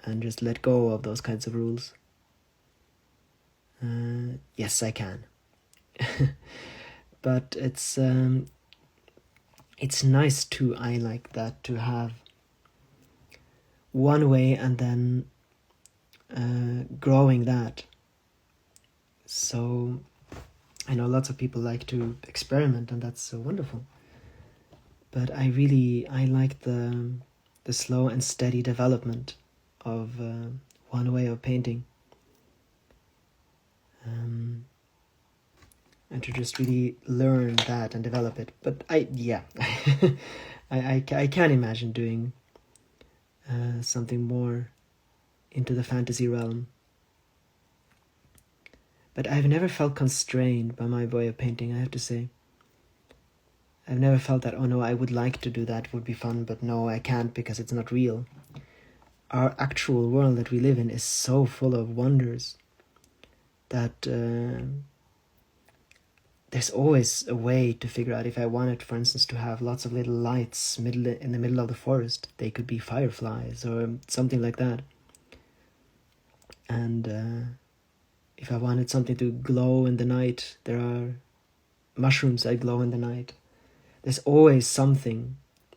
and just let go of those kinds of rules. Yes, I can. But it's nice too. I like that, to have one way and then growing that. So I know lots of people like to experiment, and that's so wonderful. But I like the slow and steady development of one way of painting. And to just really learn that and develop it. But I can imagine doing something more into the fantasy realm. But I've never felt constrained by my way of painting, I have to say. I've never felt that, oh no, I would like to do that, would be fun, but no, I can't because it's not real. Our actual world that we live in is so full of wonders that there's always a way to figure out. If I wanted, for instance, to have lots of little lights in the middle of the forest, they could be fireflies or something like that. And if I wanted something to glow in the night, there are mushrooms that glow in the night. There's always something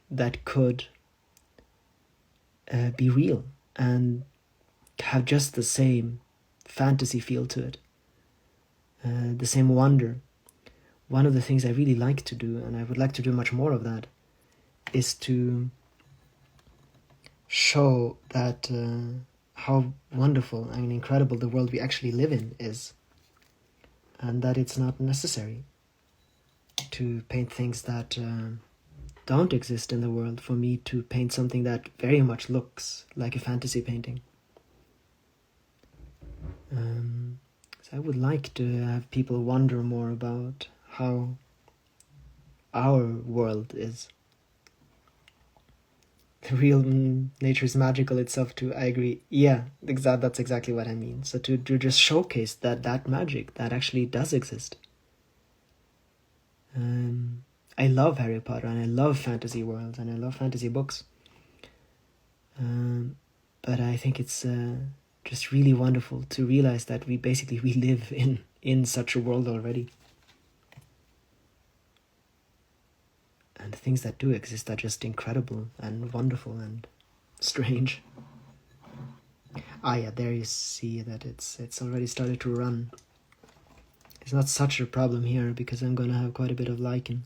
that could be real and have just the same fantasy feel to it, the same wonder. One of the things I really like to do, and I would like to do much more of that, is to show that how wonderful and incredible the world we actually live in is, and that it's not necessary to paint things that don't exist in the world for me to paint something that very much looks like a fantasy painting. So I would like to have people wonder more about how our world is. The real nature is magical itself too, I agree. Yeah, that's exactly what I mean. So to just showcase that magic that actually does exist. I love Harry Potter, and I love fantasy worlds, and I love fantasy books. But I think it's just really wonderful to realize that we live in such a world already. And the things that do exist are just incredible and wonderful and strange. Ah yeah, there you see that it's already started to run. It's not such a problem here because I'm gonna have quite a bit of lichen.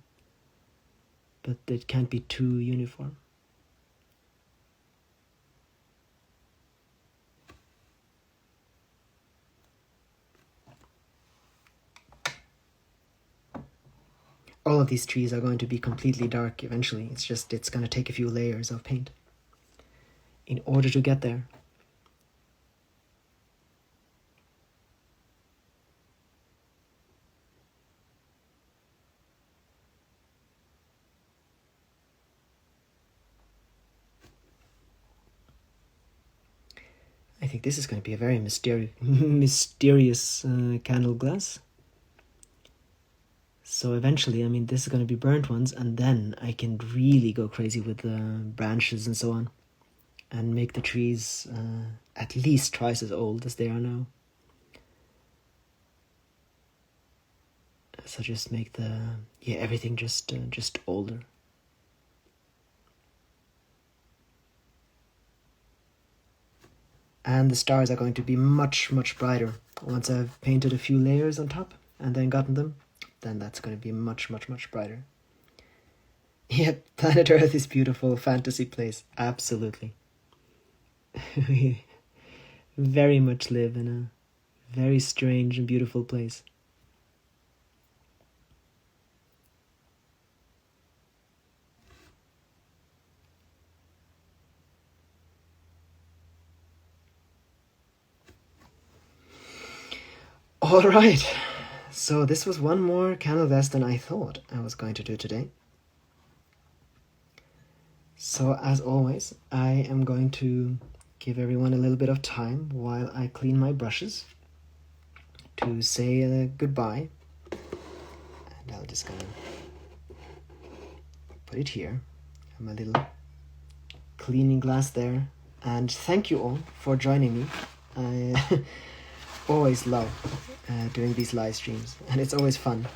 But it can't be too uniform. All of these trees are going to be completely dark eventually. It's going to take a few layers of paint in order to get there. I think this is going to be a very mysterious candle glass. So eventually, I mean, this is going to be burnt ones, and then I can really go crazy with the branches and so on, and make the trees at least twice as old as they are now. So just make everything just older. And the stars are going to be much, much brighter once I've painted a few layers on top and then gotten them. Then that's going to be much, much, much brighter. Yep, planet Earth is beautiful, fantasy place, absolutely. We very much live in a very strange and beautiful place. All right, so this was one more candle glass than I thought I was going to do today. So as always, I am going to give everyone a little bit of time while I clean my brushes to say goodbye. And I'll just gonna put it here. My little cleaning glass there. And thank you all for joining me. I always love doing these live streams, and it's always fun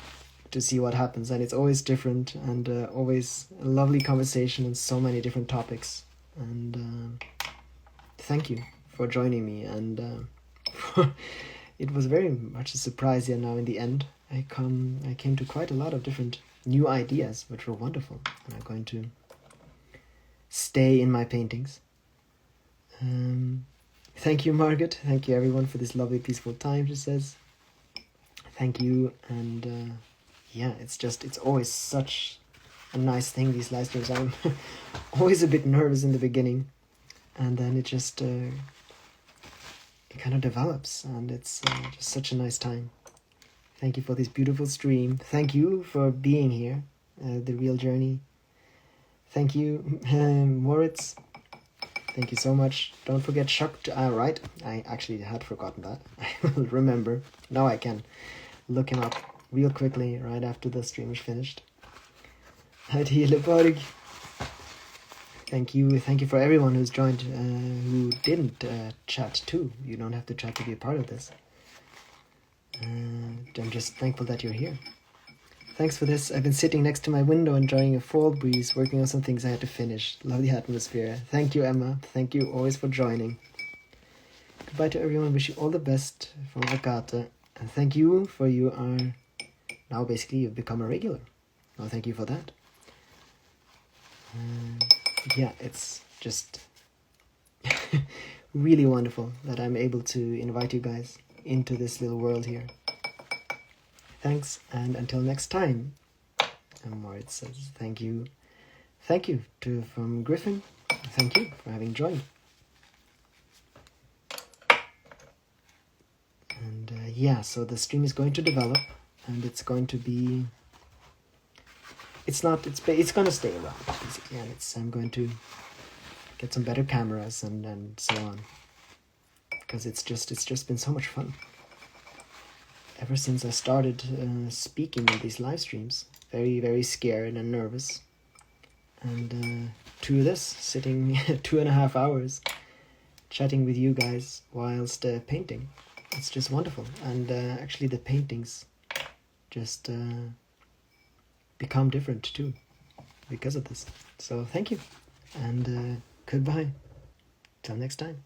to see what happens, and it's always different, and always a lovely conversation on so many different topics. And thank you for joining me, and it was very much a surprise here now in the end. I came to quite a lot of different new ideas, which were wonderful, and I'm going to stay in my paintings. Thank you, Margaret. Thank you, everyone, for this lovely, peaceful time, she says. Thank you, and yeah, it's always such a nice thing, these live streams. I'm always a bit nervous in the beginning, and then it just it kind of develops, and it's just such a nice time. Thank you for this beautiful stream. Thank you for being here, The Real Journey. Thank you, Moritz. Thank you so much. Don't forget Shocked. Right, I actually had forgotten that. I will remember. Now I can look him up real quickly right after the stream is finished. Leborg. Thank you for everyone who's joined, who didn't chat too. You don't have to chat to be a part of this. I'm just thankful that you're here. Thanks for this. I've been sitting next to my window enjoying a fall breeze, working on some things I had to finish. Love the atmosphere. Thank you, Emma. Thank you always for joining. Goodbye to everyone. Wish you all the best from Agata. And thank you for you are now basically you've become a regular. Well, thank you for that. Yeah, it's just really wonderful that I'm able to invite you guys into this little world here. Thanks, and until next time. And Moritz says thank you. Thank you from Griffin. Thank you for having joined. And yeah, so the stream is going to develop, and it's going to be. It's going to stay around basically, and I'm going to get some better cameras and so on, because it's just been so much fun. Ever since I started speaking in these live streams, very, very scared and nervous. And to this, sitting 2.5 hours, chatting with you guys whilst painting. It's just wonderful. And actually the paintings just become different too, because of this. So thank you, and goodbye. Till next time.